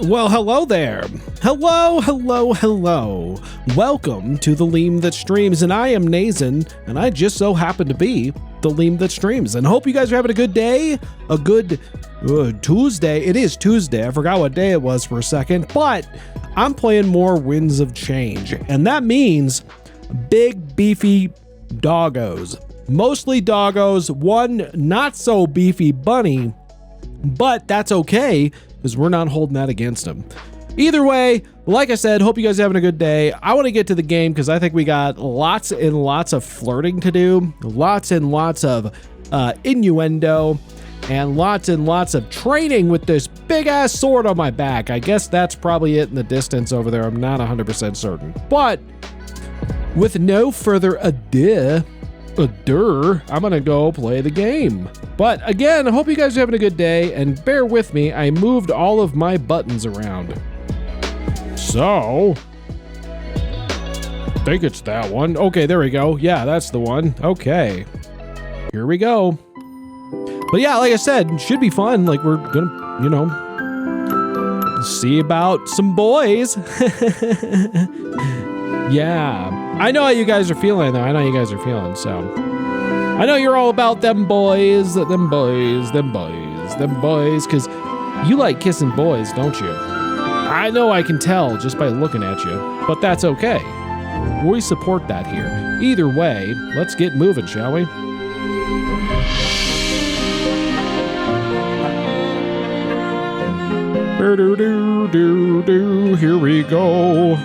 Well, hello there. Hello. Welcome to the Leam That Streams, and I am Nazan, and I just so happen to be the Leam That Streams, and hope you guys are having a good day, a good Tuesday. It is Tuesday. I forgot what day it was for a second, but I'm playing more Winds of Change, and that means big, beefy doggos. Mostly doggos, one not so beefy bunny, but that's okay, because we're not holding that against him. Either way, like I said, hope you guys are having a good day. I want to get to the game because I think we got lots and lots of flirting to do, lots and lots of innuendo, and lots of training with this big-ass sword on my back. I guess that's probably it in the distance over there. I'm not 100% certain. But with no further ado, I'm gonna go play the game. But again, I hope you guys are having a good day, and bear with me, I moved all of my buttons around. So, I think it's that one. Okay, there we go. Yeah, that's the one. Okay, here we go. But yeah, like I said, should be fun. Like, we're gonna, see about some boys. Yeah, I know how you guys are feeling, though. So I know you're all about them boys, because you like kissing boys, don't you? I know I can tell just by looking at you, but that's okay. We support that here. Either way, let's get moving, shall we? Here we go.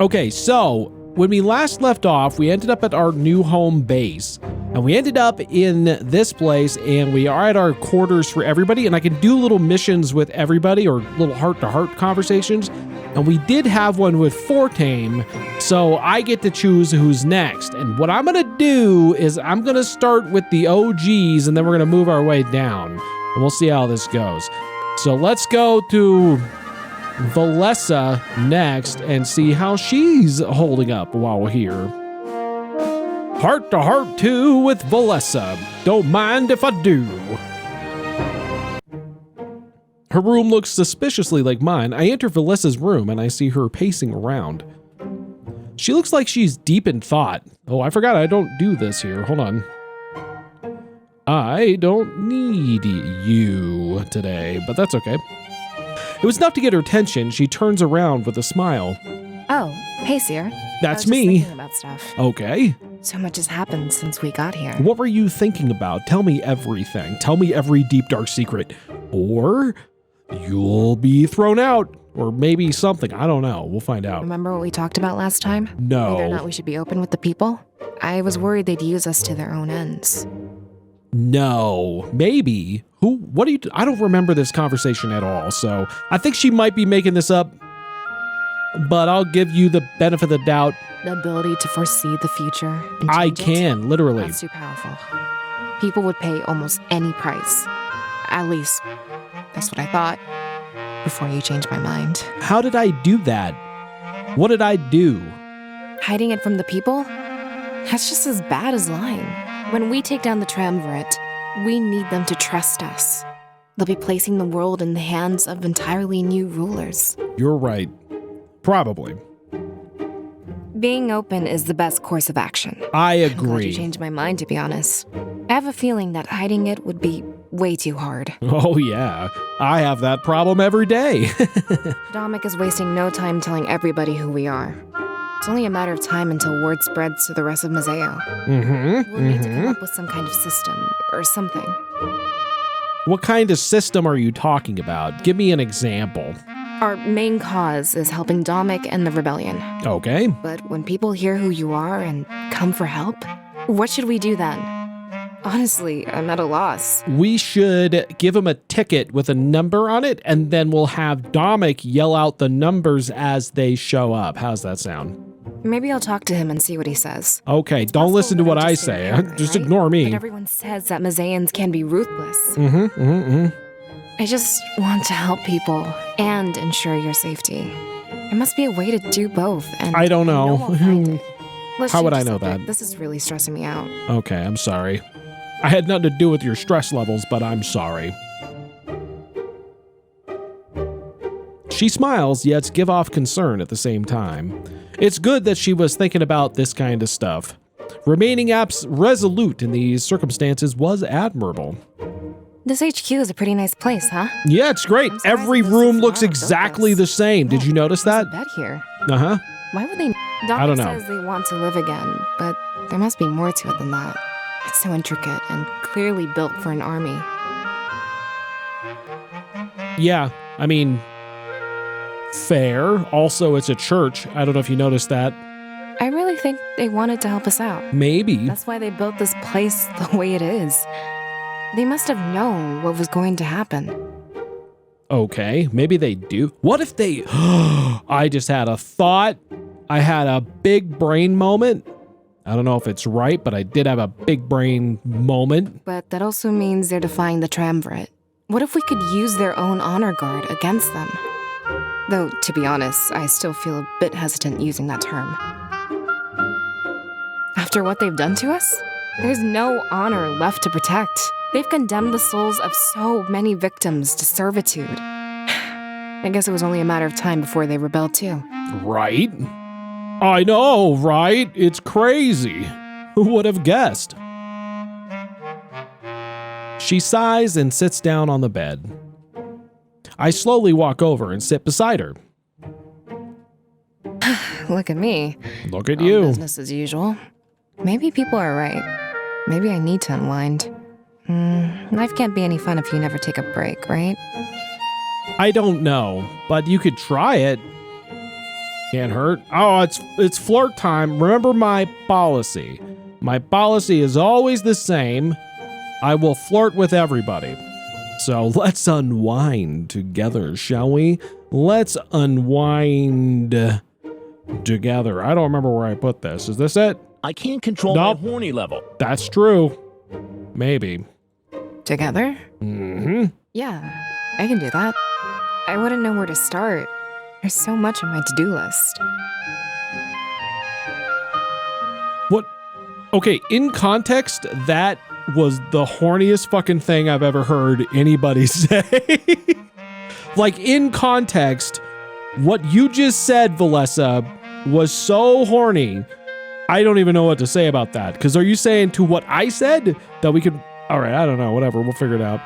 Okay, so when we last left off, we ended up at our new home base, and we ended up in this place, and we are at our quarters for everybody, and I can do little missions with everybody, or little heart-to-heart conversations, and we did have one with Fortame, so I get to choose who's next. And what I'm gonna do is I'm gonna start with the OGs, and then we're gonna move our way down, and we'll see how this goes. So let's go to Valessa next and see how she's holding up while we're here. Heart to Heart 2 with Valessa. Don't mind if I do. Her room looks suspiciously like mine. I enter Valessa's room and I see her pacing around. She looks like she's deep in thought. Oh, I forgot I don't do this here. Hold on. I don't need you today, but that's okay. It was enough to get her attention. She turns around with a smile. Oh, hey, Seer. That's I was me. just thinking about stuff. Okay. So much has happened since we got here. What were you thinking about? Tell me everything. Tell me every deep, dark secret. Or you'll be thrown out. Or maybe something. I don't know. We'll find out. Remember what we talked about last time? No. Whether or not we should be open with the people? I was worried they'd use us to their own ends. No, maybe. What do you, I don't remember this conversation at all, so I think she might be making this up, but I'll give you the benefit of the doubt. The ability to foresee the future and I change it? can, literally. That's too powerful. People would pay almost any price. At least, that's what I thought, before you changed my mind. How did I do that? What did I do? Hiding it from the people? That's just as bad as lying. When we take down the triumvirate, we need them to trust us. They'll be placing the world in the hands of entirely new rulers. You're right. Probably. Being open is the best course of action. I I'm glad agree. you changed my mind, to be honest. I have a feeling that hiding it would be way too hard. Oh yeah, I have that problem every day. Domik is wasting no time telling everybody who we are. It's only a matter of time until word spreads to the rest of Mazeo. We'll need to come up with some kind of system or something. What kind of system are you talking about? Give me an example. Our main cause is helping Domik and the rebellion. Okay. But when people hear who you are and come for help, what should we do then? Honestly, I'm at a loss. We should give him a ticket with a number on it, and then we'll have Domik yell out the numbers as they show up. How's that sound? Maybe I'll talk to him and see what he says. Okay, It's don't possible listen to that what I'm I just say. ignorant, Just right? ignore me. But everyone says that Mazeans can be ruthless. Mm-hmm. I just want to help people and ensure your safety. There must be a way to do both, and I don't know. I'll find it. Let's How would change I the know subject. that? This is really stressing me out. Okay, I'm sorry. I had nothing to do with your stress levels, but I'm sorry. She smiles, yet give off concern at the same time. It's good that she was thinking about this kind of stuff. Remaining resolute in these circumstances was admirable. This HQ is a pretty nice place, huh? Yeah, it's great. I'm surprised Every those room six looks models built exactly this. the same. Did you notice There's that? a bed here. Uh-huh. Why would they? I don't Dominic know. says they want to live again, but there must be more to it than that. It's so intricate and clearly built for an army. Yeah, I mean, fair. Also, it's a church. I don't know if you noticed that. I really think they wanted to help us out. Maybe. That's why they built this place the way it is. They must have known what was going to happen. Okay, maybe they do. What if they... I just had a thought. I had a big brain moment. I don't know if it's right, but I did have a big brain moment. But that also means they're defying the triumvirate. What if we could use their own honor guard against them? Though, to be honest, I still feel a bit hesitant using that term. After what they've done to us, there's no honor left to protect. They've condemned the souls of so many victims to servitude. I guess it was only a matter of time before they rebelled too. Right? I know, right? It's crazy. Who would have guessed? She sighs and sits down on the bed. I slowly walk over and sit beside her. Look at me. Look at All you. business as usual. Maybe people are right. Maybe I need to unwind. Life can't be any fun if you never take a break, right? I don't know, but you could try it. Can't hurt. Oh, it's flirt time. Remember my policy. My policy is always the same. I will flirt with everybody. So let's unwind together, shall we? Let's unwind together. I don't remember where I put this. Is this it? I can't control Nope. my horny level. That's true. Maybe. Together? Mm-hmm. Yeah, I can do that. I wouldn't know where to start. There's so much on my to-do list. What? Okay, in context, that was the horniest fucking thing I've ever heard anybody say. Like, in context, what you just said, Valessa, was so horny. I don't even know what to say about that. Because are you saying to what I said that we could... All right, I don't know. Whatever. We'll figure it out.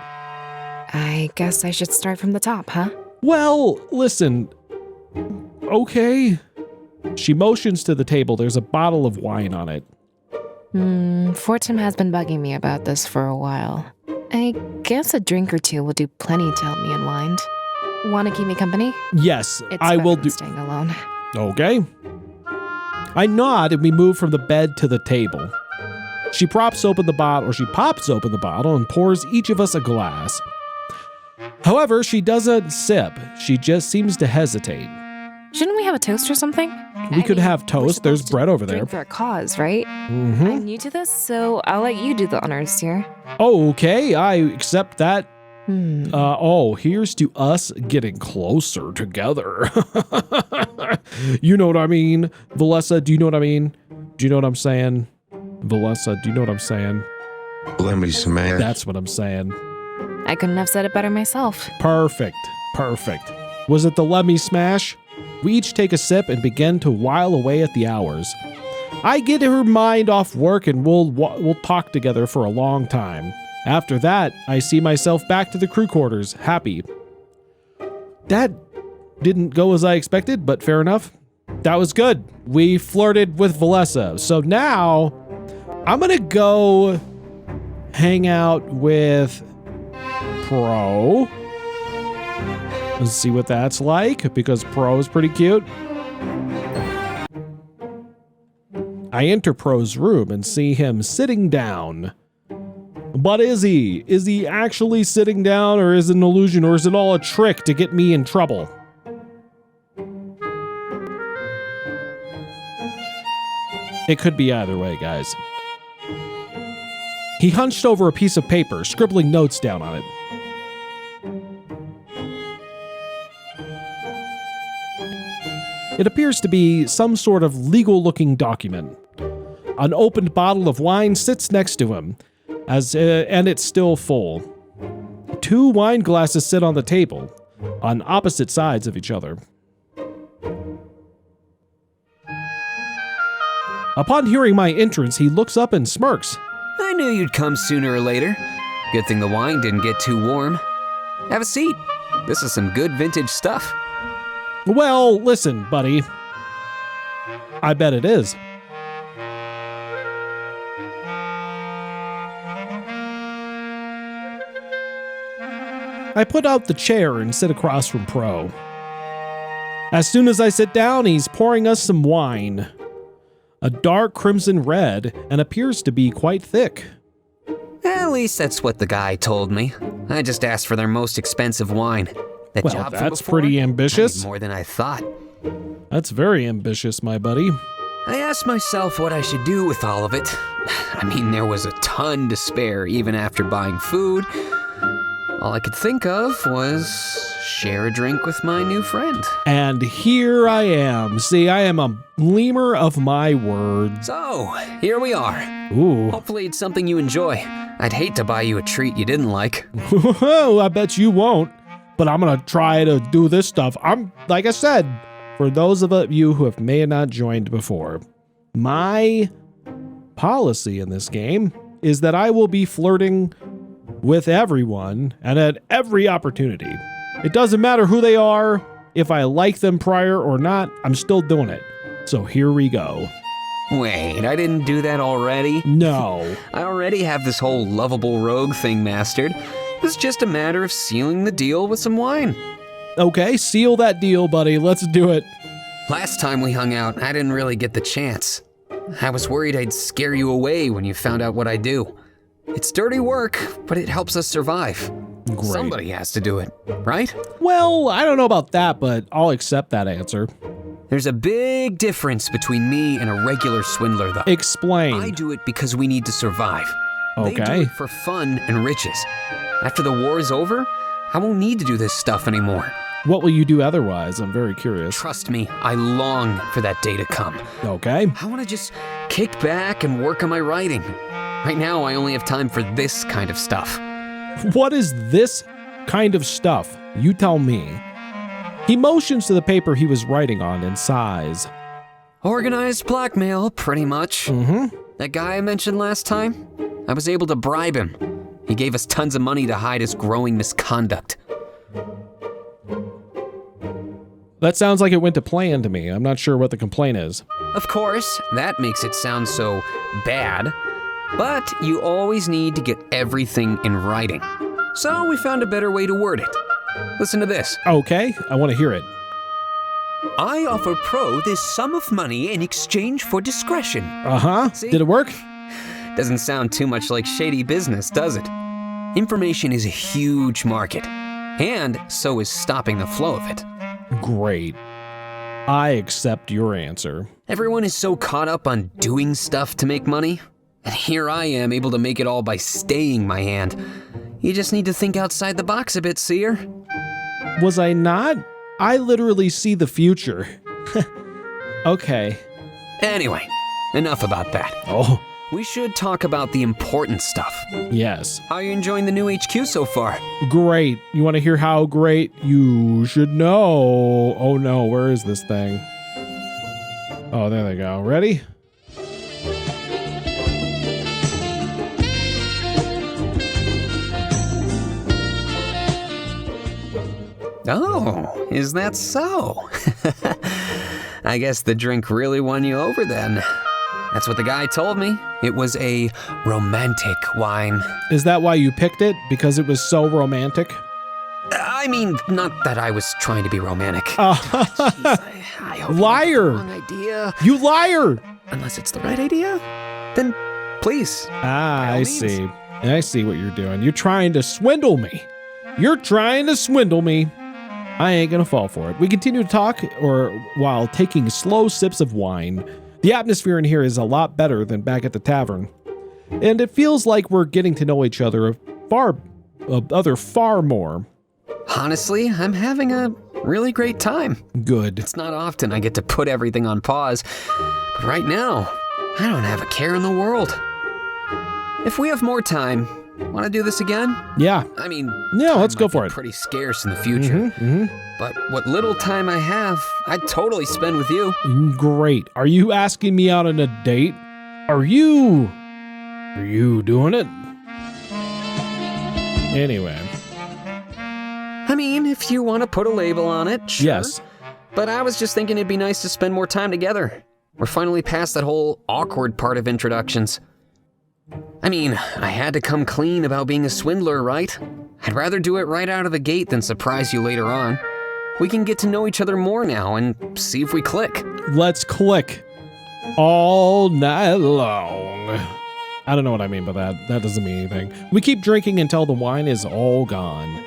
I guess I should start from the top, huh? Well, listen. Okay. She motions to the table. There's a bottle of wine on it. Fortune has been bugging me about this for a while. I guess a drink or two will do plenty to help me unwind. Want to keep me company? Yes, It's I better will than do. staying alone. Okay. I nod and we move from the bed to the table. She pops open the bottle and pours each of us a glass. However, she doesn't sip. She just seems to hesitate. Shouldn't we have a toast or something? We could have we're toast. There's supposed to bread over there. drink for a cause, right? Mm-hmm. I'm new to this, so I'll let you do the honors here. Okay, I accept that. Hmm. Here's to us getting closer together. You know what I mean? Valessa, do you know what I mean? Do you know what I'm saying? Valessa, do you know what I'm saying? Let me smash. That's what I'm saying. I couldn't have said it better myself. Perfect. Was it the let me smash? We each take a sip and begin to while away at the hours. I get her mind off work and we'll talk together for a long time. After that, I see myself back to the crew quarters, happy. That didn't go as I expected, but fair enough. That was good. We flirted with Valessa. So now, I'm gonna go hang out with Pro. Let's see what that's like, because Pro is pretty cute. I enter Pro's room and see him sitting down. But is he? Is he actually sitting down, or is it an illusion, or is it all a trick to get me in trouble? It could be either way, guys. He hunched over a piece of paper, scribbling notes down on it. It appears to be some sort of legal-looking document. An opened bottle of wine sits next to him, and it's still full. 2 wine glasses sit on the table. on opposite sides of each other. Upon hearing my entrance, he looks up and smirks. I knew you'd come sooner or later. Good thing the wine didn't get too warm. Have a seat. This is some good vintage stuff. Well, listen, buddy. I bet it is. I put out the chair and sit across from Pro. As soon as I sit down, he's pouring us some wine. A dark crimson red, and appears to be quite thick. At least that's what the guy told me. I just asked for their most expensive wine. That Well, job from that's before, pretty I ambitious. need more than I thought. That's very ambitious, my buddy. I asked myself what I should do with all of it. I mean, there was a ton to spare even after buying food. All I could think of was share a drink with my new friend. And here I am. See, I am a lemur of my words. So, here we are. Ooh. Hopefully it's something you enjoy. I'd hate to buy you a treat you didn't like. I bet you won't. But I'm gonna try to do this stuff. Like I said, for those of you who may have not joined before, my policy in this game is that I will be flirting with everyone and at every opportunity. It doesn't matter who they are. If I like them prior or not, I'm still doing it. So here we go. Wait, I didn't do that already? No. I already have this whole lovable rogue thing mastered. It's just a matter of sealing the deal with some wine. Okay, seal that deal, buddy. Let's do it. Last time we hung out, I didn't really get the chance. I was worried I'd scare you away when you found out what I do. It's dirty work, but it helps us survive. Great. Somebody has to do it, right? Well, I don't know about that, but I'll accept that answer. There's a big difference between me and a regular swindler, though. Explain. I do it because we need to survive. They do Okay. it for fun and riches. After the war is over, I won't need to do this stuff anymore. What will you do otherwise? I'm very curious. Trust me, I long for that day to come. Okay. I want to just kick back and work on my writing. Right now, I only have time for this kind of stuff. What is this kind of stuff? You tell me. He motions to the paper he was writing on and sighs. Organized blackmail, pretty much. Mm-hmm. That guy I mentioned last time, I was able to bribe him. He gave us tons of money to hide his growing misconduct. That sounds like it went to plan to me. I'm not sure what the complaint is. Of course, that makes it sound so bad, but you always need to get everything in writing. So we found a better way to word it. Listen to this. Okay, I want to hear it. I offer Pro this sum of money in exchange for discretion. Uh-huh. See? Did it work? Doesn't sound too much like shady business, does it? Information is a huge market, and so is stopping the flow of it. Great. I accept your answer. Everyone is so caught up on doing stuff to make money, and here I am able to make it all by staying my hand. You just need to think outside the box a bit, Seer. Was I not? I literally see the future. Okay. Anyway, enough about that. Oh, We should talk about the important stuff. yes. How are you enjoying the new HQ so far? Great. You want to hear how great? You should know. Oh no, where is this thing? Oh, there they go. Ready? Oh, is that so? I guess the drink really won you over then. That's what the guy told me. It was a romantic wine. Is that why you picked it? Because it was so romantic? I mean, not that I was trying to be romantic. Uh, I hope Liar. wrong idea. you liar! Unless it's the right idea, then please. Ah, By all I means. see. I see what you're doing. You're trying to swindle me. You're trying to swindle me. I ain't gonna fall for it. We continue to talk while taking slow sips of wine. The atmosphere in here is a lot better than back at the tavern. And it feels like we're getting to know each other far more. Honestly, I'm having a really great time. Good. It's not often I get to put everything on pause, but right now, I don't have a care in the world. If we have more time, Want to do this again? Yeah. I mean, Yeah, time let's go might for be it. pretty scarce in the future. But what little time I have, I'd totally spend with you. Great. Are you asking me out on a date? Are you doing it? Anyway. I mean, if you want to put a label on it, sure. Yes. But I was just thinking it'd be nice to spend more time together. We're finally past that whole awkward part of introductions. I mean, I had to come clean about being a swindler, right? I'd rather do it right out of the gate than surprise you later on. We can get to know each other more now and see if we click. Let's click all night long. I don't know what I mean by that. That doesn't mean anything. We keep drinking until the wine is all gone.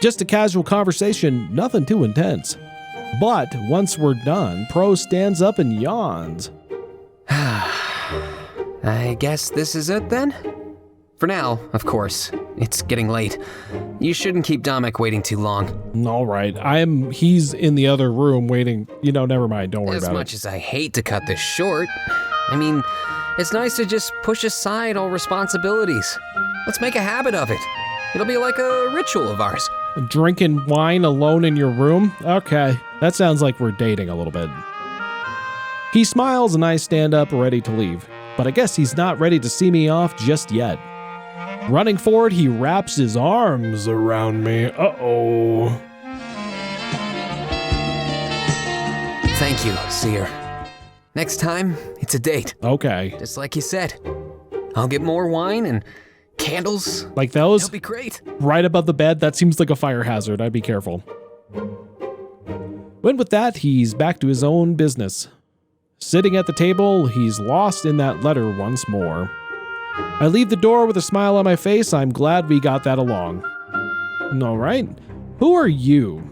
Just a casual conversation, nothing too intense. But once we're done, Pro stands up and yawns. I guess this is it then? For now, of course. It's getting late. You shouldn't keep Dominic waiting too long. All right, he's in the other room waiting. Never mind, don't worry As about much it. as I hate to cut this short, I mean, it's nice to just push aside all responsibilities. Let's make a habit of it. It'll be like a ritual of ours. Drinking wine alone in your room? Okay, that sounds like we're dating a little bit. He smiles and I stand up ready to leave, but I guess he's not ready to see me off just yet. Running forward, he wraps his arms around me. Uh-oh. Thank you, Seer. Next time, it's a date, Okay. just like you said. I'll get more wine and candles. Like those? It'll be great. Right above the bed? That seems like a fire hazard. I'd be careful. But with that, he's back to his own business. Sitting at the table, he's lost in that letter once more. I leave the door with a smile on my face. I'm glad we got that along. All right. Who are you?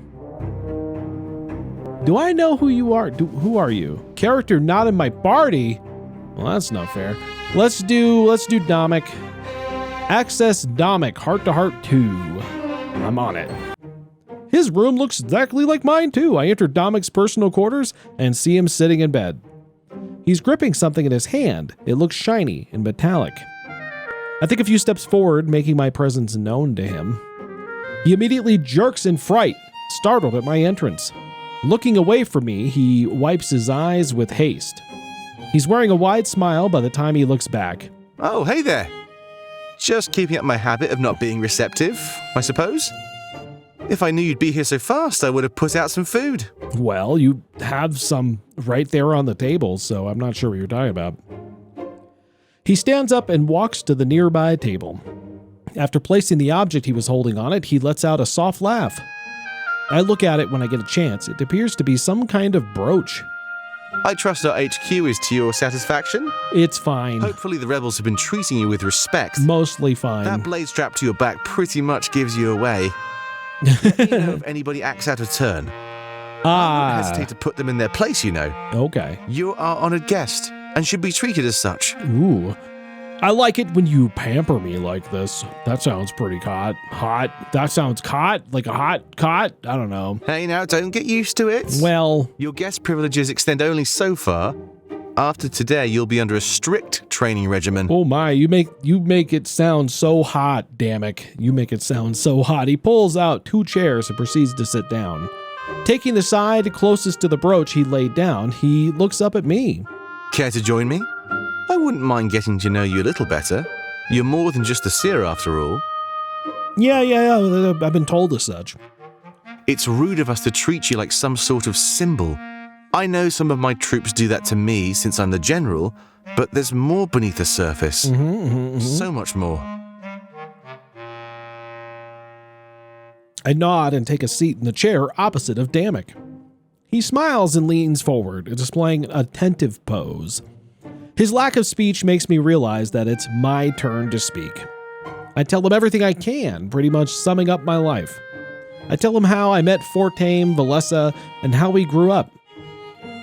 Do I know who you are? Who are you? Character not in my party? Well, that's not fair. Let's do Dominic. Access Dominic, Heart to Heart 2. I'm on it. His room looks exactly like mine too. I enter Domic's personal quarters and see him sitting in bed. He's gripping something in his hand. It looks shiny and metallic. I take a few steps forward, making my presence known to him. He immediately jerks in fright, startled at my entrance. Looking away from me, he wipes his eyes with haste. He's wearing a wide smile by the time he looks back. Oh, hey there. Just keeping up my habit of not being receptive, I suppose. If I knew you'd be here so fast, I would have put out some food. Well, you have some right there on the table, so I'm not sure what you're talking about. He stands up and walks to the nearby table. After placing the object he was holding on it, he lets out a soft laugh. I look at it when I get a chance. It appears to be some kind of brooch. I trust our HQ is to your satisfaction. It's fine. Hopefully the rebels have been treating you with respect. Mostly fine. That blade strap to your back pretty much gives you away. Let me know if anybody acts out of turn. I won't hesitate to put them in their place, you know. Okay. You are honored guest and should be treated as such. Ooh. I like it when you pamper me like this. That sounds pretty hot. Hot? That sounds hot? Like a hot cot? I don't know. Hey now, don't get used to it. Well, Your guest privileges extend only so far. After today, you'll be under a strict training regimen. oh my, you make it sound so hot, Damick. You make it sound so hot. He pulls out 2 chairs and proceeds to sit down. Taking the side closest to the brooch he laid down, he looks up at me. Care to join me? I wouldn't mind getting to know you a little better. You're more than just a seer after all. Yeah, I've been told as such. It's rude of us to treat you like some sort of symbol. I know some of my troops do that to me since I'm the general, but there's more beneath the surface. So much more. I nod and take a seat in the chair opposite of Damick. He smiles and leans forward, displaying an attentive pose. His lack of speech makes me realize that it's my turn to speak. I tell him everything I can, pretty much summing up my life. I tell him how I met Fortame, Valessa, and how we grew up.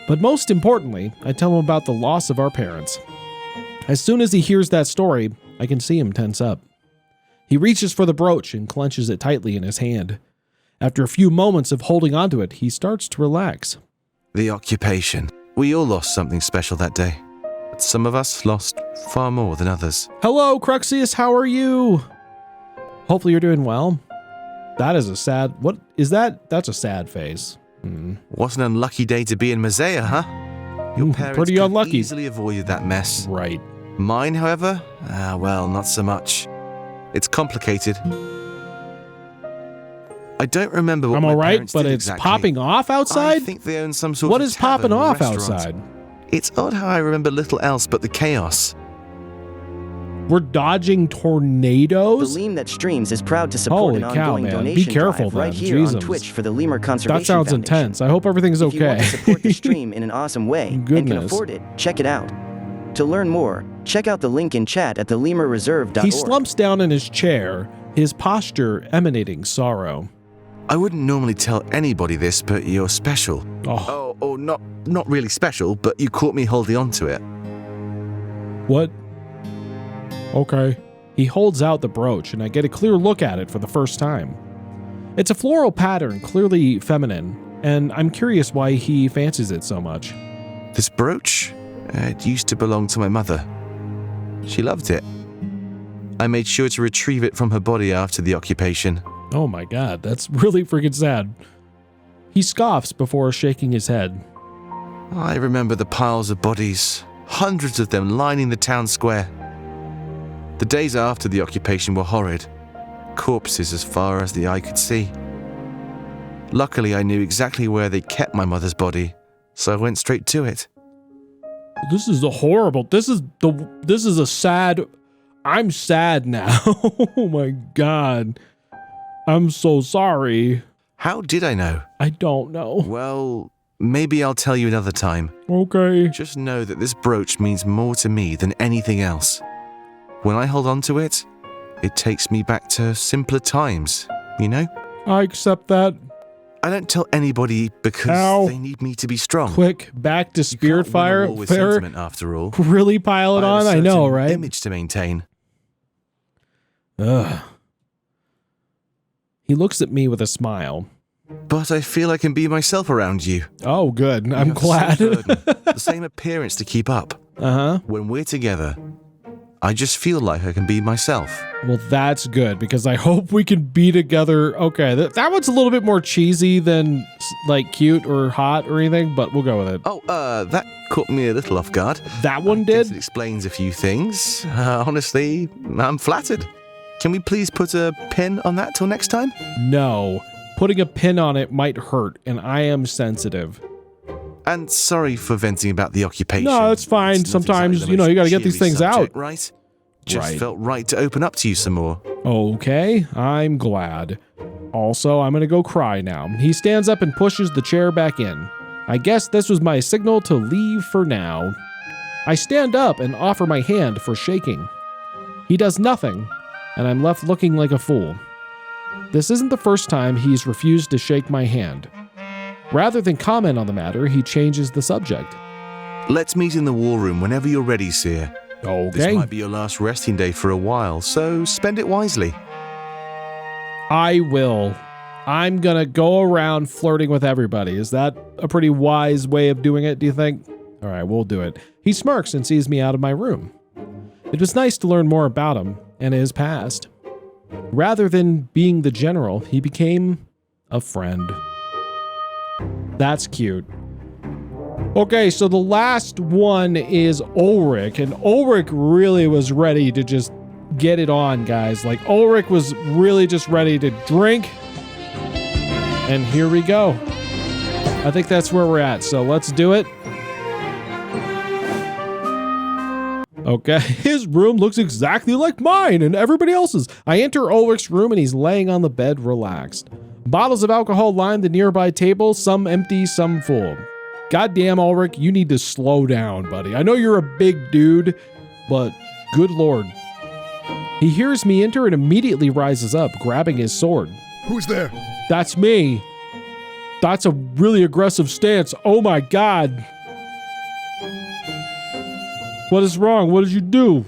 But most importantly, I tell him about the loss of our parents. As soon as he hears that story, I can see him tense up. He reaches for the brooch and clenches it tightly in his hand. After a few moments of holding onto it, he starts to relax. The occupation. We all lost something special that day. But some of us lost far more than others. Hello, Cruxius, how are you? Hopefully you're doing well. That is a sad... What is that? That's a sad face. What an unlucky day to be in Mazea, huh? Your parents Pretty could unlucky. easily avoided that mess. Right. Mine, however, well, not so much. It's complicated. I don't remember what I'm my all right, parents but did it's exactly. popping off I outside? think they own some sort What of is popping tavern or off restaurant. outside? It's odd how I remember little else but the chaos. We're dodging The tornadoes? Leam That Streams is proud to support Holy an cow, ongoing man. Be donation careful drive right then. here Jesus. on Twitch for the Lemur Conservation That sounds Foundation. intense. I hope everything's If you want okay. to support the stream in an awesome way and can Goodness. afford it, check it out. To learn more, check out the link in chat at thelemurreserve.org. He slumps down in his chair, his posture emanating sorrow. I wouldn't normally tell anybody this, but you're special. Oh, Oh, not really special, but you caught me holding on to it. what? Okay. He holds out the brooch, and I get a clear look at it for the first time. It's a floral pattern, clearly feminine, and I'm curious why he fancies it so much. This brooch, it used to belong to my mother. She loved it. I made sure to retrieve it from her body after the occupation. Oh my god, that's really freaking sad. He scoffs before shaking his head. I remember the piles of bodies, hundreds of them lining the town square. The days after the occupation were horrid. Corpses as far as the eye could see. Luckily, I knew exactly where they kept my mother's body, so I went straight to it. This is a horrible. This is a sad. I'm sad now. Oh my god. I'm so sorry. How did I know? I don't know. Well, maybe I'll tell you another time. Okay. Just know that this brooch means more to me than anything else. When I hold on to it, it takes me back to simpler times, you know? I accept that. I don't tell anybody because Ow. they need me to be strong. Quick, back to You Spirit can't win a Fire. war with Fair. sentiment, after all. Really pile it I have on? a I know, certain right? Image to maintain. Ugh. He looks at me with a smile. But I feel I can be myself around you. Oh, good. You I'm have the glad. same burden, the same appearance to keep up. Uh-huh. When we're together, I just feel like I can be myself. Well, that's good because I hope we can be together. Okay, that one's a little bit more cheesy than like cute or hot or anything, but we'll go with it. Oh, that caught me a little off guard. That one I guess did? it explains a few things. Honestly, I'm flattered. Can we please put a pin on that till next time? No. Putting a pin on it might hurt, and I am sensitive. And sorry for venting about the occupation. No, it's fine. It's not Sometimes, exactly the you know, you most gotta get these cheery things subject, out. Right? Just Right. felt right to open up to you some more. Okay, I'm glad. Also, I'm gonna go cry now. He stands up and pushes the chair back in. I guess this was my signal to leave for now. I stand up and offer my hand for shaking. He does nothing, and I'm left looking like a fool. This isn't the first time he's refused to shake my hand. Rather than comment on the matter, he changes the subject. Let's meet in the war room whenever you're ready, Seer. This Okay, might be your last resting day for a while, so spend it wisely. I will. I'm gonna go around flirting with everybody. Is that a pretty wise way of doing it, do you think? All right, we'll do it. He smirks and sees me out of my room. It was nice to learn more about him and his past. Rather than being the general, he became a friend. That's cute. Okay, so the last one is Ulrich, and Ulrich really was ready to just get it on, guys. Like, Ulrich was really just ready to drink. And here we go. I think that's where we're at, so let's do it. Okay, his room looks exactly like mine and everybody else's. I enter Ulrich's room and he's laying on the bed relaxed. Bottles of alcohol line the nearby table, some empty, some full. Goddamn, Ulrich, you need to slow down, buddy. I know you're a big dude, but good lord. He hears me enter and immediately rises up, grabbing his sword. Who's there? That's me. That's a really aggressive stance. Oh my god. What is wrong? What did you do?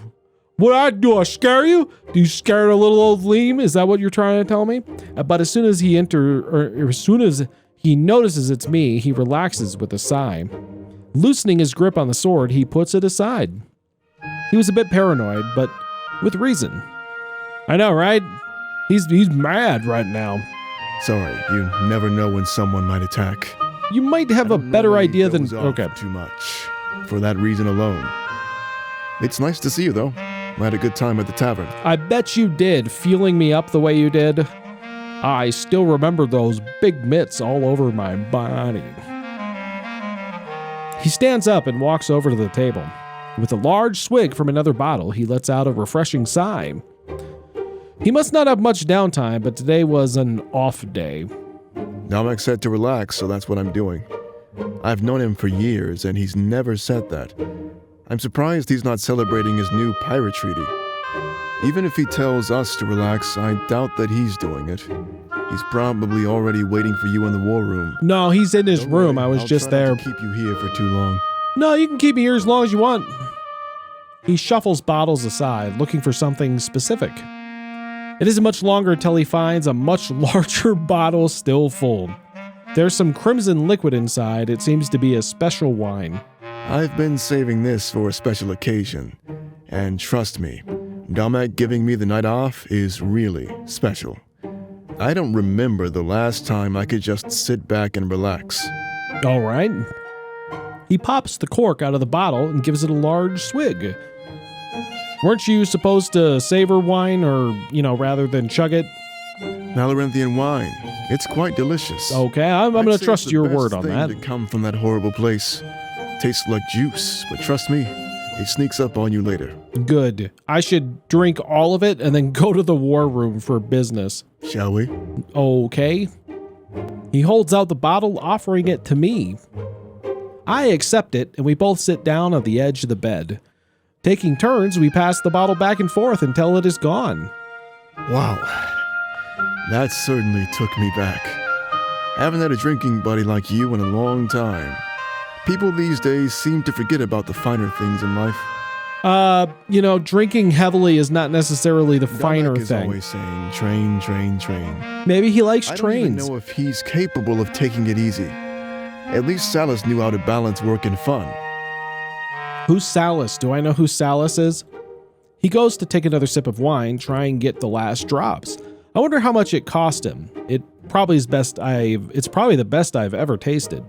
What did I do? I scare you? Do you scare a little old Liam? Is that what you're trying to tell me? But as soon as he as soon as he notices it's me, he relaxes with a sigh. Loosening his grip on the sword, he puts it aside. He was a bit paranoid, but with reason. I know, right? He's mad right now. Sorry, you never know when someone might attack. You might have a I don't better normally idea than... doze off Okay. too much. For that reason alone. It's nice to see you, though. I had a good time at the tavern. I bet you did, feeling me up the way you did. I still remember those big mitts all over my body. He stands up and walks over to the table. With a large swig from another bottle, he lets out a refreshing sigh. He must not have much downtime, but today was an off day. Namek said to relax, so that's what I'm doing. I've known him for years, and he's never said that. I'm surprised he's not celebrating his new pirate treaty. Even if he tells us to relax, I doubt that he's doing it. He's probably already waiting for you in the war room. No, he's in his Don't room. worry, I was I'll just try there. not to keep you here for too long. No, you can keep me here as long as you want. He shuffles bottles aside, looking for something specific. It isn't much longer until he finds a much larger bottle still full. There's some crimson liquid inside. It seems to be a special wine. I've been saving this for a special occasion. And trust me, Namek giving me the night off is really special. I don't remember the last time I could just sit back and relax. All right. He pops the cork out of the bottle and gives it a large swig. Weren't you supposed to savor wine or, rather than chug it? Malorenthian wine. It's quite delicious. Okay, I'm I'd going to say trust it's the your best word on thing that. to come from that horrible place. Tastes like juice, but trust me, it sneaks up on you later. Good. I should drink all of it and then go to the war room for business. Shall we? Okay. He holds out the bottle, offering it to me. I accept it, and we both sit down on the edge of the bed. Taking turns, we pass the bottle back and forth until it is gone. Wow. That certainly took me back. Haven't had a drinking buddy like you in a long time. People these days seem to forget about the finer things in life. Drinking heavily is not necessarily the finer Namek is thing. always saying, train, train, train. Maybe he likes I don't even trains. know if he's capable of taking it easy. At least Salus knew how to balance work and fun. Who's Salus? Do I know who Salus is? He goes to take another sip of wine, try and get the last drops. I wonder how much it cost him. It's probably the best I've ever tasted.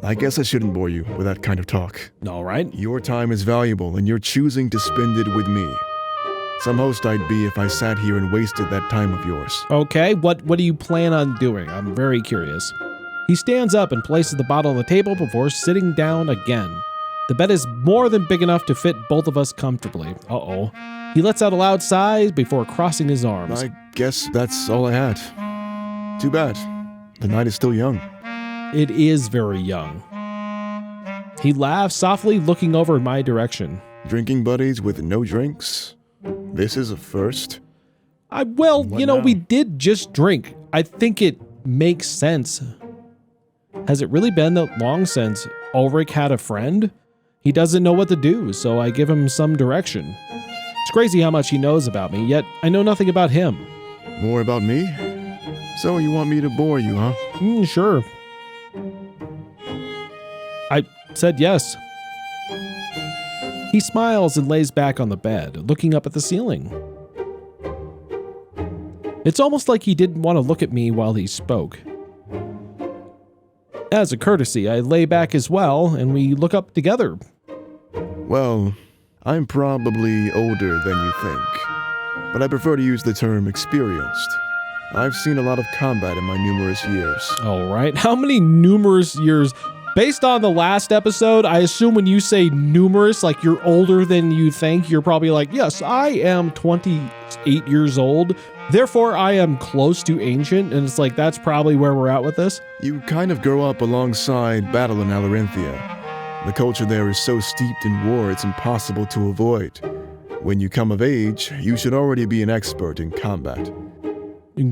I guess I shouldn't bore you with that kind of talk. All right. Your time is valuable, and you're choosing to spend it with me. Some host I'd be if I sat here and wasted that time of yours. Okay, what do you plan on doing? I'm very curious. He stands up and places the bottle on the table before sitting down again. The bed is more than big enough to fit both of us comfortably. Uh-oh. He lets out a loud sigh before crossing his arms. I guess that's all I had. Too bad. The night is still young. It is very young. He laughs softly, looking over in my direction. Drinking buddies with no drinks? This is a first. What now? We did just drink. I think it makes sense. Has it really been that long since Ulrich had a friend? He doesn't know what to do, so I give him some direction. It's crazy how much he knows about me, yet I know nothing about him. More about me? So you want me to bore you, huh? Sure. I said yes. He smiles and lays back on the bed, looking up at the ceiling. It's almost like he didn't want to look at me while he spoke. As a courtesy, I lay back as well, and we look up together. Well, I'm probably older than you think, but I prefer to use the term experienced. I've seen a lot of combat in my numerous years. All right. How many numerous years? Based on the last episode, I assume when you say numerous, like you're older than you think, you're probably like, yes, I am 28 years old. Therefore, I am close to ancient. And it's like, that's probably where we're at with this. You kind of grow up alongside battle in Alarenthia. The culture there is so steeped in war, it's impossible to avoid. When you come of age, you should already be an expert in combat.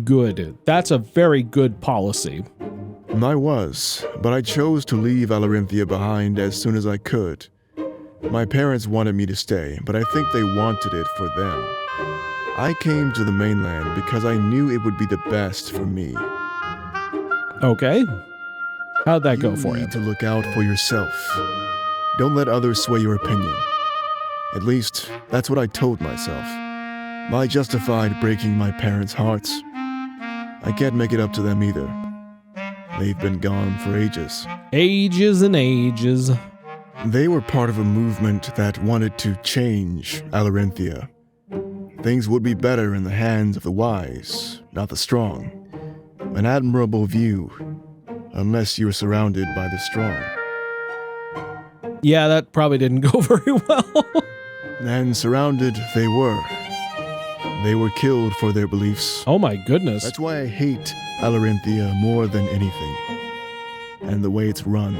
Good. That's a very good policy. I was, but I chose to leave Alarenthia behind as soon as I could. My parents wanted me to stay, but I think they wanted it for them. I came to the mainland because I knew it would be the best for me. Okay. How'd that go for you? You need to look out for yourself. Don't let others sway your opinion. At least, that's what I told myself. I justified breaking my parents' hearts. I can't make it up to them either. They've been gone for ages. Ages and ages. They were part of a movement that wanted to change Alarenthia. Things would be better in the hands of the wise, not the strong. An admirable view, unless you were surrounded by the strong. Yeah, that probably didn't go very well. And surrounded they were. They were killed for their beliefs. Oh my goodness. That's why I hate Alarenthia more than anything. And the way it's run.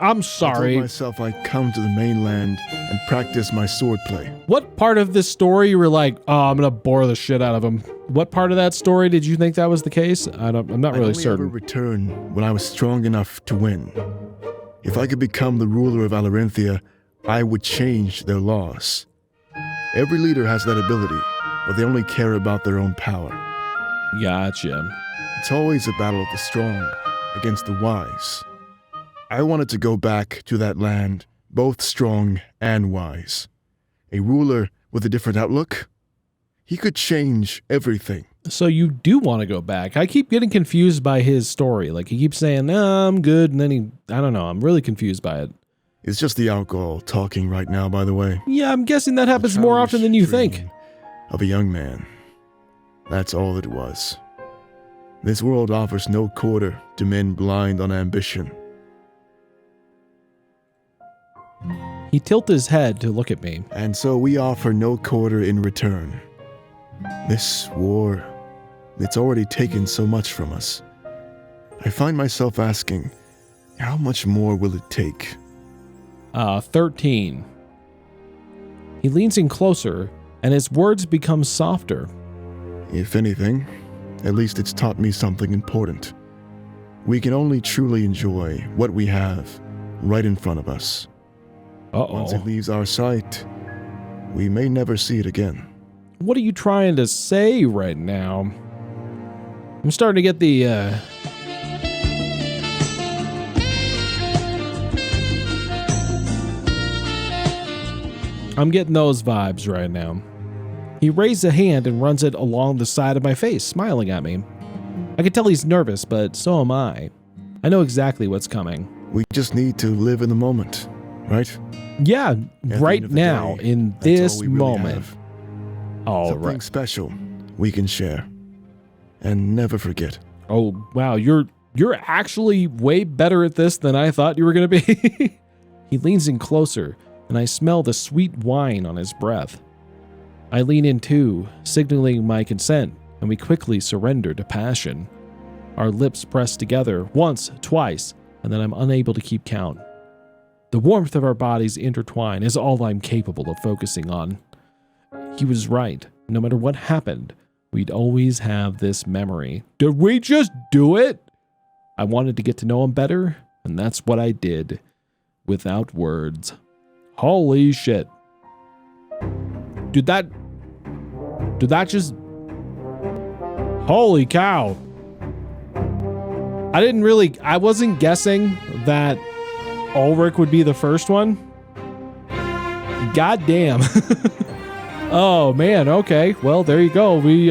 I'm I sorry. told myself I'd come to the mainland and practice my swordplay. What part of this story you were like, oh, I'm gonna bore the shit out of him? What part of that story did you think that was the case? I'm not really I'd only ever certain. return when I was strong enough to win. If I could become the ruler of Alarenthia, I would change their laws. Every leader has that ability, but they only care about their own power. Gotcha. It's always a battle of the strong against the wise. I wanted to go back to that land, both strong and wise. A ruler with a different outlook? He could change everything. So you do want to go back. I keep getting confused by his story. Like he keeps saying, no, I'm good. And then I don't know. I'm really confused by it. It's just the alcohol talking right now, by the way. Yeah, I'm guessing that happens The more often than you childish think. dream of a young man. That's all it was. This world offers no quarter to men blind on ambition. He tilted his head to look at me. And so we offer no quarter in return. This war, it's already taken so much from us. I find myself asking, how much more will it take? 13. He leans in closer, and his words become softer. If anything, at least it's taught me something important. We can only truly enjoy what we have right in front of us. Once it Uh-oh. leaves our sight, we may never see it again. What are you trying to say right now? I'm starting to get the, I'm getting those vibes right now. He raised a hand and runs it along the side of my face, smiling at me. I can tell he's nervous, but so am I. I know exactly what's coming. We just need to live in the moment, right? Yeah, At the right end of the now, day, in that's this all we really moment. have. All Something right. special we can share and never forget. Oh, wow, you're actually way better at this than I thought you were going to be. He leans in closer, and I smell the sweet wine on his breath. I lean in too, signaling my consent, and we quickly surrender to passion. Our lips press together once, twice, and then I'm unable to keep count. The warmth of our bodies intertwine is all I'm capable of focusing on. He was right. No matter what happened, we'd always have this memory. Did we just do it? I wanted to get to know him better, and that's what I did. Without words. Holy shit. Did that just... Holy cow. I wasn't guessing that Ulrich would be the first one. God damn. Oh man, okay. Well, there you go. We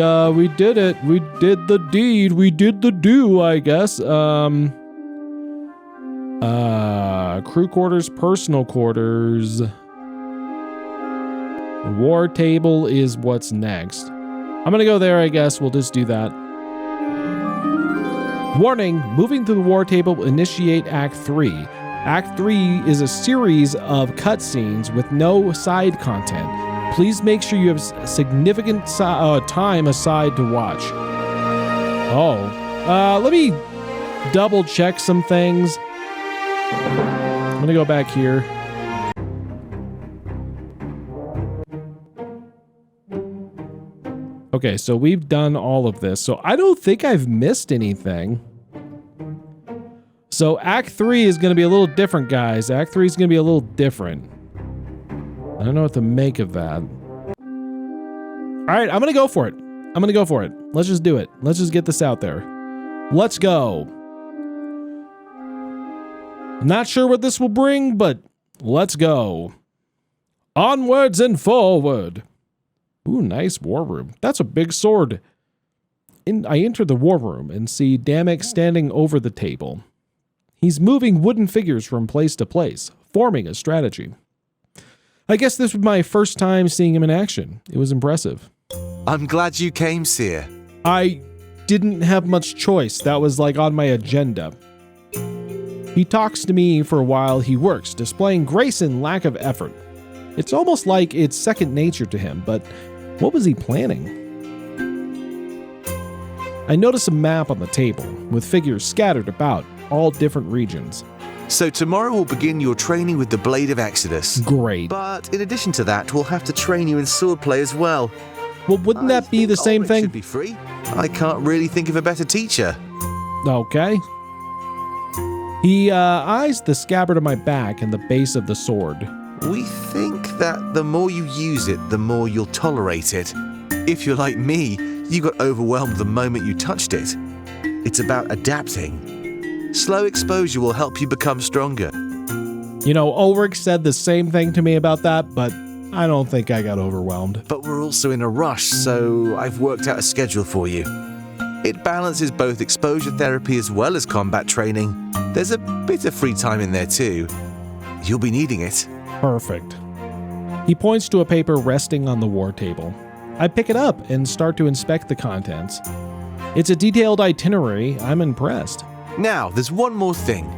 did it. We did the deed. We did the do, I guess. Crew quarters, personal quarters. War table is what's next. I'm gonna go there, I guess. We'll just do that. Warning, moving to the war table will initiate Act 3. Act 3 is a series of cutscenes with no side content. Please make sure you have significant time aside to watch. Let me double check some things. I'm gonna go back here. Okay, so we've done all of this. So I don't think I've missed anything. So Act 3 is going to be a little different, guys. Act 3 is going to be a little different. I don't know what to make of that. All right, I'm going to go for it. Let's just do it. Let's just get this out there. Let's go. Not sure what this will bring, but let's go. Onwards and forward. Ooh, nice war room. That's a big sword. I enter the war room and see Damek standing over the table. He's moving wooden figures from place to place, forming a strategy. I guess this was my first time seeing him in action. It was impressive. I'm glad you came, Seer. I didn't have much choice. That was like on my agenda. He talks to me for a while. He works, displaying grace and lack of effort. It's almost like it's second nature to him, but what was he planning? I notice a map on the table with figures scattered about all different regions. So tomorrow we'll begin your training with the Blade of Exodus. Great. But in addition to that, we'll have to train you in swordplay as well. Well, wouldn't that be the same Ulrich thing? should be free. I can't really think of a better teacher. Okay. He eyes the scabbard on my back and the base of the sword. We think that the more you use it, the more you'll tolerate it. If you're like me, you got overwhelmed the moment you touched it. It's about adapting. Slow exposure will help you become stronger. You know, Ulrich said the same thing to me about that, but I don't think I got overwhelmed. But we're also in a rush, so I've worked out a schedule for you. It balances both exposure therapy as well as combat training. There's a bit of free time in there too. You'll be needing it. Perfect. He points to a paper resting on the war table. I pick it up and start to inspect the contents. It's a detailed itinerary. I'm impressed. Now, there's one more thing.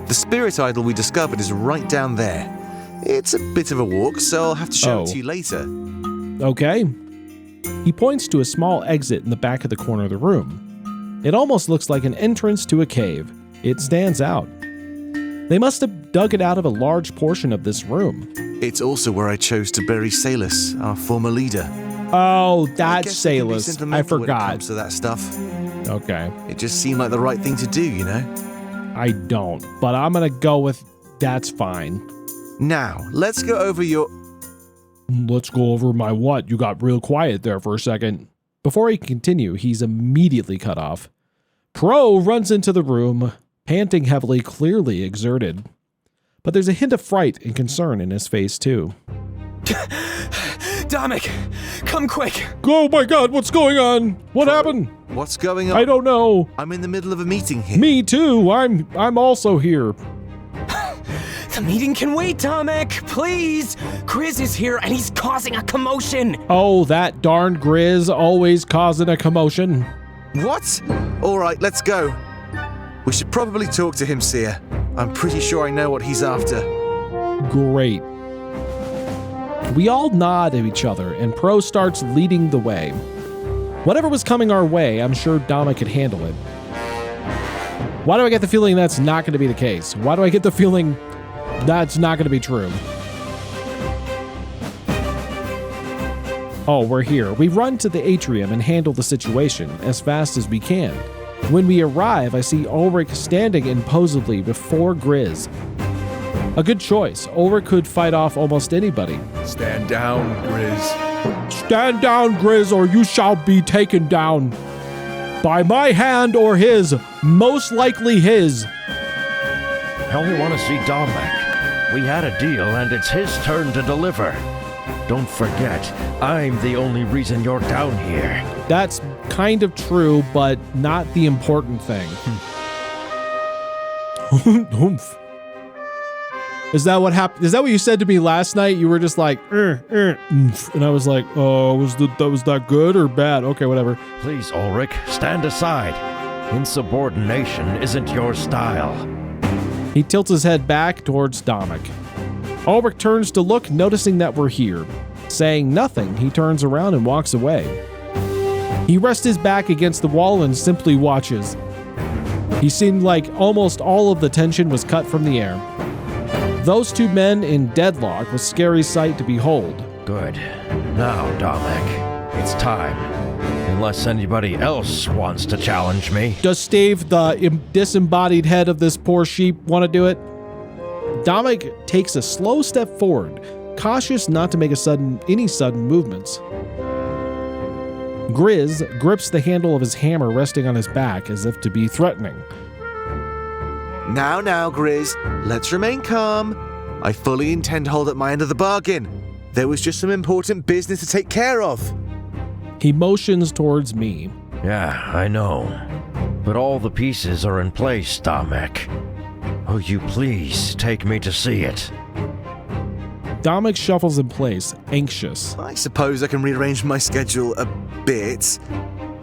The spirit idol we discovered is right down there. It's a bit of a walk, so I'll have to show it to you later. Okay. He points to a small exit in the back of the corner of the room. It almost looks like an entrance to a cave. It stands out. They must have dug it out of a large portion of this room. It's also where I chose to bury Salus, our former leader. Oh, I that's guess I can be Salus. I sentimental when it forgot. comes to that stuff. Okay. It just seemed like the right thing to do, you know? I don't, but I'm gonna go with that's fine. Now, let's go over your... Let's go over my what? You got real quiet there for a second. Before he can continue, he's immediately cut off. Pro runs into the room, panting heavily, clearly exerted. But there's a hint of fright and concern in his face, too. Damek, come quick. Oh my god, what's going on? What happened? What's going on? I don't know. I'm in the middle of a meeting here. Me too. I'm also here. The meeting can wait, Damek, please. Grizz is here and he's causing a commotion. Oh, that darn Grizz always causing a commotion. What? All right, let's go. We should probably talk to him, Seer. I'm pretty sure I know what he's after. Great. We all nod at each other, and Pro starts leading the way. Whatever was coming our way, I'm sure Damek could handle it. Why do I get the feeling that's not going to be the case? Why do I get the feeling that's not going to be true? Oh, we're here. We run to the atrium and handle the situation as fast as we can. When we arrive, I see Ulrich standing imposingly before Grizz. A good choice. Ulrich could fight off almost anybody. Stand down, Grizz. Stand down, Grizz, or you shall be taken down. By my hand or his, most likely his. I only want to see Damek. We had a deal and it's his turn to deliver. Don't forget, I'm the only reason you're down here. That's kind of true, but not the important thing. Oomph. Is that what happened? Is that what you said to me last night? You were just like, oomph. And I was like, oh, was that good or bad? Okay, whatever. Please, Ulrich, stand aside. Insubordination isn't your style. He tilts his head back towards Damek. Ulrich turns to look, noticing that we're here. Saying nothing, he turns around and walks away. He rests his back against the wall and simply watches. He seemed like almost all of the tension was cut from the air. Those two men in deadlock was a scary sight to behold. Good. Now, Damek, it's time. Unless anybody else wants to challenge me. Does Steve, the disembodied head of this poor sheep, want to do it? Damek takes a slow step forward, cautious not to make any sudden movements. Grizz grips the handle of his hammer resting on his back as if to be threatening. Now, Grizz, let's remain calm. I fully intend to hold up my end of the bargain. There was just some important business to take care of. He motions towards me. Yeah, I know. But all the pieces are in place, Damek. Oh, you please take me to see it. Damek shuffles in place, anxious. I suppose I can rearrange my schedule a bit.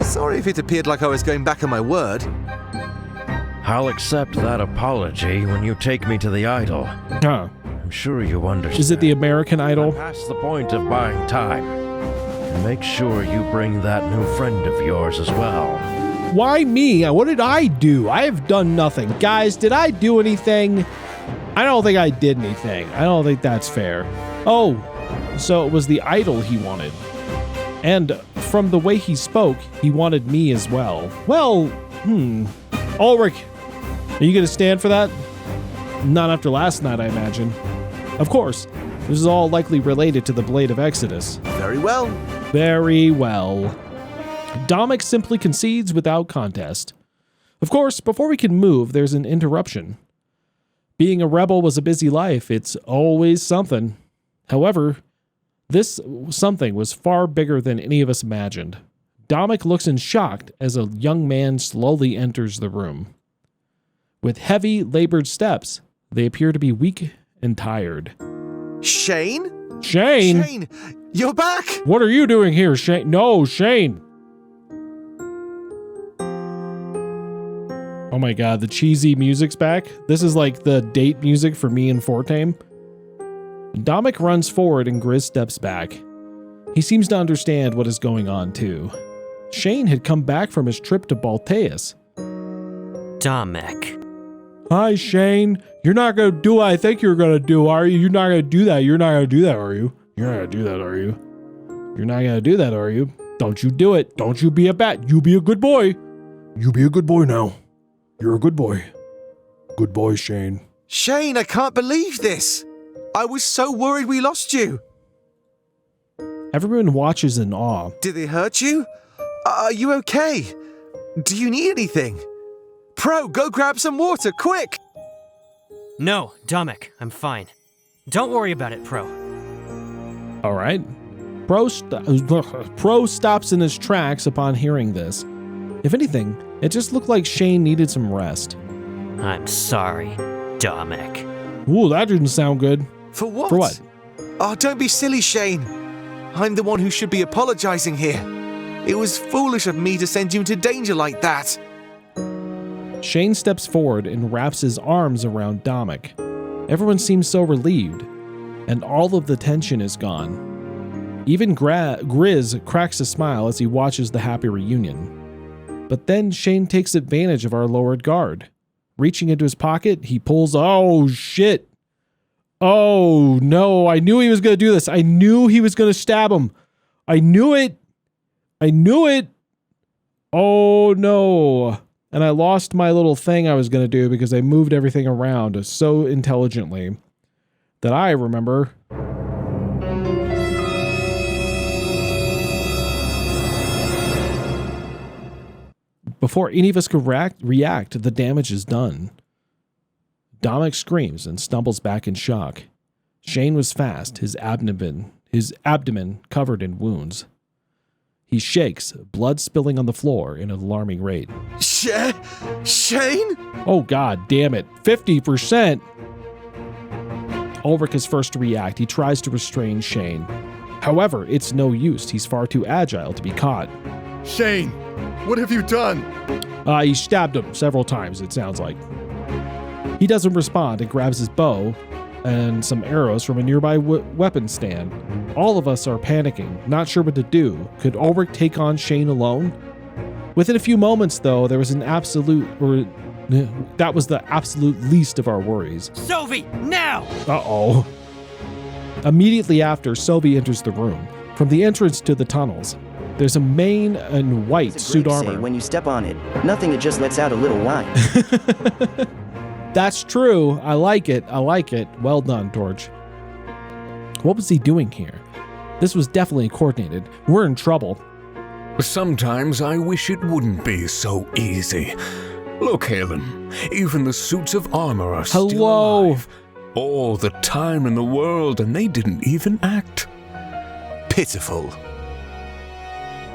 Sorry if it appeared like I was going back on my word. I'll accept that apology when you take me to the idol. Huh. I'm sure you understand. Is it the American Idol? I'm past the point of buying time. And make sure you bring that new friend of yours as well. Why me? What did I do? I have done nothing. Guys, did I do anything? I don't think I did anything. I don't think that's fair. Oh, so it was the idol he wanted. And from the way he spoke, he wanted me as well. Well, Ulrich, are you going to stand for that? Not after last night, I imagine. Of course, this is all likely related to the Blade of Exodus. Very well. Very well. Damek simply concedes without contest. Of course, before we can move, there's an interruption. Being a rebel was a busy life. It's always something. However, this something was far bigger than any of us imagined. Damek looks in shock as a young man slowly enters the room. With heavy, labored steps, they appear to be weak and tired. Shane? Shane? Shane, you're back! What are you doing here, Shane? No, Shane! Oh my god, the cheesy music's back. This is like the date music for me and Fortame. Damek runs forward and Grizz steps back. He seems to understand what is going on too. Shane had come back from his trip to Balteus. Damek. Hi, Shane. You're not gonna do what I think you're gonna do, are you? You're not gonna do that. You're not gonna do that, are you? You're not gonna do that, are you? You're not gonna do that, are you? Don't you do it. Don't you be a bat. You be a good boy. You be a good boy now. You're a good boy. Good boy, Shane. Shane, I can't believe this. I was so worried we lost you. Everyone watches in awe. Did they hurt you? Are you okay? Do you need anything? Pro, go grab some water, quick! No, Damek, I'm fine. Don't worry about it, Pro. All right. Pro stops in his tracks upon hearing this. If anything, it just looked like Shane needed some rest. I'm sorry, Damek. Ooh, that didn't sound good. For what? For what? Oh, don't be silly, Shane. I'm the one who should be apologizing here. It was foolish of me to send you into danger like that. Shane steps forward and wraps his arms around Damek. Everyone seems so relieved, and all of the tension is gone. Even Grizz cracks a smile as he watches the happy reunion. But then Shane takes advantage of our lowered guard. Reaching into his pocket, he pulls... Oh, shit. Oh, no. I knew he was going to do this. I knew he was going to stab him. I knew it. I knew it. Oh, no. And I lost my little thing I was going to do because I moved everything around so intelligently that I remember... Before any of us could react, the damage is done. Damek screams and stumbles back in shock. Shane was fast, his abdomen covered in wounds. He shakes, blood spilling on the floor in an alarming rate. Shane? Oh god damn it, 50%! Ulrich is first to react. He tries to restrain Shane. However, it's no use. He's far too agile to be caught. Shane, what have you done? He stabbed him several times, it sounds like. He doesn't respond and grabs his bow and some arrows from a nearby weapon stand. All of us are panicking, not sure what to do. Could Ulrich take on Shane alone? Within a few moments, though, that was the absolute least of our worries. Sophie, now! Uh-oh. Immediately after, Sophie enters the room. From the entrance to the tunnels, there's a mane and white suit armor. When you step on it, nothing, it just lets out a little whine. That's true. I like it. I like it. Well done, Torch. What was he doing here? This was definitely coordinated. We're in trouble. Sometimes I wish it wouldn't be so easy. Look, Helen, even the suits of armor are still alive. All the time in the world, and they didn't even act. Pitiful.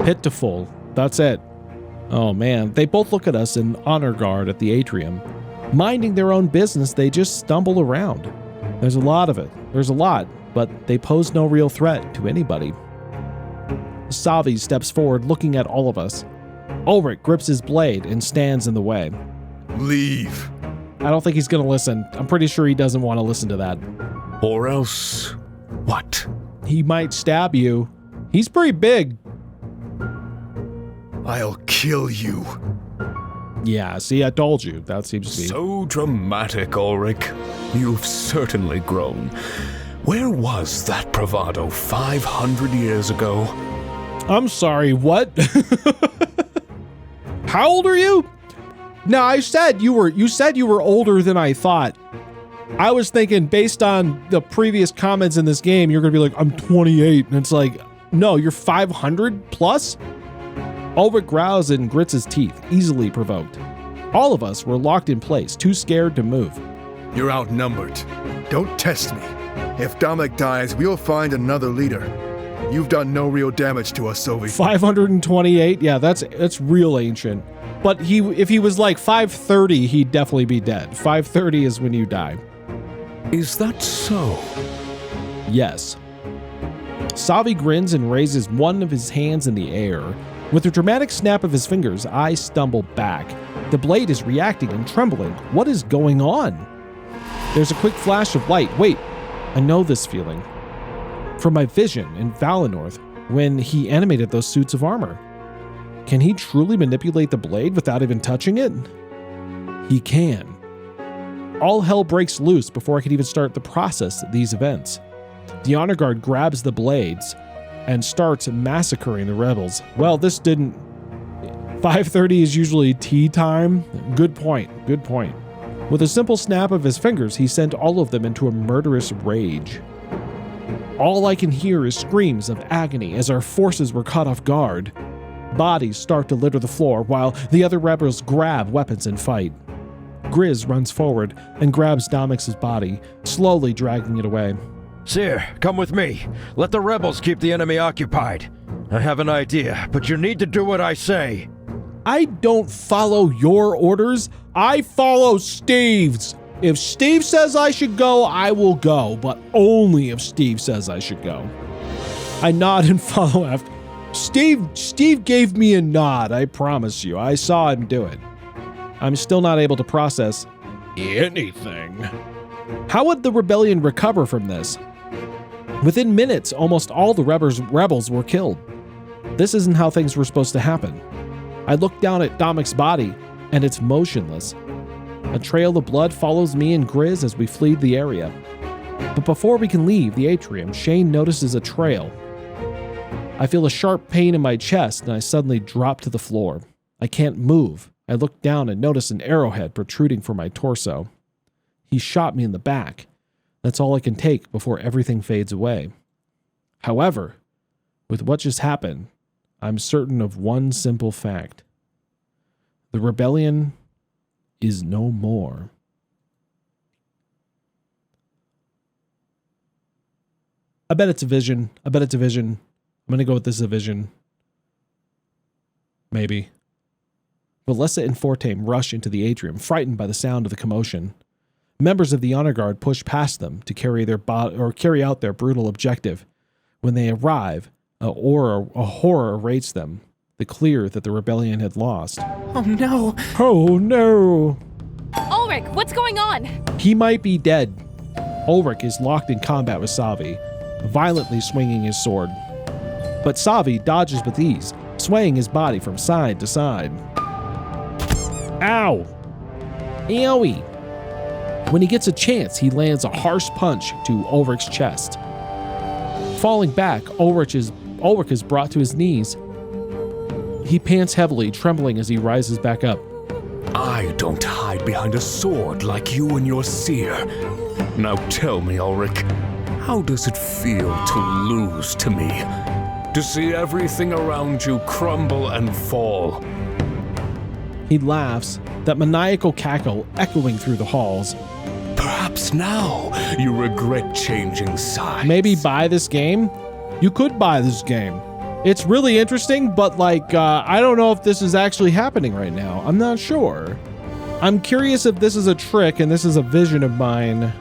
Pitiful. That's it. Oh man, they both look at us in honor guard at the atrium. Minding their own business, they just stumble around. There's a lot of it. There's a lot, but they pose no real threat to anybody. Savi steps forward, looking at all of us. Ulrich grips his blade and stands in the way. Leave. I don't think he's going to listen. I'm pretty sure he doesn't want to listen to that. Or else, what? He might stab you. He's pretty big. I'll kill you. Yeah, see, I told you. That seems to be... So dramatic, Ulrich. You've certainly grown. Where was that bravado 500 years ago? I'm sorry, what? How old are you? No, I said you were older than I thought. I was thinking based on the previous comments in this game, you're going to be like, I'm 28. And it's like, no, you're 500 plus? Ulrich growls and grits his teeth, easily provoked. All of us were locked in place, too scared to move. You're outnumbered. Don't test me. If Dominic dies, we'll find another leader. You've done no real damage to us, Sovi. 528? Yeah, that's real ancient. But if he was like 530, he'd definitely be dead. 530 is when you die. Is that so? Yes. Savi grins and raises one of his hands in the air. With a dramatic snap of his fingers, I stumble back. The blade is reacting and trembling. What is going on? There's a quick flash of light. Wait, I know this feeling. From my vision in Valinor when he animated those suits of armor. Can he truly manipulate the blade without even touching it? He can. All hell breaks loose before I can even start to process these events. The honor guard grabs the blades and starts massacring the rebels. Well, this didn't... 5:30 is usually tea time. Good point. With a simple snap of his fingers, he sent all of them into a murderous rage. All I can hear is screams of agony as our forces were caught off guard. Bodies start to litter the floor while the other rebels grab weapons and fight. Grizz runs forward and grabs Domix's body, slowly dragging it away. Seer, come with me. Let the rebels keep the enemy occupied. I have an idea, but you need to do what I say. I don't follow your orders. I follow Steve's. If Steve says I should go, I will go, but only if Steve says I should go. I nod and follow after. Steve gave me a nod, I promise you. I saw him do it. I'm still not able to process anything. How would the rebellion recover from this? Within minutes, almost all the rebels were killed. This isn't how things were supposed to happen. I look down at Domic's body, and it's motionless. A trail of blood follows me and Grizz as we flee the area. But before we can leave the atrium, Shane notices a trail. I feel a sharp pain in my chest, and I suddenly drop to the floor. I can't move. I look down and notice an arrowhead protruding from my torso. He shot me in the back. That's all I can take before everything fades away. However, with what just happened, I'm certain of one simple fact. The rebellion is no more. I bet it's a vision. I'm going to go with this as a vision. Maybe. Valessa and Fortame rush into the atrium, frightened by the sound of the commotion. Members of the honor guard push past them to carry out their brutal objective. When they arrive, a horror awaits them. The clear that the rebellion had lost. Oh no! Oh no! Ulrich, what's going on? He might be dead. Ulrich is locked in combat with Savi, violently swinging his sword. But Savi dodges with ease, swaying his body from side to side. Ow! Eowie! When he gets a chance, he lands a harsh punch to Ulrich's chest. Falling back, Ulrich is brought to his knees. He pants heavily, trembling as he rises back up. I don't hide behind a sword like you and your seer. Now tell me, Ulrich, how does it feel to lose to me? To see everything around you crumble and fall? He laughs, that maniacal cackle echoing through the halls. Perhaps now you regret changing sides. Maybe buy this game? You could buy this game. It's really interesting, but like, I don't know if this is actually happening right now. I'm not sure. I'm curious if this is a trick and this is a vision of mine.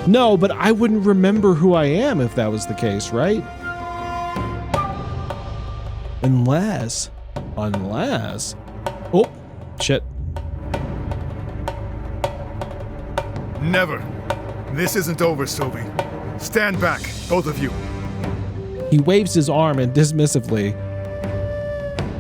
No, but I wouldn't remember who I am if that was the case, right? Unless. Oh, shit. Never. This isn't over, Sylvie. Stand back, both of you. He waves his arm and dismissively.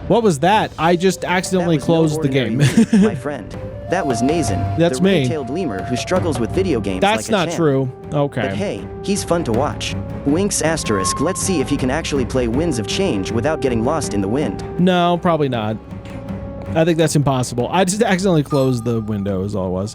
What was that? I just accidentally closed the game. My friend. That was Nazen, That's the me. red-tailed lemur who struggles with video games That's like a not champ. true. Okay. But hey, he's fun to watch. Winks asterisk, let's see if he can actually play Winds of Change without getting lost in the wind. No, probably not. I think that's impossible. I just accidentally closed the window is all it was.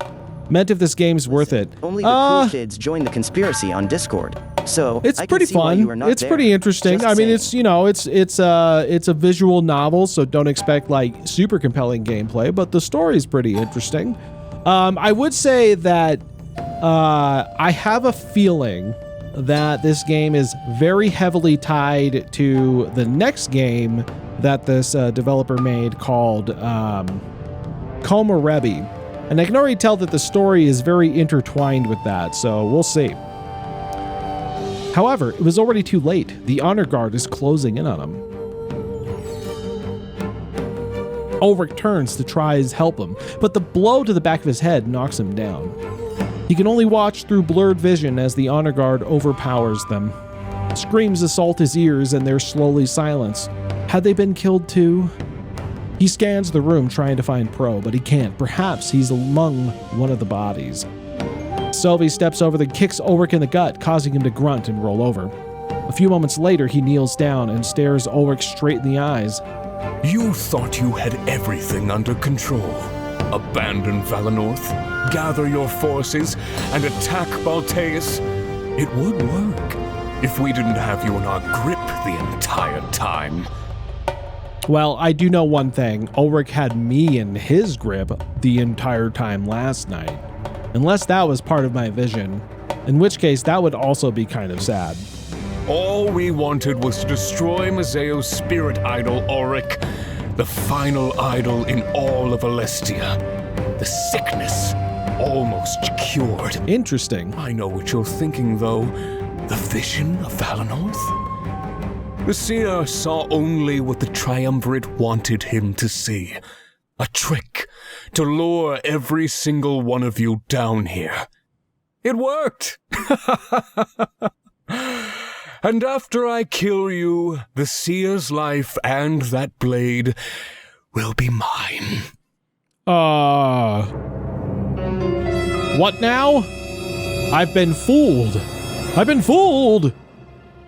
Meant if this game's worth it. Only the cool kids join the conspiracy on Discord. So It's I can pretty see why you were fun. not It's there. pretty interesting. Just I mean, saying. it's, you know, it's a visual novel, so don't expect like super compelling gameplay, but the story's pretty interesting. I would say that I have a feeling that this game is very heavily tied to the next game that this developer made called Komarebi. And I can already tell that the story is very intertwined with that, so we'll see. However, it was already too late. The honor guard is closing in on him. Ulrich turns to try to help him, but the blow to the back of his head knocks him down. He can only watch through blurred vision as the honor guard overpowers them. Screams assault his ears and they're slowly silenced. Had they been killed too? He scans the room trying to find Pro, but he can't. Perhaps he's among one of the bodies. Sylvie steps over and kicks Ulrich in the gut, causing him to grunt and roll over. A few moments later, he kneels down and stares Ulrich straight in the eyes. You thought you had everything under control. Abandon Valanorth, gather your forces, and attack Balteus. It would work if we didn't have you in our grip the entire time. Well, I do know one thing. Ulrich had me in his grip the entire time last night. Unless that was part of my vision. In which case, that would also be kind of sad. All we wanted was to destroy Mazeo's spirit idol, Ulrich. The final idol in all of Alestia. The sickness almost cured. Interesting. I know what you're thinking, though. The vision of Valanorth? The seer saw only what the triumvirate wanted him to see. A trick to lure every single one of you down here. It worked! And after I kill you, the seer's life and that blade will be mine. What now? I've been fooled. I've been fooled!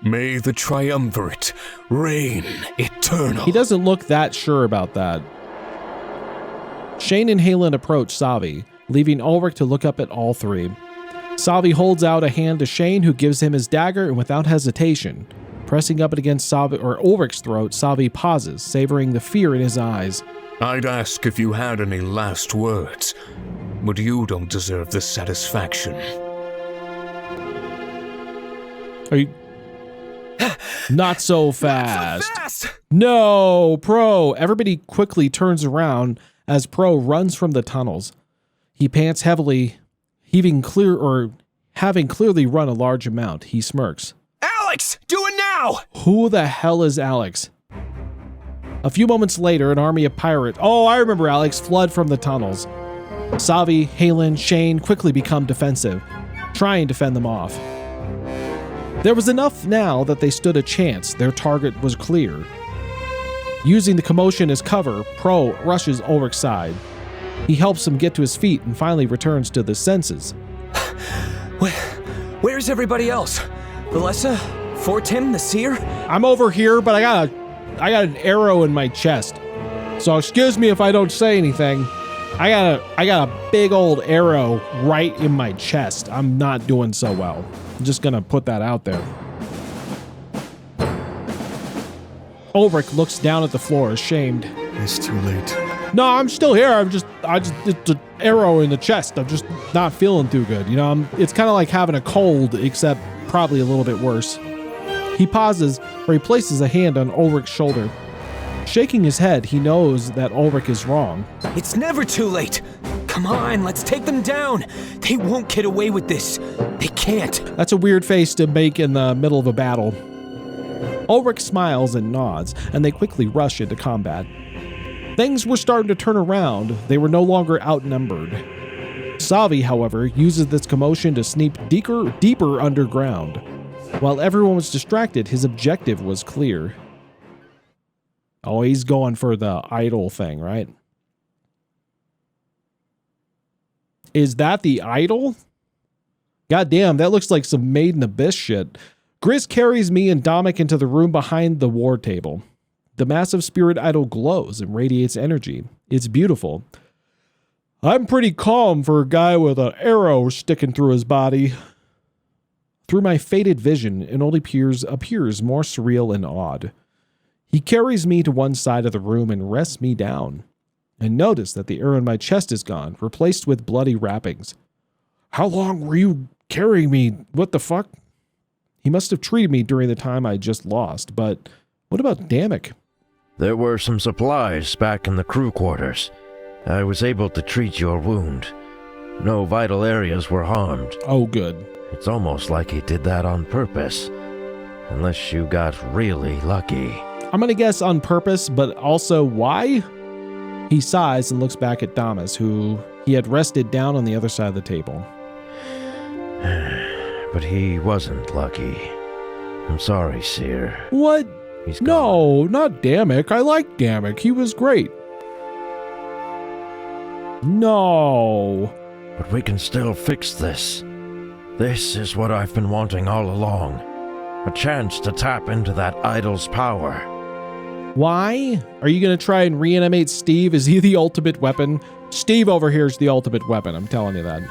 May the triumvirate reign eternal. He doesn't look that sure about that. Shane and Halen approach Savi, leaving Ulrich to look up at all three. Savi holds out a hand to Shane, who gives him his dagger, and without hesitation, pressing up against Ulrich's throat, Savi pauses, savoring the fear in his eyes. I'd ask if you had any last words, but you don't deserve the satisfaction. Are you... Not so fast. No, Pro. Everybody quickly turns around as Pro runs from the tunnels. He pants heavily, having clearly run a large amount. He smirks. Alex, do it now! Who the hell is Alex? A few moments later, an army of pirates. Oh, I remember Alex. Flood from the tunnels. Savi, Halen, Shane quickly become defensive, trying to fend them off. There was enough now that they stood a chance. Their target was clear. Using the commotion as cover, Pro rushes Ulrich's side. He helps him get to his feet and finally returns to the senses. Where's everybody else? Valessa? Fortim, the seer? I'm over here, but I got an arrow in my chest. So excuse me if I don't say anything. I got a big old arrow right in my chest. I'm not doing so well. I'm just gonna put that out there. Ulrich looks down at the floor, ashamed. It's too late. No, I'm still here. It's an arrow in the chest. I'm just not feeling too good. You know, it's kind of like having a cold, except probably a little bit worse. He pauses, where he places a hand on Ulrich's shoulder. Shaking his head, he knows that Ulrich is wrong. It's never too late. Come on, let's take them down. They won't get away with this. They can't. That's a weird face to make in the middle of a battle. Ulrich smiles and nods, and they quickly rush into combat. Things were starting to turn around. They were no longer outnumbered. Savi, however, uses this commotion to sneak deeper underground. While everyone was distracted, his objective was clear. Oh, he's going for the idol thing, right? Is that the idol? God damn, that looks like some Made in Abyss shit. Grizz carries me and Dominic into the room behind the war table. The massive spirit idol glows and radiates energy. It's beautiful. I'm pretty calm for a guy with an arrow sticking through his body. Through my faded vision, it only appears more surreal and odd. He carries me to one side of the room and rests me down. I notice that the arrow in my chest is gone, replaced with bloody wrappings. How long were you carrying me? What the fuck? He must have treated me during the time I just lost, but what about Damek? There were some supplies back in the crew quarters. I was able to treat your wound. No vital areas were harmed. Oh, good. It's almost like he did that on purpose. Unless you got really lucky. I'm gonna guess on purpose, but also why? He sighs and looks back at Damas, who he had rested down on the other side of the table. But he wasn't lucky. I'm sorry, Seer. What? He's gone. No, not Damek. I like Damek. He was great. No. But we can still fix this. This is what I've been wanting all along. A chance to tap into that idol's power. Why? Are you going to try and reanimate Steve? Is he the ultimate weapon? Steve over here is the ultimate weapon, I'm telling you that.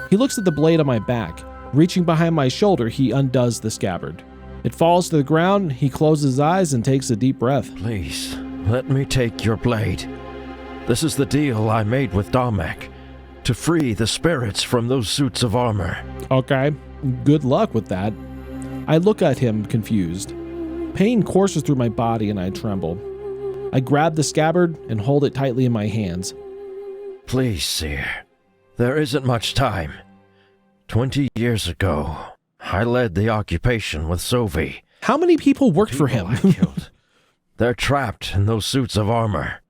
He looks at the blade on my back. Reaching behind my shoulder, he undoes the scabbard. It falls to the ground, he closes his eyes and takes a deep breath. Please, let me take your blade. This is the deal I made with Damek. To free the spirits from those suits of armor. Okay, good luck with that. I look at him confused. Pain courses through my body and I tremble. I grab the scabbard and hold it tightly in my hands. Please, Seer. There isn't much time. 20 years ago, I led the occupation with Sovi. How many people worked for him? I killed. They're trapped in those suits of armor.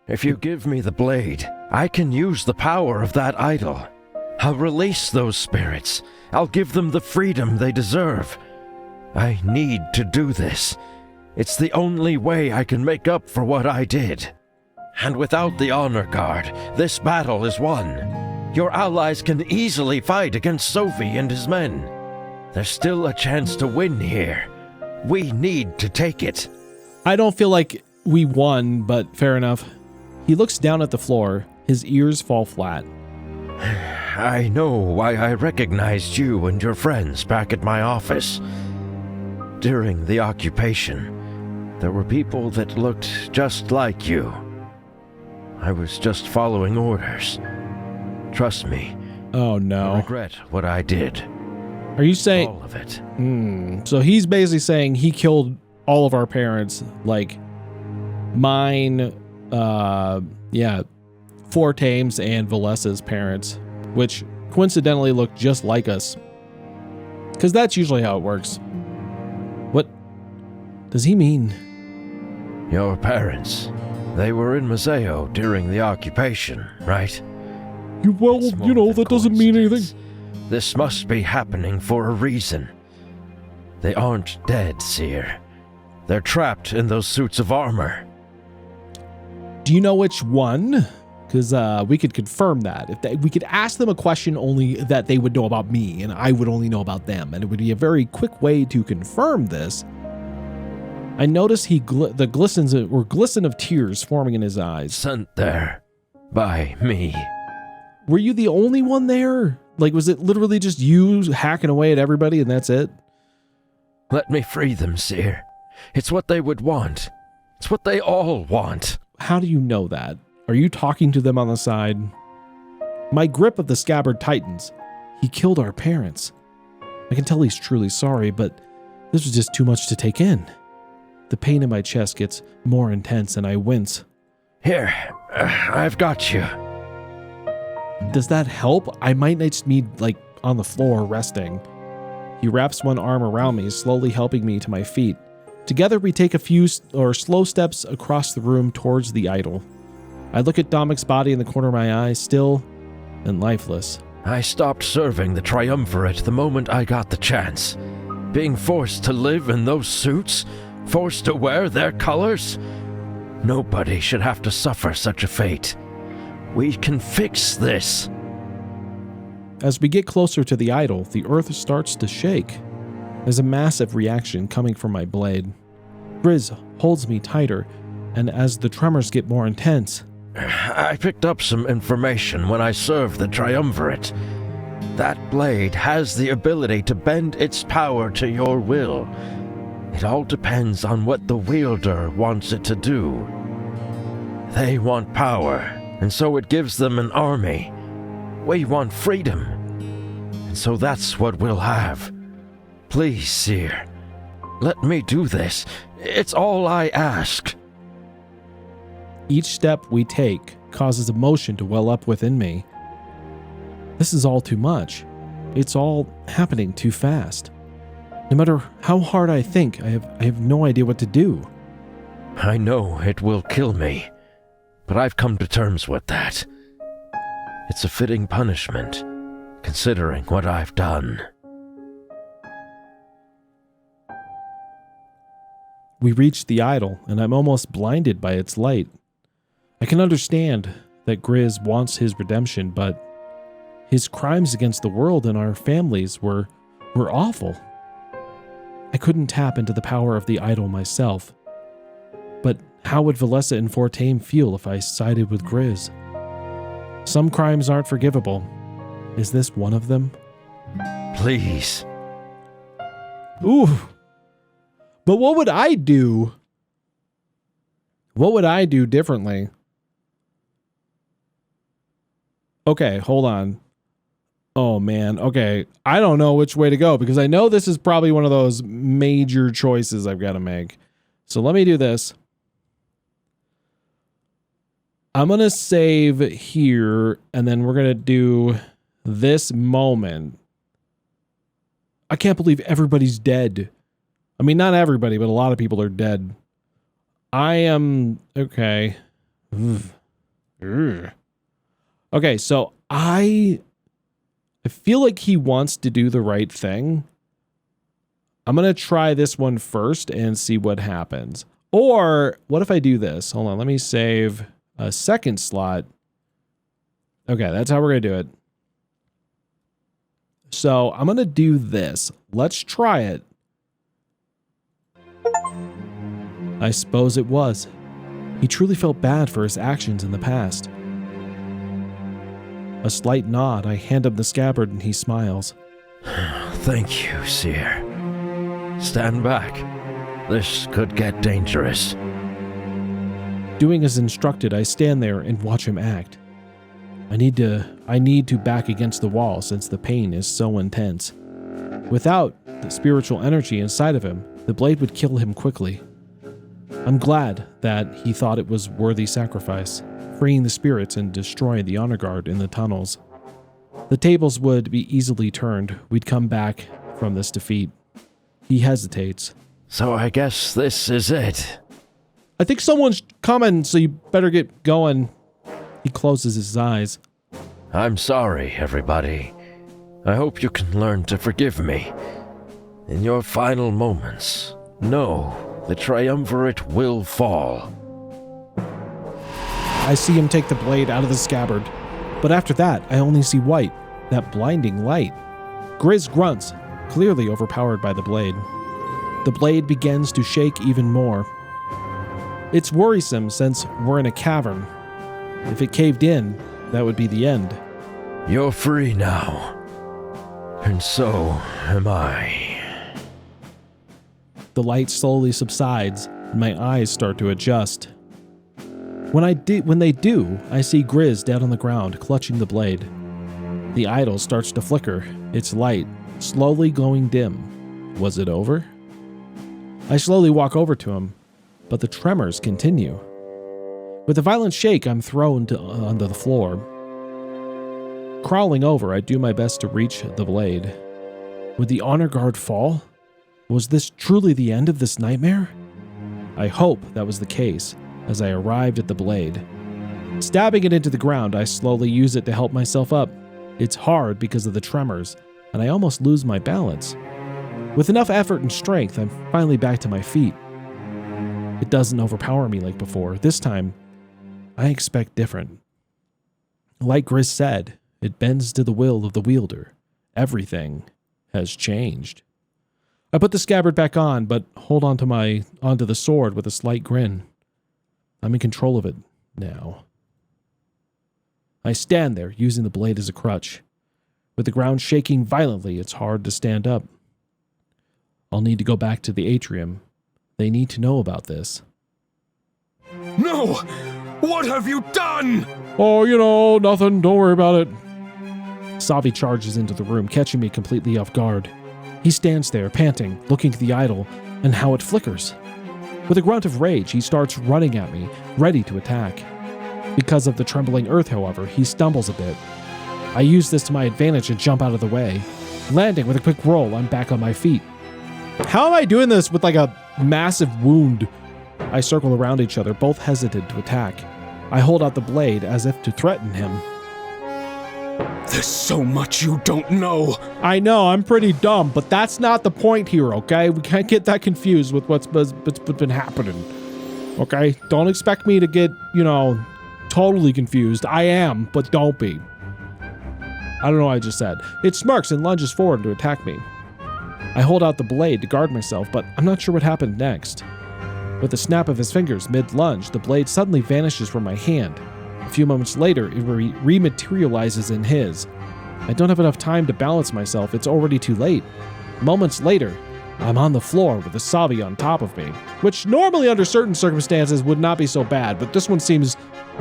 If you give me the blade, I can use the power of that idol. I'll release those spirits. I'll give them the freedom they deserve. I need to do this. It's the only way I can make up for what I did. And without the honor guard, this battle is won. Your allies can easily fight against Sovi and his men. There's still a chance to win here. We need to take it. I don't feel like we won, but fair enough. He looks down at the floor. His ears fall flat. I know why I recognized you and your friends back at my office. During the occupation, there were people that looked just like you. I was just following orders. Trust me. Oh no. I regret what I did. Are you saying all of it? So he's basically saying he killed all of our parents, like mine, Fortame's and Valessa's parents, which coincidentally look just like us. Because that's usually how it works. What does he mean? Your parents. They were in Museo during the occupation, right? That doesn't mean anything. This must be happening for a reason. They aren't dead, Seer. They're trapped in those suits of armor. Do you know which one? Because we could confirm that. We could ask them a question only that they would know about me, and I would only know about them, and it would be a very quick way to confirm this. I noticed the glisten of tears forming in his eyes. Sent there by me. Were you the only one there? Like, was it literally just you hacking away at everybody and that's it? Let me free them, Seer. It's what they would want. It's what they all want. How do you know that? Are you talking to them on the side? My grip of the scabbard tightens. He killed our parents. I can tell he's truly sorry, but This was just too much to take in. The pain in my chest gets more intense and I wince. Here, I've got you. Does that help? I might just need, on the floor resting. He wraps one arm around me, slowly helping me to my feet. Together we take a few slow steps across the room towards the idol. I look at Domic's body in the corner of my eye, still and lifeless. I stopped serving the Triumvirate the moment I got the chance. Being forced to live in those suits, forced to wear their colors. Nobody should have to suffer such a fate. We can fix this. As we get closer to the idol, the earth starts to shake. There's a massive reaction coming from my blade. Grizz holds me tighter, and as the tremors get more intense... I picked up some information when I served the Triumvirate. That blade has the ability to bend its power to your will. It all depends on what the wielder wants it to do. They want power, and so it gives them an army. We want freedom, and so that's what we'll have. Please, Seer, let me do this. It's all I ask. Each step we take causes emotion to well up within me. This is all too much. It's all happening too fast. No matter how hard I think, I have no idea what to do. I know it will kill me, but I've come to terms with that. It's a fitting punishment, considering what I've done. We reach the idol, and I'm almost blinded by its light. I can understand that Grizz wants his redemption, but his crimes against the world and our families were awful. I couldn't tap into the power of the idol myself. But how would Valessa and Fortame feel if I sided with Grizz? Some crimes aren't forgivable. Is this one of them? Please. Ooh. But what would I do? What would I do differently? Okay, hold on. Oh man, okay. I don't know which way to go because I know this is probably one of those major choices I've got to make. So let me do this. I'm going to save here and then we're going to do this moment. I can't believe everybody's dead. I mean, not everybody, but a lot of people are dead. I am... Okay. Okay, so I feel like he wants to do the right thing. I'm going to try this one first and see what happens. Or, what if I do this? Hold on, let me save a second slot. Okay, that's how we're going to do it. So, I'm going to do this. Let's try it. I suppose it was. He truly felt bad for his actions in the past. A slight nod, I hand him the scabbard and he smiles. Thank you, Seer. Stand back. This could get dangerous. Doing as instructed, I stand there and watch him act. I need to back against the wall since the pain is so intense. Without the spiritual energy inside of him, the blade would kill him quickly. I'm glad that he thought it was worthy sacrifice, freeing the spirits and destroying the honor guard in the tunnels. The tables would be easily turned. We'd come back from this defeat. He hesitates. So I guess this is it. I think someone's coming, so you better get going. He closes his eyes. I'm sorry, everybody. I hope you can learn to forgive me. In your final moments, know the Triumvirate will fall. I see him take the blade out of the scabbard, but after that, I only see white, that blinding light. Grizz grunts, clearly overpowered by the blade. The blade begins to shake even more. It's worrisome since we're in a cavern. If it caved in, that would be the end. You're free now. And so am I. The light slowly subsides, and my eyes start to adjust. When they do, I see Grizz dead on the ground, clutching the blade. The idol starts to flicker, its light slowly glowing dim. Was it over? I slowly walk over to him, but the tremors continue. With a violent shake, I'm thrown onto the floor. Crawling over, I do my best to reach the blade. Would the honor guard fall? Was this truly the end of this nightmare? I hope that was the case as I arrived at the blade. Stabbing it into the ground, I slowly use it to help myself up. It's hard because of the tremors, and I almost lose my balance. With enough effort and strength, I'm finally back to my feet. It doesn't overpower me like before. This time, I expect different. Like Grizz said, it bends to the will of the wielder. Everything has changed. I put the scabbard back on, but hold onto the sword with a slight grin. I'm in control of it now. I stand there, using the blade as a crutch. With the ground shaking violently, it's hard to stand up. I'll need to go back to the atrium. They need to know about this. No! What have you done? Oh, nothing. Don't worry about it. Savi charges into the room, catching me completely off guard. He stands there, panting, looking at the idol and how it flickers. With a grunt of rage, he starts running at me, ready to attack. Because of the trembling earth, however, he stumbles a bit. I use this to my advantage and jump out of the way. Landing with a quick roll, I'm back on my feet. How am I doing this with like a massive wound? I circle around each other, both hesitant to attack. I hold out the blade as if to threaten him. There's so much you don't know. I know, I'm pretty dumb, but that's not the point here, okay? We can't get that confused with what's been happening. Okay? Don't expect me to get, totally confused. I am, but don't be. I don't know what I just said. It smirks and lunges forward to attack me. I hold out the blade to guard myself, but I'm not sure what happened next. With a snap of his fingers mid-lunge, the blade suddenly vanishes from my hand. A few moments later, it rematerializes in his. I don't have enough time to balance myself. It's already too late. Moments later, I'm on the floor with the Savi on top of me, which normally under certain circumstances would not be so bad, but this one seems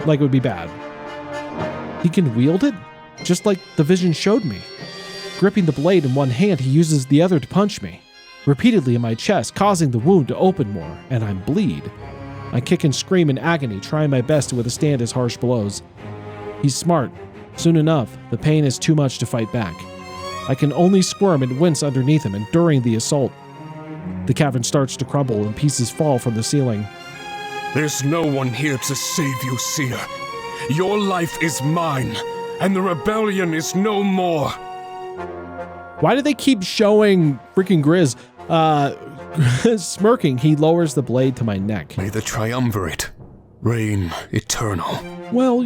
like it would be bad. He can wield it, just like the vision showed me. Gripping the blade in one hand, he uses the other to punch me, repeatedly in my chest, causing the wound to open more, and I bleed. I kick and scream in agony, trying my best to withstand his harsh blows. He's smart. Soon enough, the pain is too much to fight back. I can only squirm and wince underneath him, enduring the assault. The cavern starts to crumble and pieces fall from the ceiling. There's no one here to save you, Seer. Your life is mine, and the rebellion is no more. Why do they keep showing freaking Grizz smirking? He lowers the blade to my neck. May the triumvirate reign eternal. Well,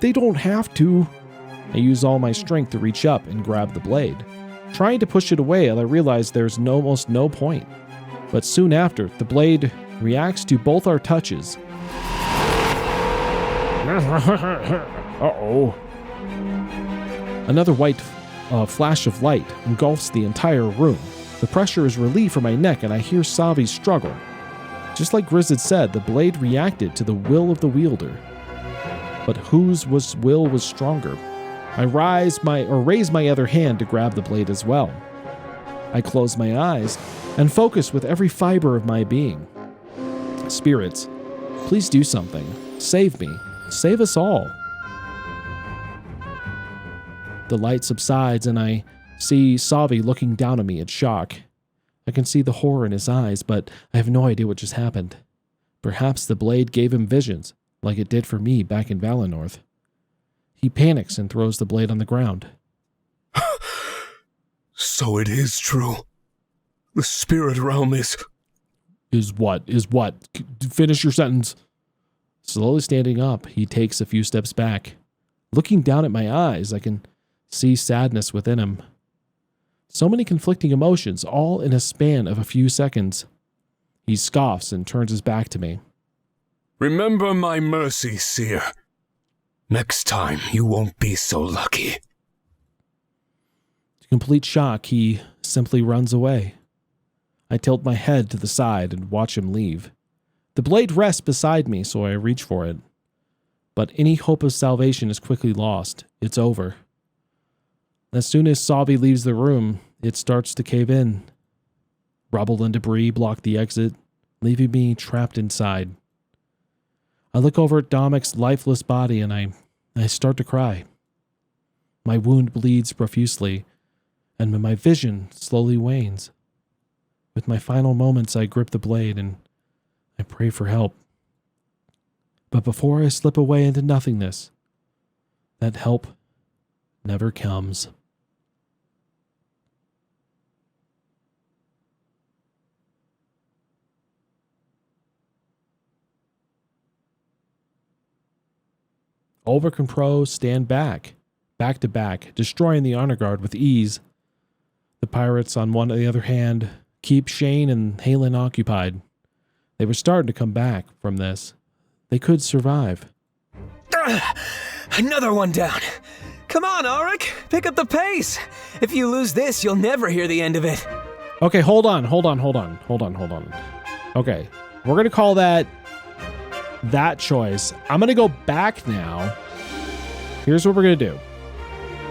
they don't have to. I use all my strength to reach up and grab the blade. Trying to push it away, I realize there's almost no point. But soon after, the blade reacts to both our touches. Uh-oh. Another white flash of light engulfs the entire room. The pressure is relieved from my neck and I hear Savi struggle. Just like Grizz had said, the blade reacted to the will of the wielder. But whose will was stronger? I raise my other hand to grab the blade as well. I close my eyes and focus with every fiber of my being. Spirits, please do something. Save me. Save us all. The light subsides and I see Savi looking down at me in shock. I can see the horror in his eyes, but I have no idea what just happened. Perhaps the blade gave him visions, like it did for me back in Valenorth. He panics and throws the blade on the ground. So it is true. The spirit realm is... Is what? Finish your sentence. Slowly standing up, he takes a few steps back. Looking down at my eyes, I can see sadness within him. So many conflicting emotions, all in a span of a few seconds. He scoffs and turns his back to me. Remember my mercy, Seer. Next time, you won't be so lucky. To complete shock, he simply runs away. I tilt my head to the side and watch him leave. The blade rests beside me, so I reach for it. But any hope of salvation is quickly lost. It's over. As soon as Savi leaves the room, it starts to cave in. Rubble and debris block the exit, leaving me trapped inside. I look over at Domek's lifeless body and I start to cry. My wound bleeds profusely, and my vision slowly wanes. With my final moments, I grip the blade and I pray for help. But before I slip away into nothingness, that help never comes. Ulrich and Pro stand back to back, destroying the honor guard with ease. The pirates, on the other hand, keep Shane and Halen occupied. They were starting to come back from this. They could survive. Another one down. Come on, Ulrich, pick up the pace. If you lose this, you'll never hear the end of it. Okay, hold on. Okay, we're going to call that choice. I'm going to go back now. Here's what we're going to do.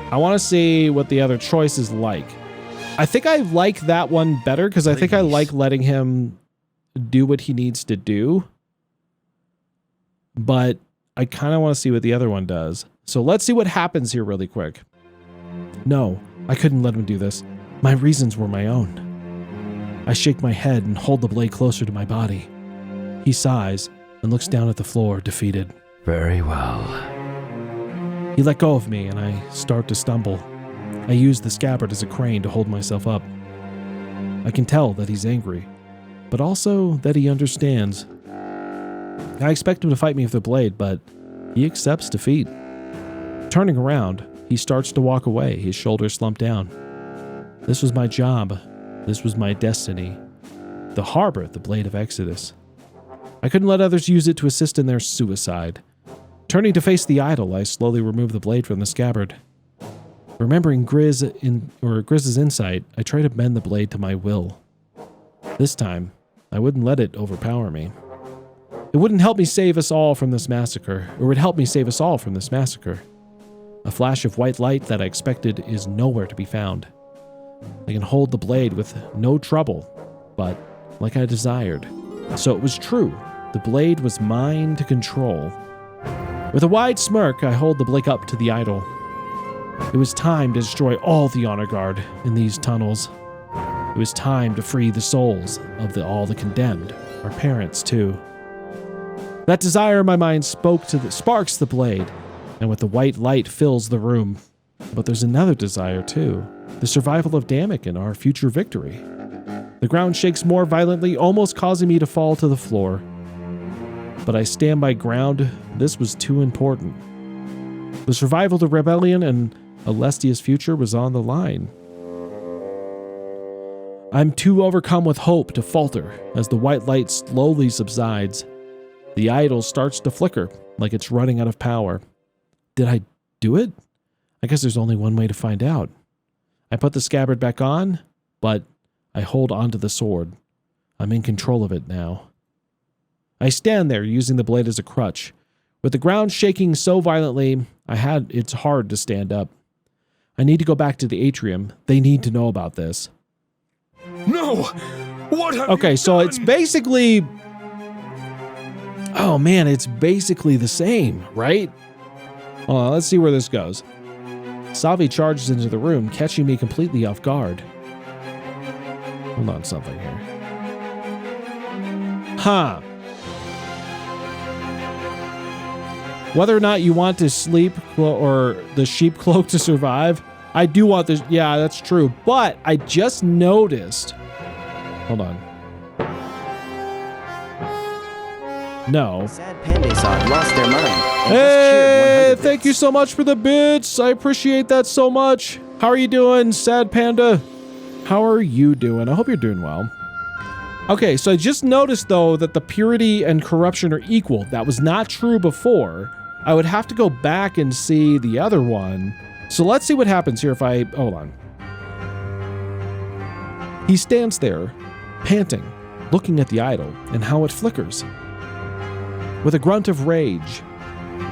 I want to see what the other choice is like. I think I like that one better because I think I like letting him do what he needs to do. But I kind of want to see what the other one does. So let's see what happens here really quick. No, I couldn't let him do this. My reasons were my own. I shake my head and hold the blade closer to my body. He sighs and looks down at the floor, defeated. Very well. He let go of me and I start to stumble. I use the scabbard as a crane to hold myself up. I can tell that he's angry, but also that he understands. I expect him to fight me with the blade, but he accepts defeat. Turning around, he starts to walk away, his shoulders slumped down. This was my job. This was my destiny. To harbor the Blade of Exodus. I couldn't let others use it to assist in their suicide. Turning to face the idol, I slowly remove the blade from the scabbard. Remembering Grizz's insight, I try to bend the blade to my will. This time, I wouldn't let it overpower me. It wouldn't help me save us all from this massacre, or it would help me save us all from this massacre. A flash of white light that I expected is nowhere to be found. I can hold the blade with no trouble, but like I desired. So it was true. The blade was mine to control. With a wide smirk, I hold the blade up to the idol. It was time to destroy all the honor guard in these tunnels. It was time to free the souls of all the condemned, our parents too. That desire in my mind sparks the blade, and with the white light fills the room. But there's another desire too, the survival of Damek and our future victory. The ground shakes more violently, almost causing me to fall to the floor. But I stand my ground. This was too important. The survival of the rebellion and Alestia's future was on the line. I'm too overcome with hope to falter as the white light slowly subsides. The idol starts to flicker like it's running out of power. Did I do it? I guess there's only one way to find out. I put the scabbard back on, but I hold onto the sword. I'm in control of it now. I stand there using the blade as a crutch. With the ground shaking so violently, it's hard to stand up. I need to go back to the atrium. They need to know about this. No! What have Okay, you so done? it's basically... Oh man, it's basically the same, right? Hold on, let's see where this goes. Savi charges into the room, catching me completely off guard. Hold on something here. Huh. Whether or not you want to sleep or the sheep cloak to survive, I do want this. Yeah, that's true. But I just noticed. Hold on. No. Sad Pandesod lost their mind. And Hey, just cheered 100 thank you so much for the bits. I appreciate that so much. How are you doing, Sad Panda? How are you doing? I hope you're doing well. Okay, so I just noticed, though, that the purity and corruption are equal. That was not true before. I would have to go back and see the other one. So let's see what happens here if I... Hold on. He stands there, panting, looking at the idol and how it flickers. With a grunt of rage.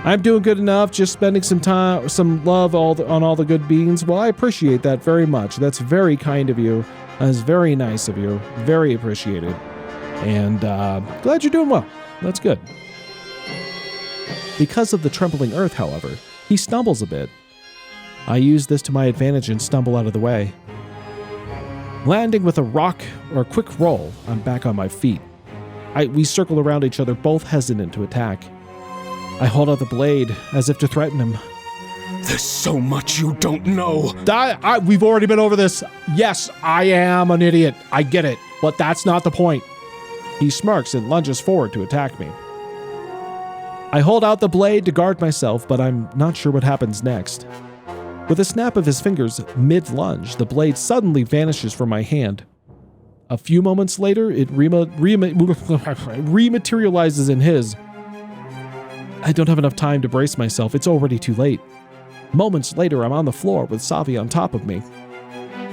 I'm doing good enough, just spending some love on all the good beans. Well, I appreciate that very much. That's very kind of you. That was very nice of you. Very appreciated. And glad you're doing well. That's good. Because of the trembling earth, however, he stumbles a bit. I use this to my advantage and stumble out of the way. Landing with a rock or a quick roll, I'm back on my feet. We circle around each other, both hesitant to attack. I hold out the blade as if to threaten him. There's so much you don't know. We've already been over this. Yes, I am an idiot. I get it, but that's not the point. He smirks and lunges forward to attack me. I hold out the blade to guard myself, but I'm not sure what happens next. With a snap of his fingers mid-lunge, the blade suddenly vanishes from my hand. A few moments later, it rematerializes in his. I don't have enough time to brace myself. It's already too late. Moments later, I'm on the floor with Savi on top of me.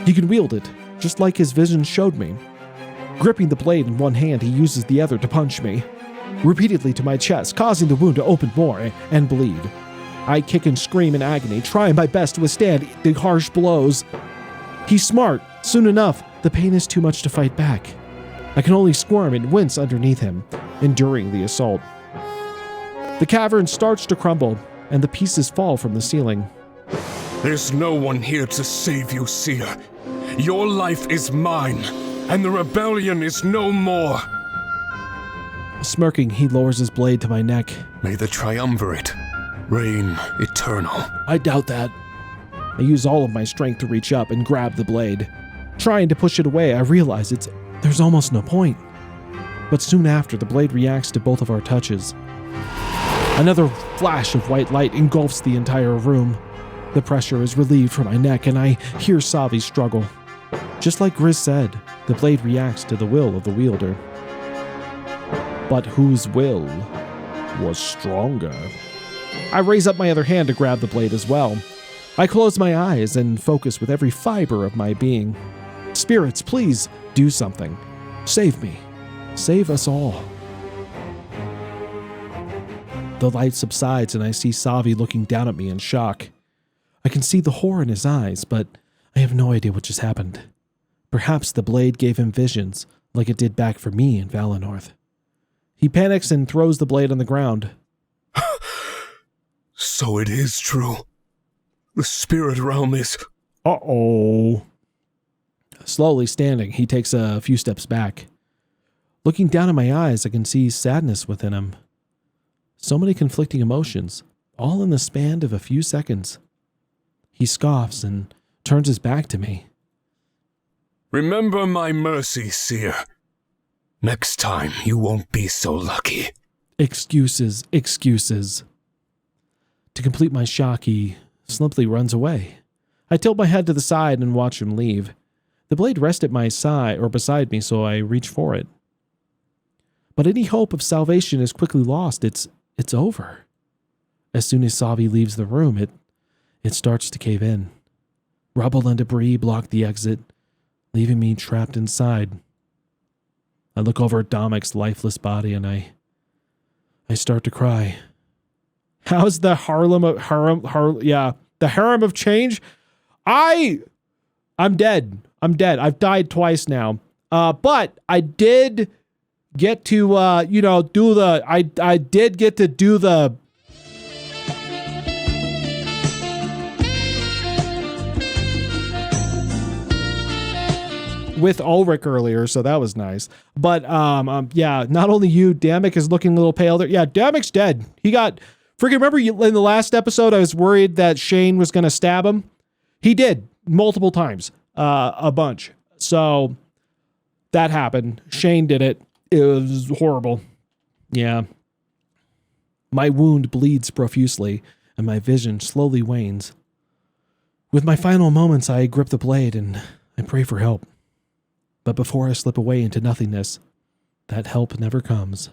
He can wield it, just like his vision showed me. Gripping the blade in one hand, he uses the other to punch me, repeatedly to my chest, causing the wound to open more and bleed. I kick and scream in agony, trying my best to withstand the harsh blows. He's smart. Soon enough, the pain is too much to fight back. I can only squirm and wince underneath him, enduring the assault. The cavern starts to crumble, and the pieces fall from the ceiling. There's no one here to save you, Seer. Your life is mine, and the rebellion is no more. Smirking, he lowers his blade to my neck. May the triumvirate reign eternal. I doubt that. I use all of my strength to reach up and grab the blade. Trying to push it away, I realize there's almost no point. But soon after, the blade reacts to both of our touches. Another flash of white light engulfs the entire room. The pressure is relieved from my neck, and I hear Savi struggle. Just like Grizz said, the blade reacts to the will of the wielder. But whose will was stronger? I raise up my other hand to grab the blade as well. I close my eyes and focus with every fiber of my being. Spirits, please do something. Save me. Save us all. The light subsides and I see Savi looking down at me in shock. I can see the horror in his eyes, but I have no idea what just happened. Perhaps the blade gave him visions, like it did back for me in Valenorth. He panics and throws the blade on the ground. So it is true. The spirit realm is... Uh-oh. Slowly standing, he takes a few steps back. Looking down in my eyes, I can see sadness within him. So many conflicting emotions, all in the span of a few seconds. He scoffs and turns his back to me. Remember my mercy, Seer. Next time, you won't be so lucky. Excuses, excuses. To complete my shock, he simply runs away. I tilt my head to the side and watch him leave. The blade rests at my side or beside me, so I reach for it. But any hope of salvation is quickly lost. It's over. As soon as Savi leaves the room, it starts to cave in. Rubble and debris block the exit, leaving me trapped inside. I look over at Domek's lifeless body and I start to cry. How's the the harem of change? I'm dead. I've died twice now. But I did get to I did get to do the with Ulrich earlier, so that was nice. But yeah, not only you, Damek is looking a little pale there. Yeah, Damek's dead. He got freaking, remember in the last episode I was worried that Shane was gonna stab him? He did multiple times, a bunch. So that happened. Shane did it. It was horrible. Yeah. My wound bleeds profusely, and my vision slowly wanes. With my final moments, I grip the blade and I pray for help. But before I slip away into nothingness, that help never comes.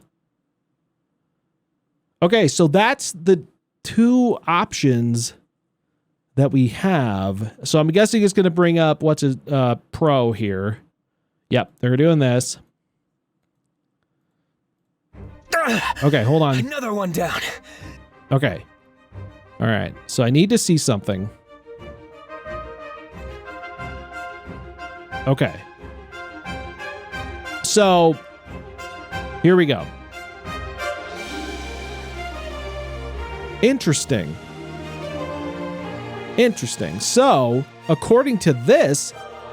Okay, so that's the two options that we have. So I'm guessing it's going to bring up what's a pro here. Yep, they're doing this. Okay, hold on. Another one down. Okay. All right, so I need to see something. Okay. So, here we go. Interesting. Interesting. So, according to this,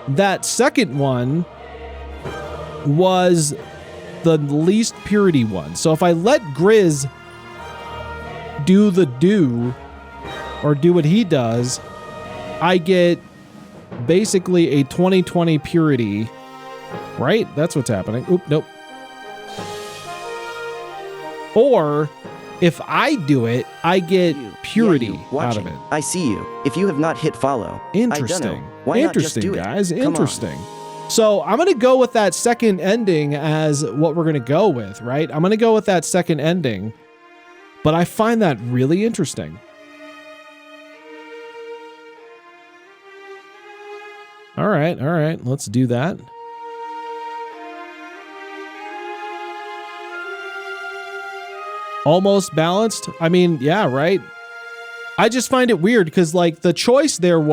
that second one was the least purity one. So if I let Grizz do or do what he does, I get basically a 20/20 purity, right? That's what's happening. Oop, nope. Or if I do it, I get purity out of it. I see you. If you have not hit follow, Interesting. I don't know. Why not just do it? Guys. Come on. Interesting. So I'm going to go with that second ending as what we're going to go with, right? I'm going to go with that second ending, but I find that really interesting. All right. Let's do that. Almost balanced. I mean, yeah, right? I just find it weird because, like, the choice there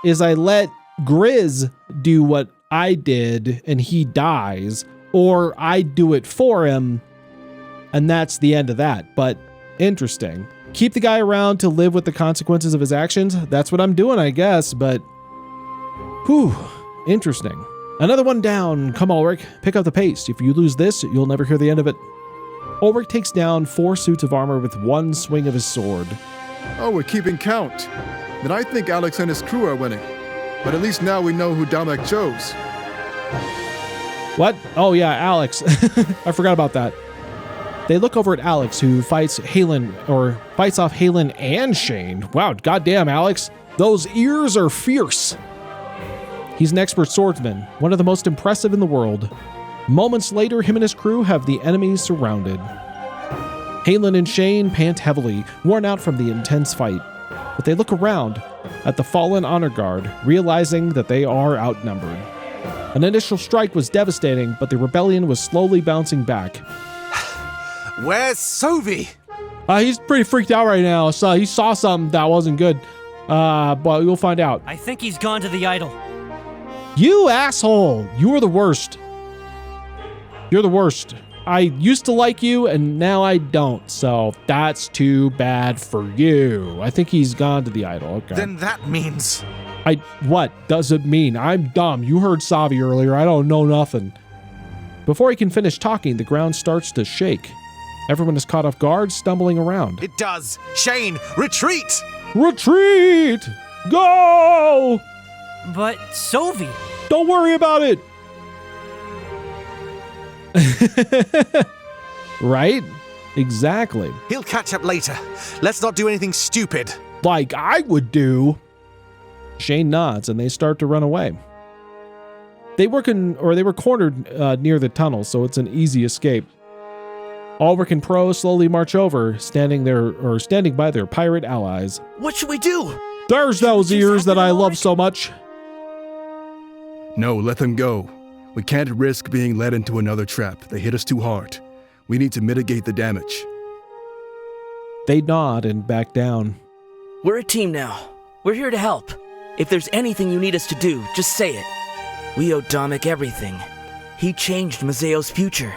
is I let Grizz do what I did and he dies, or I do it for him and that's the end of that. But interesting. Keep the guy around to live with the consequences of his actions. That's what I'm doing, I guess, but whew, interesting. Another one down. Come, Ulrich, pick up the pace. If you lose this, you'll never hear the end of it. Ulrich takes down 4 suits of armor with one swing of his sword. Oh, we're keeping count. Then I think Alex and his crew are winning. But at least now we know who Damek chose. What? Oh yeah, Alex. I forgot about that. They look over at Alex, who fights off Halen and Shane. Wow, goddamn, Alex. Those ears are fierce. He's an expert swordsman, one of the most impressive in the world. Moments later, him and his crew have the enemies surrounded. Halen and Shane pant heavily, worn out from the intense fight. But they look around at the fallen honor guard, realizing that they are outnumbered. An initial strike was devastating, but the rebellion was slowly bouncing back. Where's Sovi? He's pretty freaked out right now, so he saw something that wasn't good. But we'll find out. I think he's gone to the idol. You asshole! You are the worst. You're the worst. I used to like you, and now I don't, so that's too bad for you. I think he's gone to the idol. Okay. Then that means... What does it mean? I'm dumb. You heard Savi earlier. I don't know nothing. Before he can finish talking, the ground starts to shake. Everyone is caught off guard, stumbling around. It does! Shane, retreat! Retreat! Go! But Sovi... Don't worry about it! Right? Exactly. He'll catch up later. Let's not do anything stupid. Like I would do. Shane nods and they start to run away. They were cornered near the tunnel, so it's an easy escape. Ulrich and Pro slowly march over, standing by their pirate allies. What should we do? There's those ears that I love so much. No, let them go. We can't risk being led into another trap. They hit us too hard. We need to mitigate the damage. They nod and back down. We're a team now. We're here to help. If there's anything you need us to do, just say it. We owe Damek everything. He changed Mazeo's future.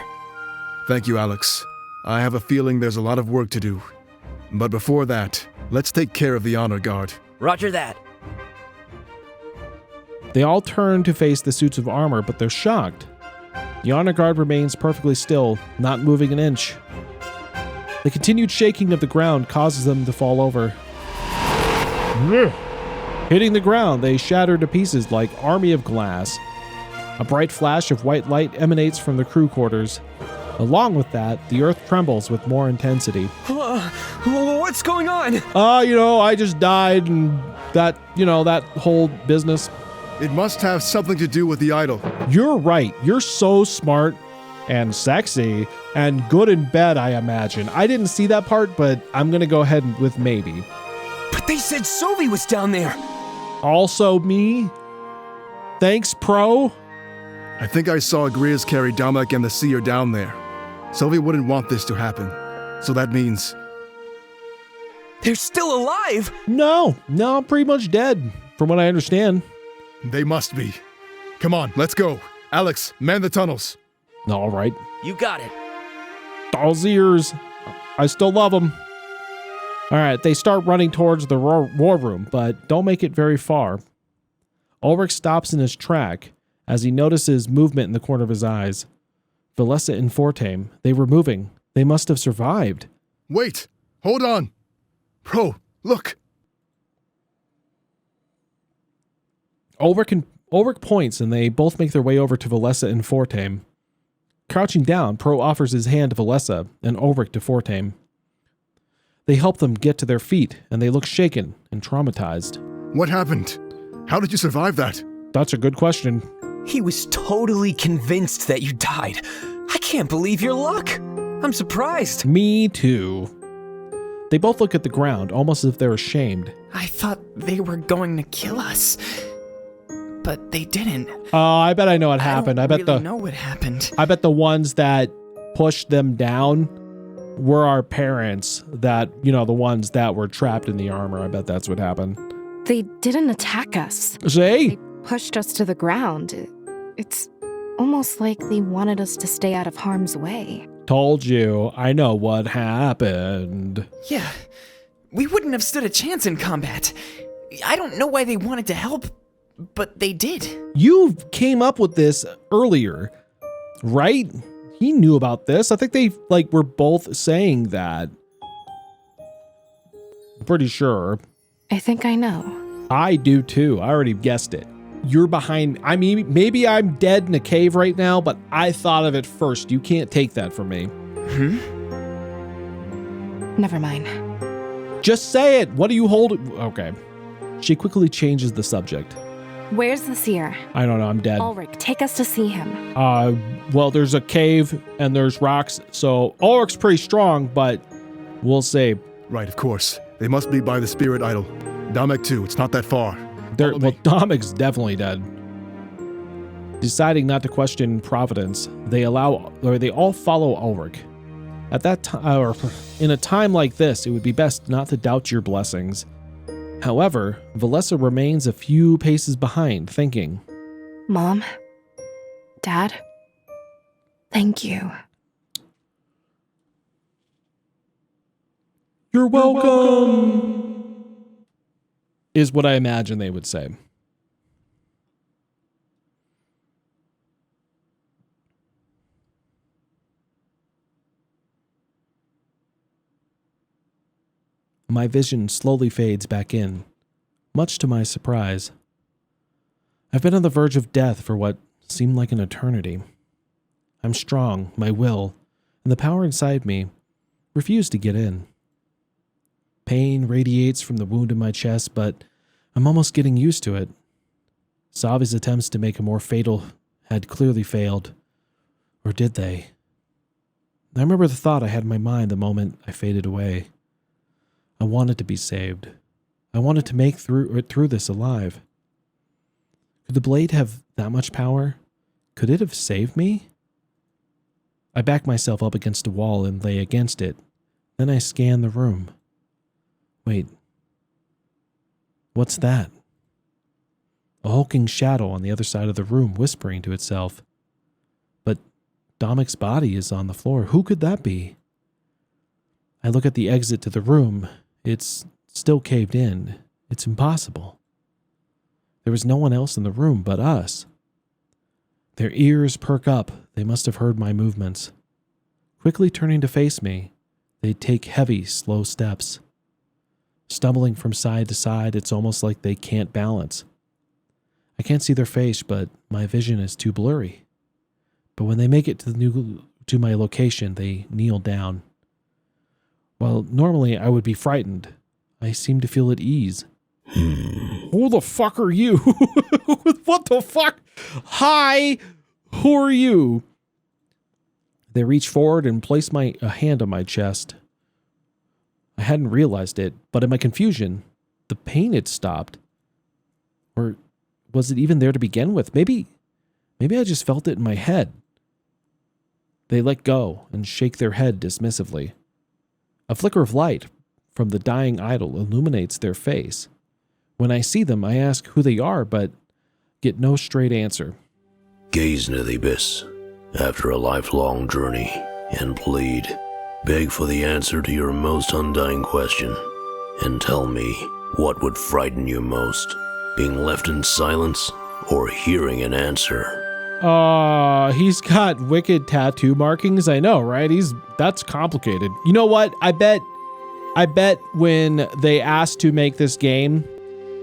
Thank you, Alex. I have a feeling there's a lot of work to do. But before that, let's take care of the honor guard. Roger that. They all turn to face the suits of armor, but they're shocked. The honor guard remains perfectly still, not moving an inch. The continued shaking of the ground causes them to fall over. Hitting the ground, they shatter to pieces like army of glass. A bright flash of white light emanates from the crew quarters. Along with that, the earth trembles with more intensity. What's going on? I just died and that whole business. It must have something to do with the idol. You're right. You're so smart and sexy and good in bed, I imagine. I didn't see that part, but I'm going to go ahead with maybe. But they said Sovi was down there. Also me? Thanks, Pro? I think I saw Grizz carry Damek and the Seer down there. Sovi wouldn't want this to happen. So that means... They're still alive? No, I'm pretty much dead, from what I understand. They must be. Come on, let's go. Alex, man the tunnels. All right. You got it. All's ears. I still love them. All right, they start running towards the war room, but don't make it very far. Ulrich stops in his track as he notices movement in the corner of his eyes. Valessa and Fortame, they were moving. They must have survived. Wait! Hold on! Bro, look! Ulrich points, and they both make their way over to Valessa and Fortame. Crouching down, Pro offers his hand to Valessa and Ulrich to Fortame. They help them get to their feet, and they look shaken and traumatized. What happened? How did you survive that? That's a good question. He was totally convinced that you died. I can't believe your luck. I'm surprised. Me too. They both look at the ground, almost as if they're ashamed. I thought they were going to kill us, but they didn't. Oh, I bet I know what happened. I don't know what happened. I bet the ones that pushed them down were our parents, that, you know, the ones that were trapped in the armor. I bet that's what happened. They didn't attack us. See? They pushed us to the ground. It's almost like they wanted us to stay out of harm's way. Told you. I know what happened. Yeah, we wouldn't have stood a chance in combat. I don't know why they wanted to help, but they did. You came up with this earlier, right? He knew about this. I think they, were both saying that. I'm pretty sure. I think I know. I do too. I already guessed it. You're behind. I mean, maybe I'm dead in a cave right now, but I thought of it first. You can't take that from me. Never mind. Just say it. What do you hold? Okay. She quickly changes the subject. Where's the seer? I don't know. I'm dead. Ulrich, take us to see him. Well, there's a cave and there's rocks, so Ulrich's pretty strong, but we'll see. Right, of course. They must be by the spirit idol. Damek too. It's not that far. Well, Damek's definitely dead. Deciding not to question Providence, they all follow Ulrich. At that time, or in a time like this, it would be best not to doubt your blessings. However, Valessa remains a few paces behind, thinking, Mom? Dad? Thank you. You're welcome, is what I imagine they would say. My vision slowly fades back in, much to my surprise. I've been on the verge of death for what seemed like an eternity. I'm strong, my will, and the power inside me refuse to get in. Pain radiates from the wound in my chest, but I'm almost getting used to it. Savi's attempts to make a more fatal had clearly failed. Or did they? I remember the thought I had in my mind the moment I faded away. I wanted to be saved. I wanted to make through this alive. Could the blade have that much power? Could it have saved me? I backed myself up against a wall and lay against it. Then I scanned the room. Wait. What's that? A hulking shadow on the other side of the room whispering to itself. But Damek's body is on the floor. Who could that be? I look at the exit to the room. It's still caved in. It's impossible. There was no one else in the room but us. Their ears perk up. They must have heard my movements. Quickly turning to face me, they take heavy, slow steps. Stumbling from side to side, it's almost like they can't balance. I can't see their face, but my vision is too blurry. But when they make it to my location, they kneel down. While normally I would be frightened, I seem to feel at ease. Who the fuck are you? What the fuck? Hi! Who are you? They reach forward and place a hand on my chest. I hadn't realized it, but in my confusion, the pain had stopped. Or was it even there to begin with? Maybe I just felt it in my head. They let go and shake their head dismissively. A flicker of light from the dying idol illuminates their face. When I see them, I ask who they are, but get no straight answer. Gaze into the abyss. after a lifelong journey, and plead. Beg for the answer to your most undying question, and tell me what would frighten you most, being left in silence or hearing an answer. He's got wicked tattoo markings. I know, right? That's complicated. You know what? I bet when they asked to make this game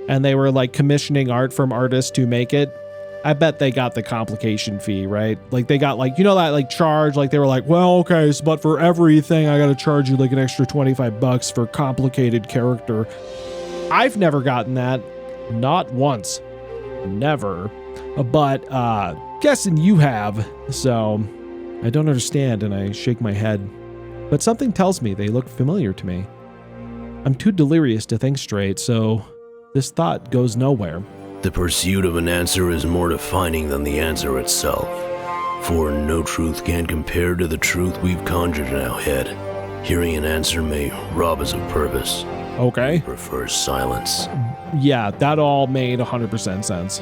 and they were like commissioning art from artists to make it, I bet they got the complication fee, right? Like they got like, you know, that like charge, like they were like, well, okay, but for everything, I got to charge you like an extra $25 for complicated character. I've never gotten that. Not once. Never. But, guessing you have. So I don't understand and I shake my head. But something tells me they look familiar to me. I'm too delirious to think straight, so this thought goes nowhere. The pursuit of an answer is more defining than the answer itself, for no truth can compare to the truth we've conjured in our head. Hearing an answer may rob us of purpose. Okay. We prefer silence. Yeah, that all made 100% sense.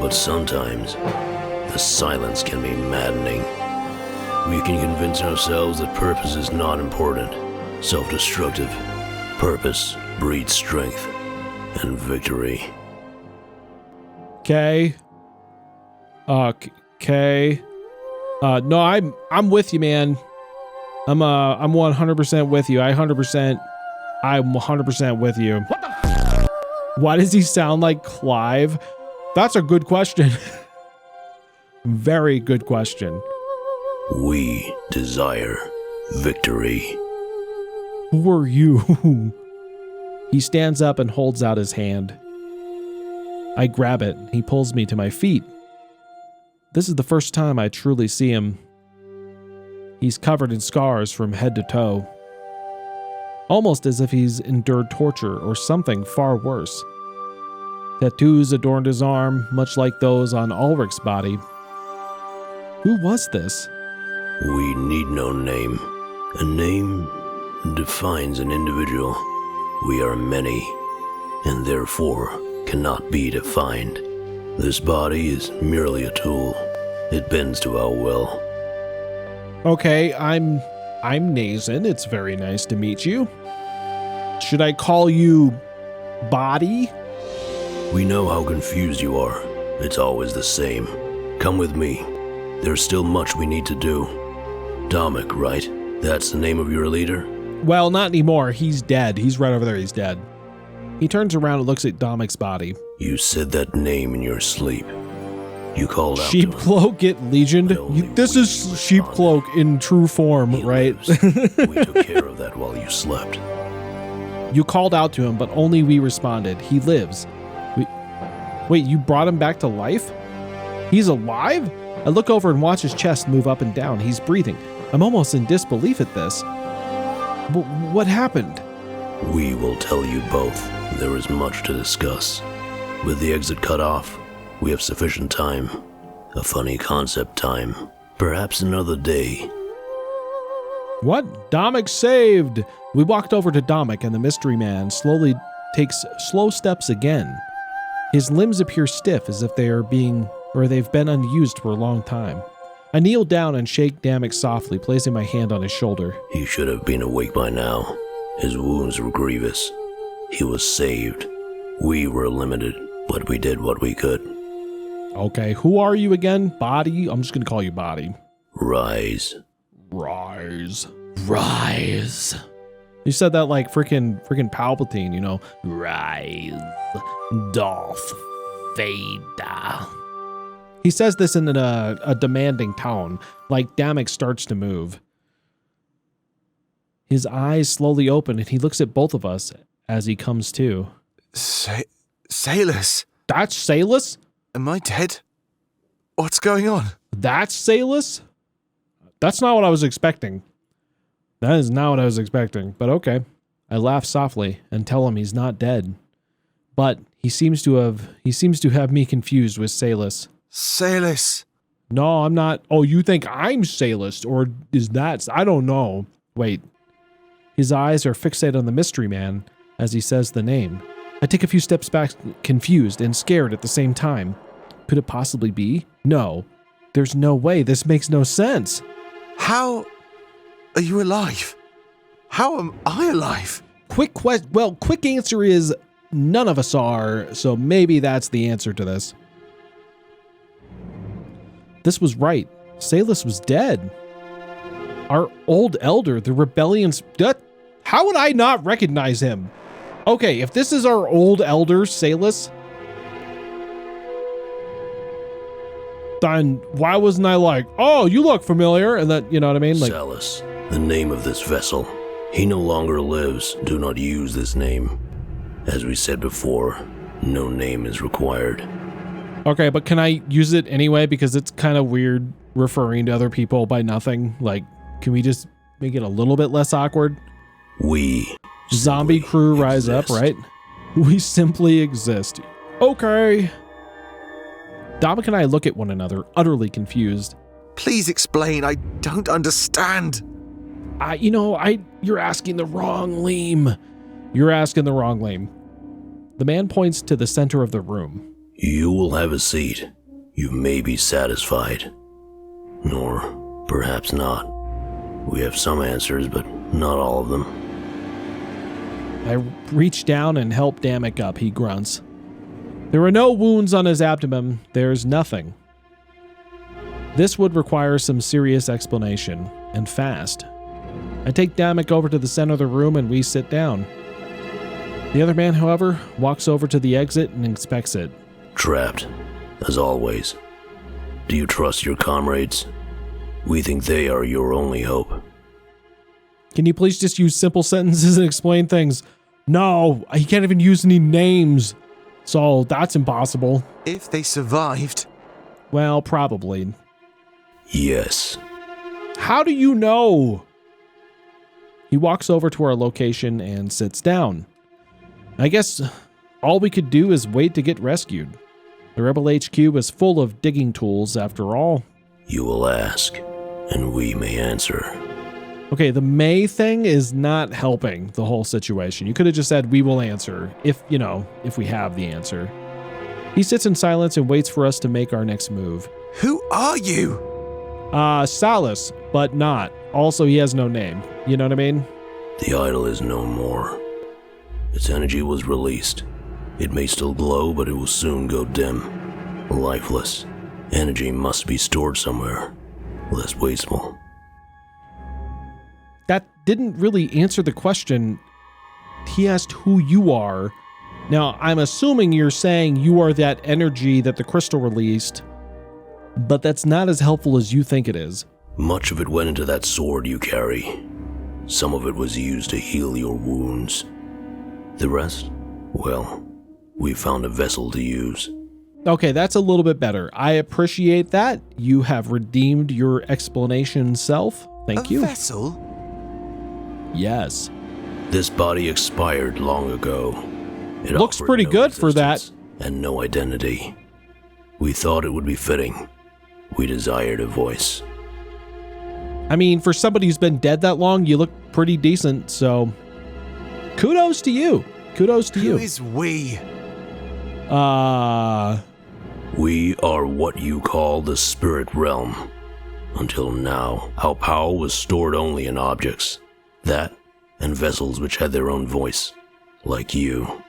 But sometimes, the silence can be maddening. We can convince ourselves that purpose is not important, self-destructive. Purpose breeds strength and victory. Okay. Okay. No, I'm with you, man. I'm 100% with you. I'm 100% with you. What the? Why does he sound like Clive? That's a good question. Very good question. We desire victory. Who are you? He stands up and holds out his hand. I grab it. He pulls me to my feet. This is the first time I truly see him. He's covered in scars from head to toe. Almost as if he's endured torture or something far worse. Tattoos adorned his arm, much like those on Ulrich's body. Who was this? We need no name. A name defines an individual. We are many, and therefore cannot be defined. This body is merely a tool. It bends to our will. Okay, I'm Nazin. It's very nice to meet you. Should I call you Body? We know how confused you are. It's always the same. Come with me. There's still much we need to do. Domic, right? That's the name of your leader? Well, not anymore. He's dead. He's right over there. He's dead. He turns around and looks at Domic's body. You said that name in your sleep. You called out Sheep to him. Cloak get legioned? This is Sheep Cloak in true form, right? We took care of that while you slept. You called out to him, but only we responded. He lives. Wait, you brought him back to life? He's alive? I look over and watch his chest move up and down. He's breathing. I'm almost in disbelief at this. What happened? We will tell you both. There is much to discuss. With the exit cut off, we have sufficient time. A funny concept time. Perhaps another day. What? Domic saved! We walked over to Domic, and the mystery man slowly takes slow steps again. His limbs appear stiff as if they've been unused for a long time. I kneel down and shake Domic softly, placing my hand on his shoulder. He should have been awake by now. His wounds were grievous. He was saved. We were limited, but we did what we could. Okay, who are you again? Body? I'm just gonna call you Body. Rise. Rise. Rise. You said that like freaking Palpatine, you know? Rise. Darth Vader. He says this in a demanding tone, like Domic starts to move. His eyes slowly open and he looks at both of us as he comes to. Salus? That's Salus? Am I dead? What's going on? That's Salus? That's not what I was expecting. That is not what I was expecting, but okay. I laugh softly and tell him he's not dead. But he seems to have me confused with Salus. Salus. No, I'm not. Oh, you think I'm Salus, or is that? I don't know. Wait. His eyes are fixated on the mystery man as he says the name. I take a few steps back, confused and scared at the same time. Could it possibly be? No. There's no way. This makes no sense. How are you alive? How am I alive? Quick answer is none of us are, so maybe that's the answer to this. This was right. Salus was dead. Our old elder, the rebellion's... How would I not recognize him? Okay, if this is our old elder, Salus, then why wasn't I like, oh, you look familiar? And then, you know what I mean? Like, Salus, the name of this vessel. He no longer lives. Do not use this name. As we said before, no name is required. Okay, but can I use it anyway? Because it's kind of weird referring to other people by nothing. Like, can we just make it a little bit less awkward? We Zombie crew rise up, right? We simply exist. Okay. Dominic and I look at one another, utterly confused. Please explain. I don't understand. You're asking the wrong Liam. You're asking the wrong Liam. The man points to the center of the room. You will have a seat. You may be satisfied. Nor perhaps not. We have some answers, but not all of them. I reach down and help Damek up, he grunts. There are no wounds on his abdomen. There's nothing. This would require some serious explanation, and fast. I take Damek over to the center of the room and we sit down. The other man, however, walks over to the exit and inspects it. Trapped, as always. Do you trust your comrades? We think they are your only hope. Can you please just use simple sentences and explain things? No, he can't even use any names. So that's impossible. If they survived. Well, probably. Yes. How do you know? He walks over to our location and sits down. I guess all we could do is wait to get rescued. The Rebel HQ is full of digging tools after all. You will ask, and we may answer. Okay, the may thing is not helping the whole situation. You could have just said, we will answer, if we have the answer. He sits in silence and waits for us to make our next move. Who are you? Salus, but not. Also, he has no name. You know what I mean? The idol is no more. Its energy was released. It may still glow, but it will soon go dim. Lifeless. Energy must be stored somewhere. Less wasteful. That didn't really answer the question. He asked who you are. Now, I'm assuming you're saying you are that energy that the crystal released, but that's not as helpful as you think it is. Much of it went into that sword you carry. Some of it was used to heal your wounds. The rest, well, we found a vessel to use. Okay, that's a little bit better. I appreciate that. You have redeemed your explanation self. Thank you. A vessel? Yes. This body expired long ago. It looks pretty good for that. And no identity. We thought it would be fitting. We desired a voice. I mean, for somebody who's been dead that long, you look pretty decent, so kudos to you. Kudos to you. Who is we? We are what you call the spirit realm. Until now, our power was stored only in objects. That, and vessels which had their own voice. Like you.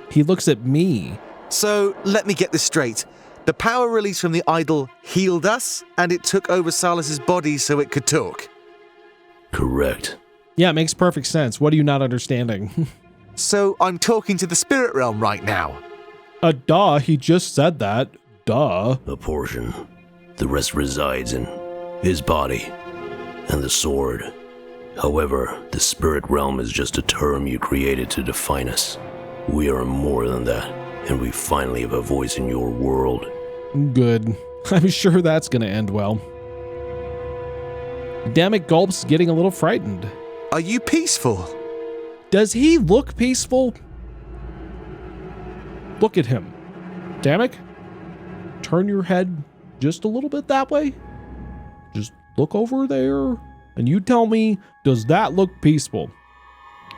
He looks at me. So, let me get this straight. The power released from the idol healed us, and it took over Salus's body so it could talk. Correct. Yeah, it makes perfect sense. What are you not understanding? So, I'm talking to the spirit realm right now. Duh, he just said that. Duh. A portion. The rest resides in his body and the sword. However, the spirit realm is just a term you created to define us. We are more than that, and we finally have a voice in your world. Good. I'm sure that's gonna end well. Damek gulps, getting a little frightened. Are you peaceful? Does he look peaceful? Look at him. Damek, turn your head just a little bit that way. Just look over there, and you tell me, does that look peaceful?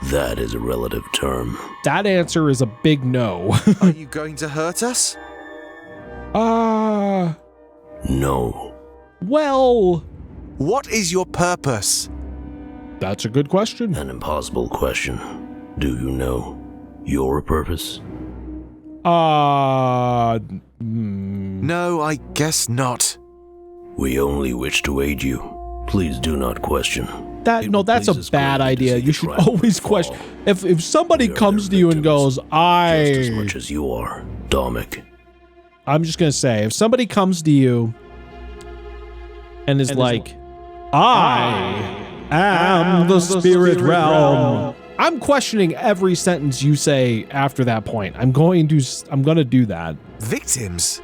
That is a relative term. That answer is a big no. Are you going to hurt us? No. Well, what is your purpose? That's a good question. An impossible question. Do you know your purpose? No, I guess not. We only wish to aid you. Please do not question. That's a bad idea. You should always question. If somebody comes to you and goes, Just as much as you are, Domic. I'm just gonna say, if somebody comes to you and is like, I am the spirit realm, I'm questioning every sentence you say after that point. I'm gonna do that. Victims?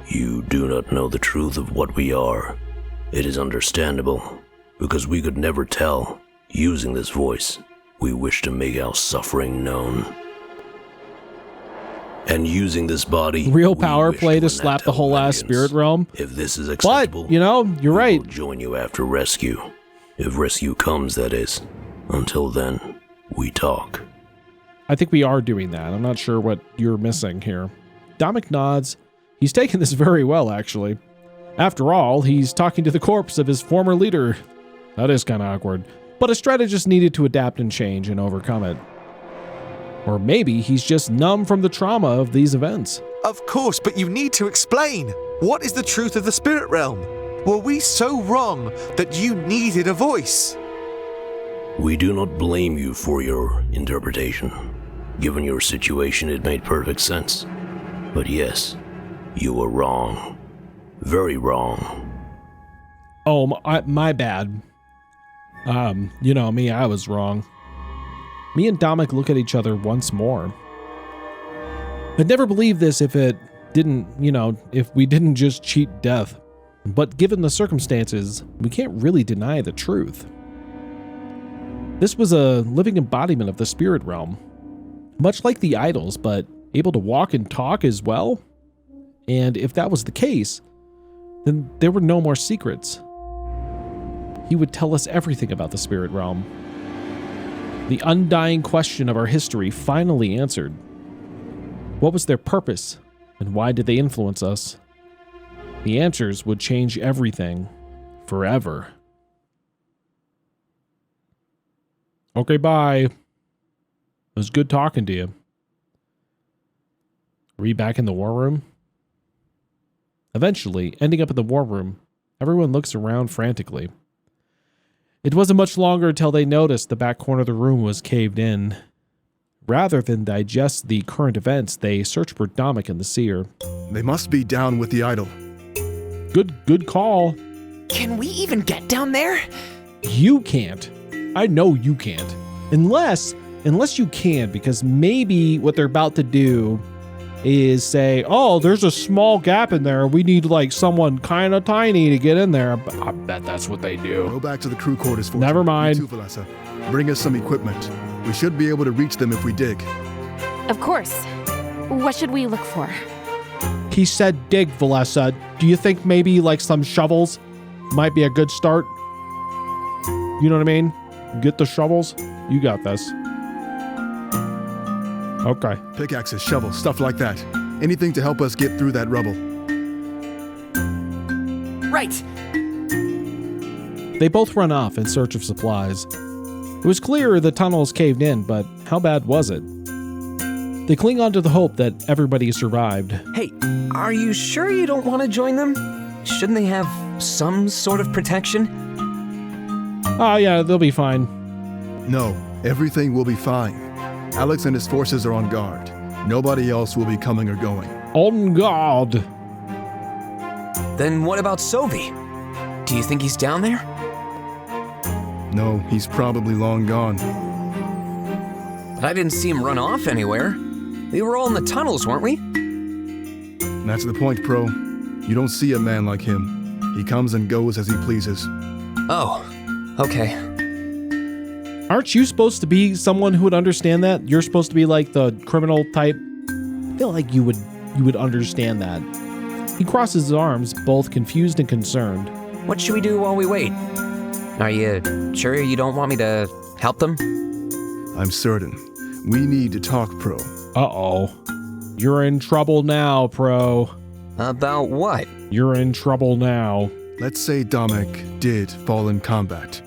You do not know the truth of what we are. It is understandable, because we could never tell. Using this voice, we wish to make our suffering known. And using this body, real power play to slap the whole ass spirit realm. If this is acceptable, but, you're right. We'll join you after rescue. If rescue comes, that is. Until then, we talk. I think we are doing that. I'm not sure what you're missing here. Domic nods. He's taken this very well, actually. After all, he's talking to the corpse of his former leader. That is kind of awkward. But a strategist needed to adapt and change and overcome it. Or maybe he's just numb from the trauma of these events. Of course, but you need to explain. What is the truth of the spirit realm? Were we so wrong that you needed a voice? We do not blame you for your interpretation. Given your situation, it made perfect sense. But yes, you were wrong. Very wrong. Oh, my bad. Me, I was wrong. Me and Domic look at each other once more. I'd never believe this if it didn't, if we didn't just cheat death. But given the circumstances, we can't really deny the truth. This was a living embodiment of the spirit realm. Much like the idols, but able to walk and talk as well. And if that was the case, then there were no more secrets. He would tell us everything about the spirit realm. The undying question of our history finally answered. What was their purpose, and why did they influence us? The answers would change everything, forever. Okay, bye. It was good talking to you. Were you back in the war room? Eventually, ending up in the war room, everyone looks around frantically. It wasn't much longer until they noticed the back corner of the room was caved in. Rather than digest the current events, they search for Domic and the Seer. They must be down with the idol. Good call. Can we even get down there? You can't. I know you can't. Unless you can, because maybe what they're about to do is say, oh, there's a small gap in there. We need someone kind of tiny to get in there. I bet that's what they do. Go back to the crew quarters for Never mind. You too, Valessa. Bring us some equipment. We should be able to reach them if we dig. Of course. What should we look for? He said dig, Valessa. Do you think maybe some shovels might be a good start? You know what I mean? Get the shovels. You got this. Okay. Pickaxes, shovels, stuff like that. Anything to help us get through that rubble. Right. They both run off in search of supplies. It was clear the tunnels caved in, but how bad was it? They cling on to the hope that everybody survived. Hey, are you sure you don't want to join them? Shouldn't they have some sort of protection? Oh yeah, they'll be fine. No, everything will be fine. Alex and his forces are on guard. Nobody else will be coming or going. On guard. Then what about Sovi? Do you think he's down there? No, he's probably long gone. But I didn't see him run off anywhere. We were all in the tunnels, weren't we? That's the point, Pro. You don't see a man like him. He comes and goes as he pleases. Oh, okay. Aren't you supposed to be someone who would understand that? You're supposed to be the criminal type. I feel like you would understand that. He crosses his arms, both confused and concerned. What should we do while we wait? Are you sure you don't want me to help them? I'm certain. We need to talk, Pro. Uh-oh. You're in trouble now, Pro. About what? You're in trouble now. Let's say Domek did fall in combat.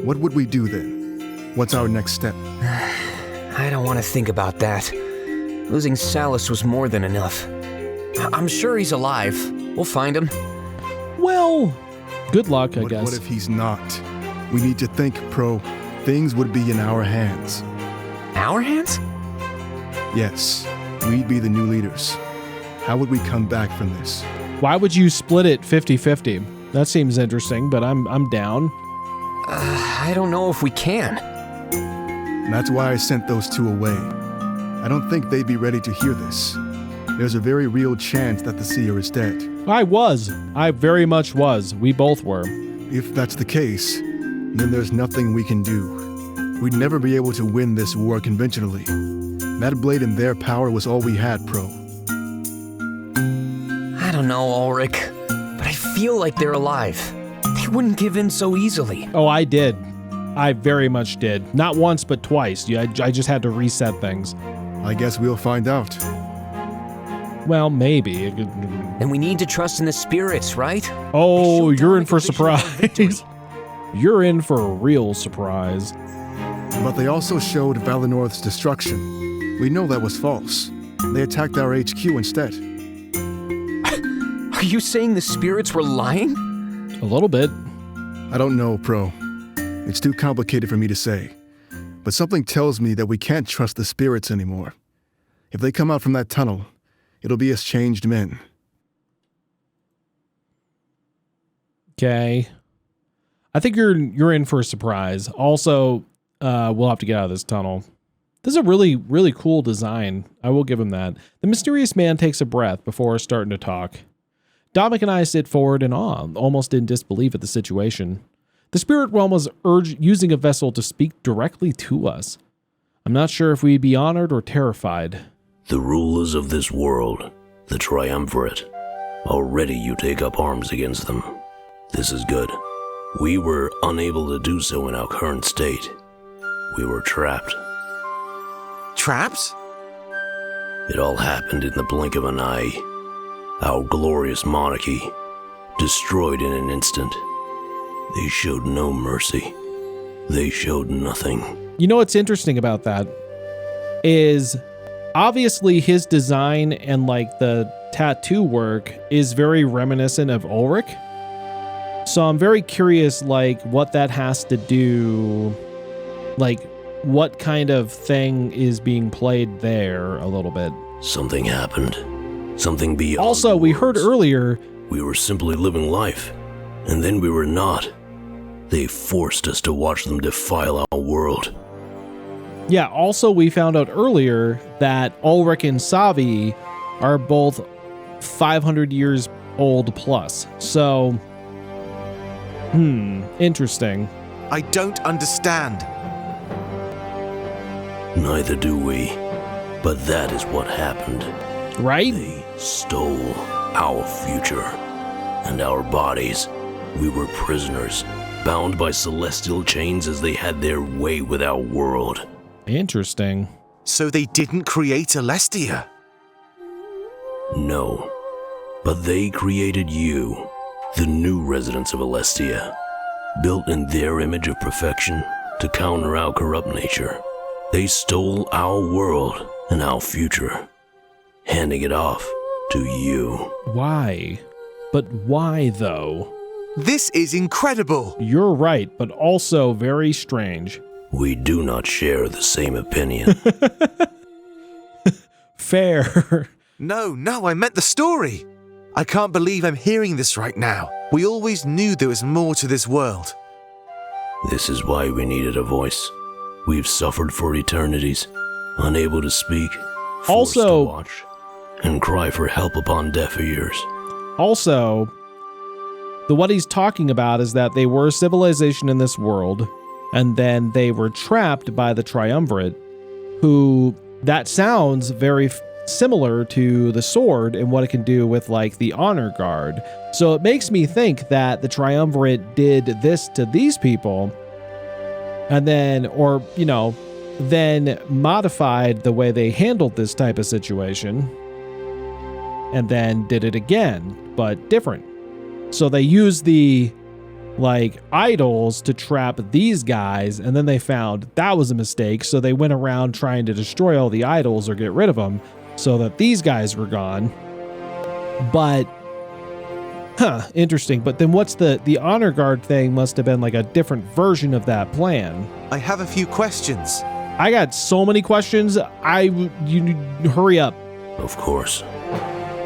What would we do then? What's our next step? I don't want to think about that. Losing Salus was more than enough. I'm sure he's alive. We'll find him. Well, good luck, I guess. What if he's not? We need to think, Pro. Things would be in our hands. Our hands? Yes, we'd be the new leaders. How would we come back from this? Why would you split it 50-50? That seems interesting, but I'm down. I don't know if we can. That's why I sent those two away. I don't think they'd be ready to hear this. There's a very real chance that the seer is dead. I very much was. We both were. If that's the case, then there's nothing we can do. We'd never be able to win this war conventionally. That blade in their power was all we had, Pro. I don't know, Ulrich, but I feel like they're alive. They wouldn't give in so easily. Oh, I did. I very much did. Not once, but twice. I just had to reset things. I guess we'll find out. Well, maybe. And we need to trust in the spirits, right? Oh, you're in for a surprise. You're in for a real surprise. But they also showed Valenorth's destruction. We know that was false. They attacked our HQ instead. Are you saying the spirits were lying? A little bit. I don't know, Pro. It's too complicated for me to say. But something tells me that we can't trust the spirits anymore. If they come out from that tunnel, it'll be as changed men. Okay. I think you're in for a surprise. Also, we'll have to get out of this tunnel. This is a really, really cool design. I will give him that. The mysterious man takes a breath before starting to talk. Domek and I sit forward in awe, almost in disbelief at the situation. The spirit realm was using a vessel to speak directly to us. I'm not sure if we'd be honored or terrified. The rulers of this world, the Triumvirate, already you take up arms against them. This is good. We were unable to do so in our current state. We were trapped. Trapped? It all happened in the blink of an eye. Our glorious monarchy, destroyed in an instant. They showed no mercy. They showed nothing. You know what's interesting about that is obviously his design and like the tattoo work is very reminiscent of Ulrich. So I'm very curious like what that has to do, like what kind of thing is being played there a little bit. Something happened. Something beyond. Also, we heard earlier. We were simply living life, and then we were not. They forced us to watch them defile our world. Yeah, also we found out earlier that Ulrich and Savi are both 500 years old plus. So, interesting. I don't understand. Neither do we. But that is what happened. Right? They stole our future and our bodies. We were prisoners, bound by celestial chains as they had their way with our world. Interesting. So they didn't create Alestia? No. But they created you, the new residents of Alestia, built in their image of perfection to counter our corrupt nature. They stole our world and our future, handing it off to you. Why? But why, though? This is incredible! You're right, but also very strange. We do not share the same opinion. Fair. No, I meant the story. I can't believe I'm hearing this right now. We always knew there was more to this world. This is why we needed a voice. We've suffered for eternities, unable to speak, forced to watch, and cry for help upon deaf ears. Also, what he's talking about is that they were a civilization in this world, and then they were trapped by the Triumvirate, who, that sounds very similar to the sword and what it can do with like the honor guard. So it makes me think that the Triumvirate did this to these people and then, or, then modified the way they handled this type of situation. and then did it again, but different. So they used the idols to trap these guys, and then they found that was a mistake, so they went around trying to destroy all the idols or get rid of them so that these guys were gone. But interesting. But then what's the honor guard thing? Must have been like a different version of that plan. I have a few questions. I got so many questions. You hurry up. Of course.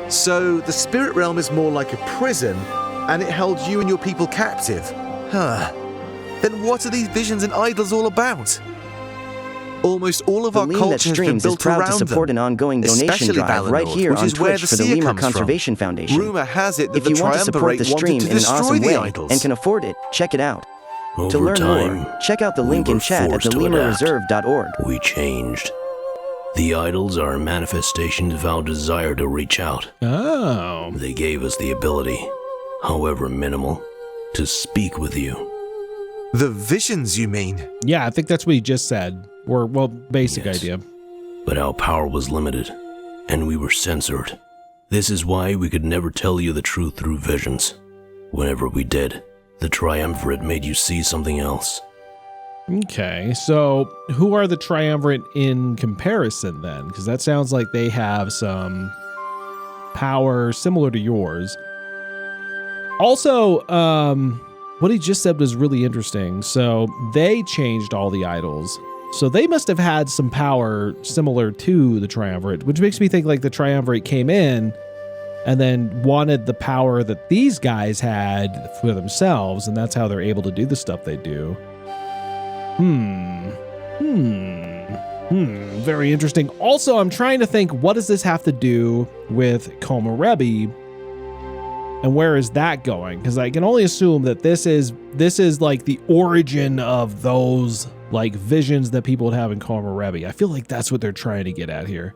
So the spirit realm is more like a prison, and it held you and your people captive. Then what are these visions and idols all about? Almost all of our culture has been built around them. The Lemur that streams is proud to support an ongoing donation drive right here on Twitch for the Lemur Conservation Foundation. Rumor has it that if you want to support the stream in an awesome way and can afford it, check it out. To learn more, check out the link in chat at thelemurreserve.org. We changed. The idols are manifestations of our desire to reach out. Oh. They gave us the ability, however minimal, to speak with you. The visions, you mean? Yeah, I think that's what he just said. Or, well, basic idea. But our power was limited, and we were censored. This is why we could never tell you the truth through visions. Whenever we did, the Triumvirate made you see something else. Okay, so who are the Triumvirate in comparison then? Because that sounds like they have some power similar to yours. Also, what he just said was really interesting. So they changed all the idols. So they must have had some power similar to the Triumvirate, which makes me think like the Triumvirate came in and then wanted the power that these guys had for themselves, and that's how they're able to do the stuff they do. Very interesting. Also, I'm trying to think, what does this have to do with Komorebi? And where is that going? Because I can only assume that this is like the origin of those like visions that people would have in Komorebi. I feel like that's what they're trying to get at here.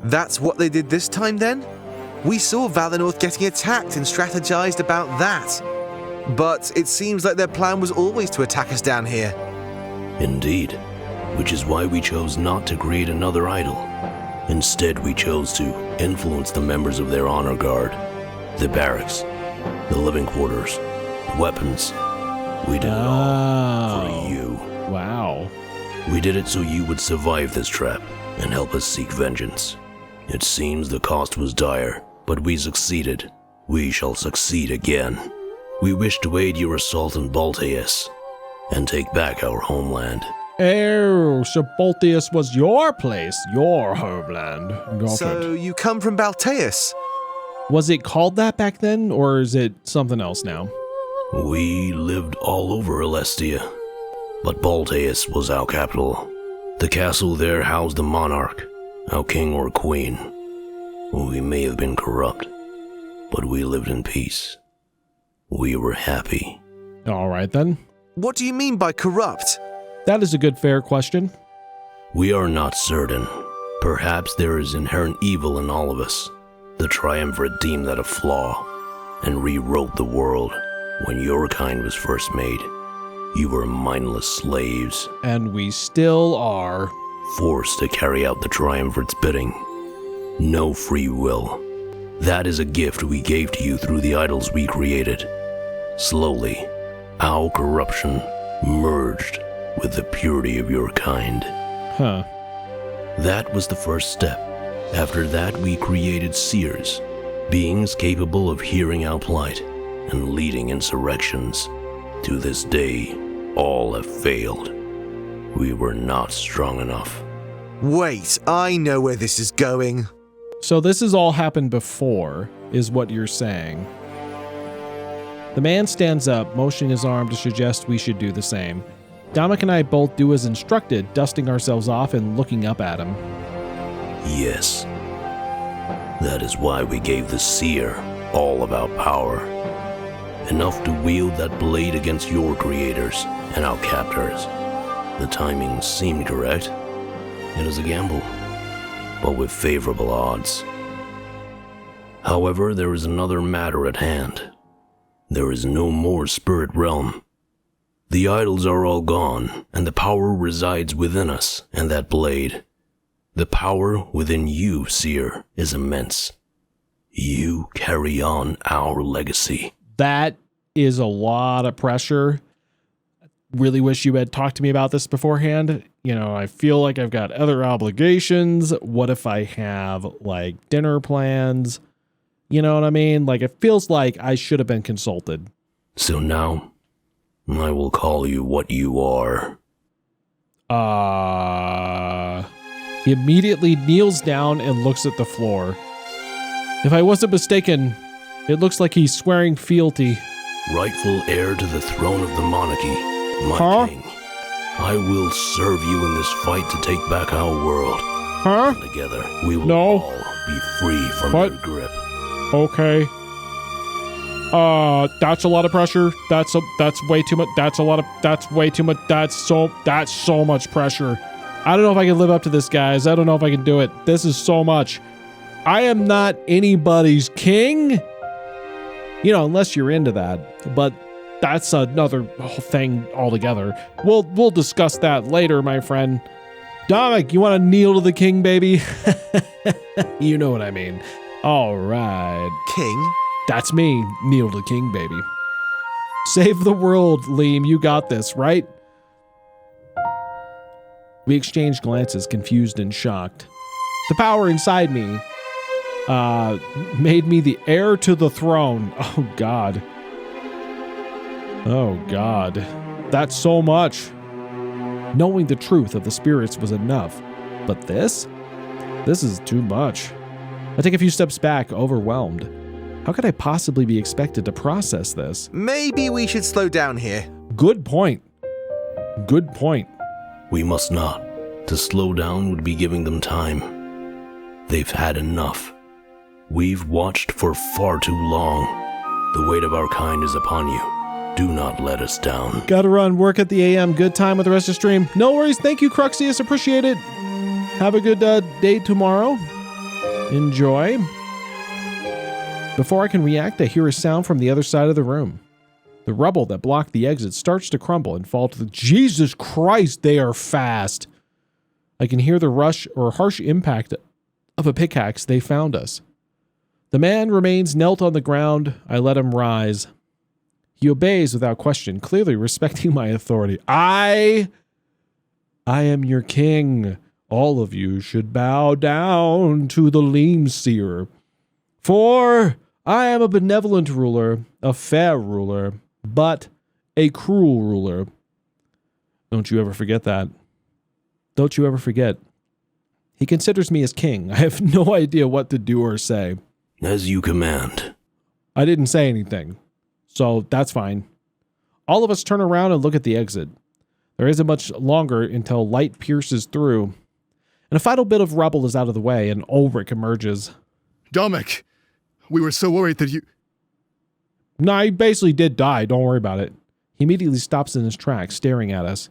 That's what they did this time then? We saw Valinor getting attacked and strategized about that. But it seems like their plan was always to attack us down here. Indeed, which is why we chose not to create another idol. Instead, we chose to influence the members of their honor guard, the barracks, the living quarters, the weapons. We did it all for you. Wow. We did it so you would survive this trap and help us seek vengeance. It seems the cost was dire, but we succeeded. We shall succeed again. We wish to aid your assault on Balteus and take back our homeland. Oh, so Balteus was your place, your homeland. Got So it. you come from Balteus? Was it called that back then, or is it something else now? We lived all over Alestia, but Balteus was our capital. The castle there housed the monarch, our king or queen. We may have been corrupt, but we lived in peace. We were happy. All right, then. What do you mean by corrupt? That is a good, fair question. We are not certain. Perhaps there is inherent evil in all of us. The Triumvirate deemed that a flaw and rewrote the world. When your kind was first made, you were mindless slaves. And we still are. Forced to carry out the Triumvirate's bidding. No free will. That is a gift we gave to you through the idols we created. Slowly, our corruption merged with the purity of your kind. Huh. That was the first step. After that, we created seers, beings capable of hearing our plight and leading insurrections. To this day, all have failed. We were not strong enough. Wait, I know where this is going. So this has all happened before, is what you're saying. The man stands up, motioning his arm to suggest we should do the same. Damek and I both do as instructed, dusting ourselves off and looking up at him. Yes. That is why we gave the seer all of our power. Enough to wield that blade against your creators and our captors. The timing seemed correct. It is a gamble, but with favorable odds. However, there is another matter at hand. There is no more spirit realm. The idols are all gone, and the power resides within us and that blade. The power within you, Seer, is immense. You carry on our legacy. That is a lot of pressure. Really wish you had talked to me about this beforehand. You know, I feel like I've got other obligations. What if I have like dinner plans? You know what I mean? Like, it feels like I should have been consulted. So now, I will call you what you are. He immediately kneels down and looks at the floor. If I wasn't mistaken, it looks like he's swearing fealty. Rightful heir to the throne of the monarchy, my king. I will serve you in this fight to take back our world. And together, we will all be free from your grip. Okay. That's a lot of pressure. That's way too much. That's way too much. That's so much pressure. I don't know if I can live up to this, guys. I don't know if I can do it. This is so much. I am not anybody's king. You know, unless you're into that. But that's another whole thing altogether. We'll discuss that later, my friend. Dominic, you want to kneel to the king, baby? You know what I mean. All right. King? That's me. Kneel to the king, baby. Save the world, Liam. You got this, right? We exchanged glances, confused and shocked. The power inside me made me the heir to the throne. Oh, God. Oh, God. That's so much. Knowing the truth of the spirits was enough. But this is too much. I take a few steps back, overwhelmed. How could I possibly be expected to process this? Maybe we should slow down here. Good point. Good point. We must not. To slow down would be giving them time. They've had enough. We've watched for far too long. The weight of our kind is upon you. Do not let us down. Gotta run. Work at the AM. Good time with the rest of the stream. No worries. Thank you, Cruxius. Appreciate it. Have a good day tomorrow. Enjoy. Before I can react, I hear a sound from the other side of the room. The rubble that blocked the exit starts to crumble and fall to the... Jesus Christ, they are fast. I can hear the rush or harsh impact of a pickaxe. They found us. The man remains knelt on the ground. I let him rise. He obeys without question, clearly respecting my authority. I am your king. All of you should bow down to the Lemseer. For I am a benevolent ruler, a fair ruler, but a cruel ruler. Don't you ever forget that. Don't you ever forget. He considers me as king. I have no idea what to do or say. As you command. I didn't say anything, so that's fine. All of us turn around and look at the exit. There isn't much longer until light pierces through, and a final bit of rubble is out of the way, and Ulrich emerges. Dominic, we were so worried that you... No, he basically did die. Don't worry about it. He immediately stops in his tracks, staring at us.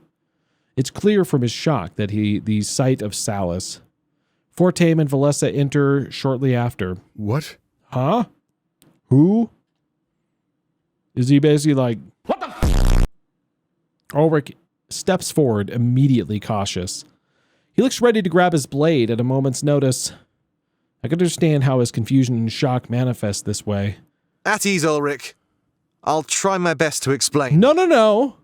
It's clear from his shock that the sight of Salus. Fortame and Valessa enter shortly after. What? Huh? Who? Is he basically like, what the f? Ulrich steps forward, immediately cautious. He looks ready to grab his blade at a moment's notice. I can understand how his confusion and shock manifest this way. At ease, Ulrich. I'll try my best to explain. No.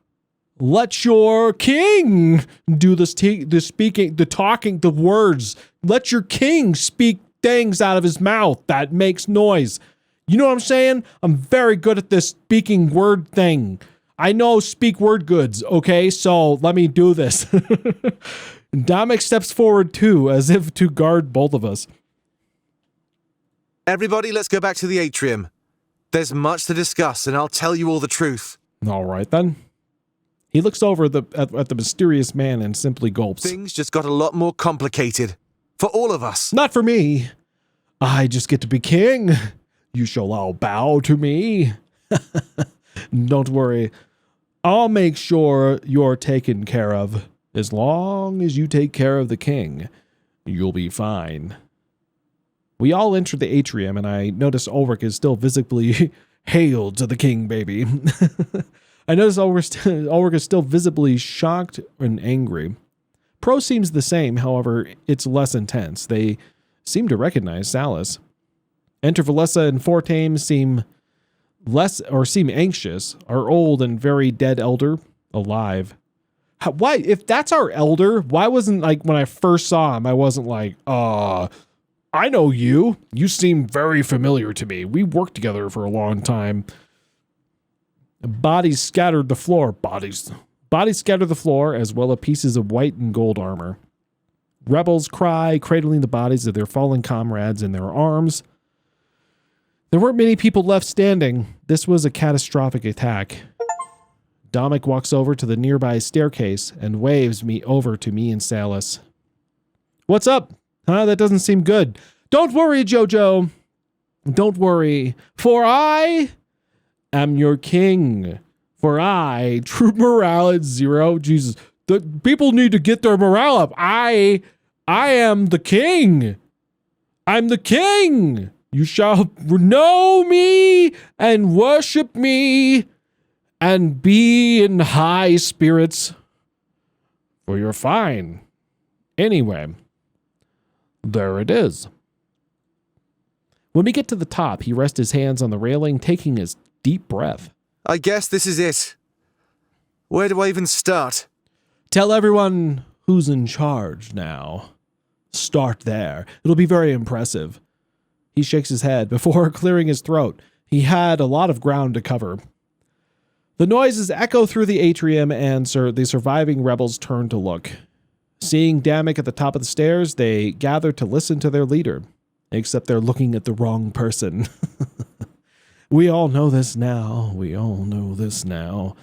Let your king do the speaking, the talking, the words. Let your king speak things out of his mouth that makes noise. You know what I'm saying? I'm very good at this speaking word thing. I know speak word goods, okay? So let me do this. Dominic steps forward too, as if to guard both of us. Everybody, let's go back to the atrium. There's much to discuss, and I'll tell you all the truth. All right, then. He looks over at the mysterious man and simply gulps. Things just got a lot more complicated. For all of us. Not for me. I just get to be king. You shall all bow to me. Don't worry. I'll make sure you're taken care of. As long as you take care of the king, you'll be fine. We all enter the atrium, and I notice Ulrich is still visibly hail to the king, baby. I notice Ulrich is still visibly shocked and angry. Pro seems the same, however, it's less intense. They seem to recognize Salus. Enter Valessa and Fortame seem anxious. Our old and very dead elder alive. Why, if that's our elder, why wasn't, like, when I first saw him, I wasn't like, I know you. You seem very familiar to me. We worked together for a long time. Bodies scattered the floor. Bodies scattered the floor, as well as pieces of white and gold armor. Rebels cry, cradling the bodies of their fallen comrades in their arms. There weren't many people left standing. This was a catastrophic attack. Domik walks over to the nearby staircase and waves me over to me and Salus. What's up? Huh? That doesn't seem good. Don't worry, Jojo. Don't worry, for I am your king. For I, troop morale at 0. Jesus, the people need to get their morale up. I am the king. I'm the king. You shall know me and worship me and be in high spirits, for you're fine. Anyway, there it is. When we get to the top, he rests his hands on the railing, taking his deep breath. I guess this is it. Where do I even start? Tell everyone who's in charge now. Start there. It'll be very impressive. He shakes his head before clearing his throat. He had a lot of ground to cover. The noises echo through the atrium, and the surviving rebels turn to look. Seeing Damik at the top of the stairs, they gather to listen to their leader. Except they're looking at the wrong person. We all know this now. We all know this now.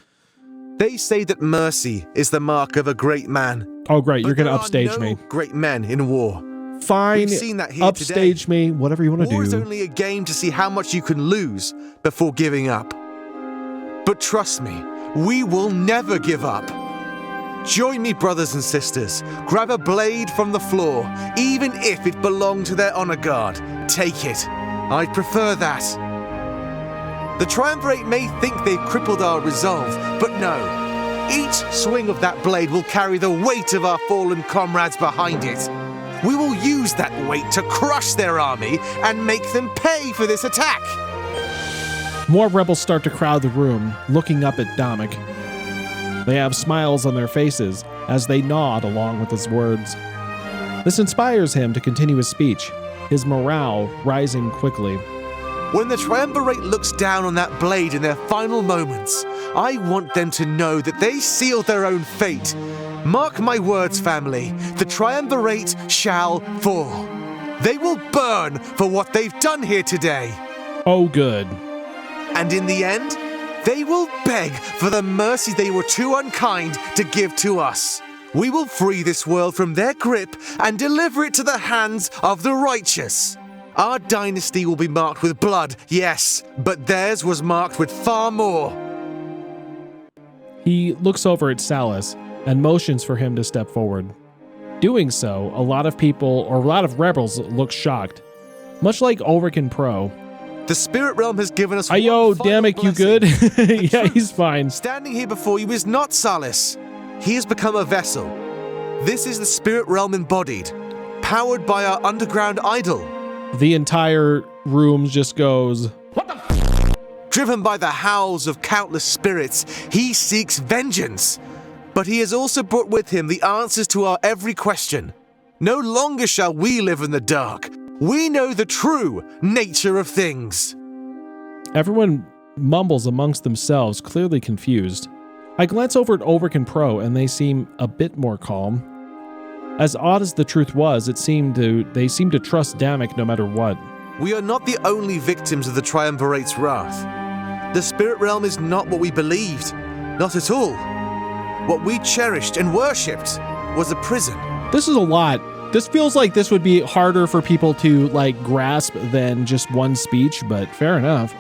They say that mercy is the mark of a great man. Oh, great. You're going to upstage me. Great men in war. Fine. We've seen that here upstage today. Me. Whatever you want to do. War is only a game to see how much you can lose before giving up. But trust me, we will never give up. Join me, brothers and sisters. Grab a blade from the floor, even if it belonged to their honor guard. Take it. I'd prefer that. The Triumvirate may think they've crippled our resolve, but no. Each swing of that blade will carry the weight of our fallen comrades behind it. We will use that weight to crush their army and make them pay for this attack. More rebels start to crowd the room, looking up at Domik. They have smiles on their faces as they nod along with his words. This inspires him to continue his speech, his morale rising quickly. When the Triumvirate looks down on that blade in their final moments, I want them to know that they sealed their own fate. Mark my words, family. The Triumvirate shall fall. They will burn for what they've done here today. Oh, good. And in the end, they will beg for the mercy they were too unkind to give to us. We will free this world from their grip and deliver it to the hands of the righteous. Our dynasty will be marked with blood, yes, but theirs was marked with far more. He looks over at Salus and motions for him to step forward. Doing so, a lot of rebels look shocked. Much like Ulrich and Pro. The spirit realm has given us Ayo, Damik, you good? Yeah, he's fine. Standing here before you is not Salus. He has become a vessel. This is the spirit realm embodied, powered by our underground idol. The entire room just goes, what the f***? Driven by the howls of countless spirits, he seeks vengeance. But he has also brought with him the answers to our every question. No longer shall we live in the dark. We know the true nature of things. Everyone mumbles amongst themselves, clearly confused. I glance over at Ulrich and Pro, and they seem a bit more calm. As odd as the truth was, they seem to trust Damik no matter what. We are not the only victims of the Triumvirate's wrath. The spirit realm is not what we believed. Not at all. What we cherished and worshipped was a prison. This is a lot. This feels like this would be harder for people to, grasp than just one speech, but fair enough.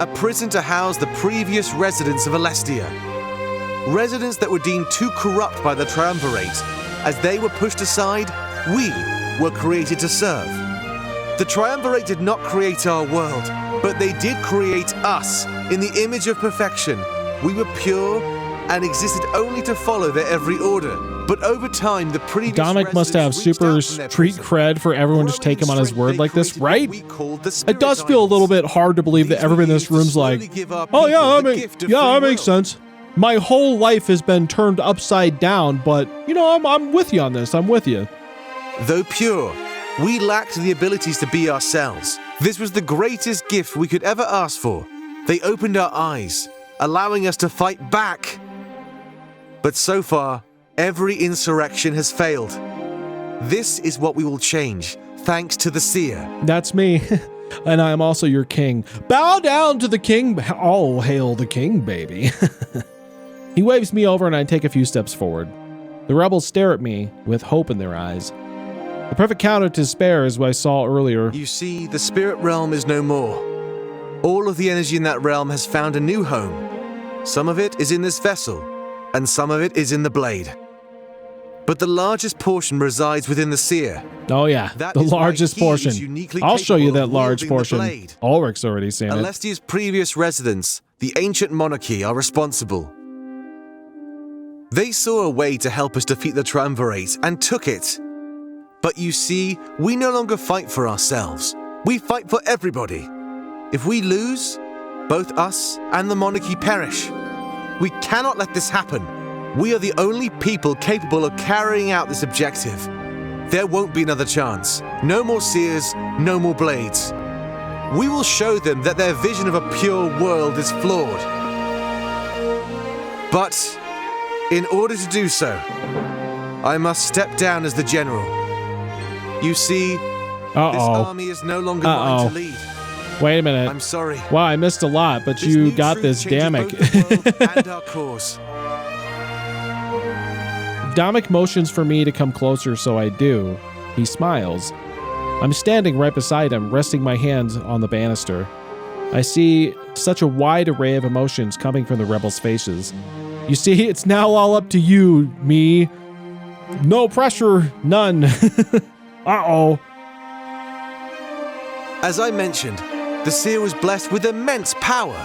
A prison to house the previous residents of Alestia. Residents that were deemed too corrupt by the Triumvirate. As they were pushed aside, we were created to serve. The Triumvirate did not create our world, but they did create us in the image of perfection. We were pure and existed only to follow their every order. But over time, the previous Dominic must have super street cred for everyone just take him on his word like this, right? It does feel a little bit hard to believe that everyone in this room's like, oh yeah, that makes sense. My whole life has been turned upside down, but you know, I'm with you on this. I'm with you. Though pure, we lacked the abilities to be ourselves. This was the greatest gift we could ever ask for. They opened our eyes, allowing us to fight back. But so far, every insurrection has failed. This is what we will change, thanks to the seer. That's me. And I am also your king. Bow down to the king. All hail the king, baby. He waves me over and I take a few steps forward. The rebels stare at me with hope in their eyes. The perfect counter to despair is what I saw earlier. You see, the spirit realm is no more. All of the energy in that realm has found a new home. Some of it is in this vessel, and some of it is in the blade. But the largest portion resides within the seer. Oh yeah, the largest portion. I'll show you that large portion. Ulrich's already seen it. Alestia's previous residents, the ancient monarchy, are responsible. They saw a way to help us defeat the Triumvirate and took it. But you see, we no longer fight for ourselves. We fight for everybody. If we lose, both us and the monarchy perish. We cannot let this happen. We are the only people capable of carrying out this objective. There won't be another chance. No more seers, no more blades. We will show them that their vision of a pure world is flawed. But in order to do so, I must step down as the general. You see, this army is no longer mine to lead. Wait a minute. I'm sorry. Wow, I missed a lot, but you got this, Damick. And our cause. Damick motions for me to come closer, so I do. He smiles. I'm standing right beside him, resting my hands on the banister. I see such a wide array of emotions coming from the rebels' faces. You see, it's now all up to you, me. No pressure, none. Uh-oh. As I mentioned, the seer was blessed with immense power.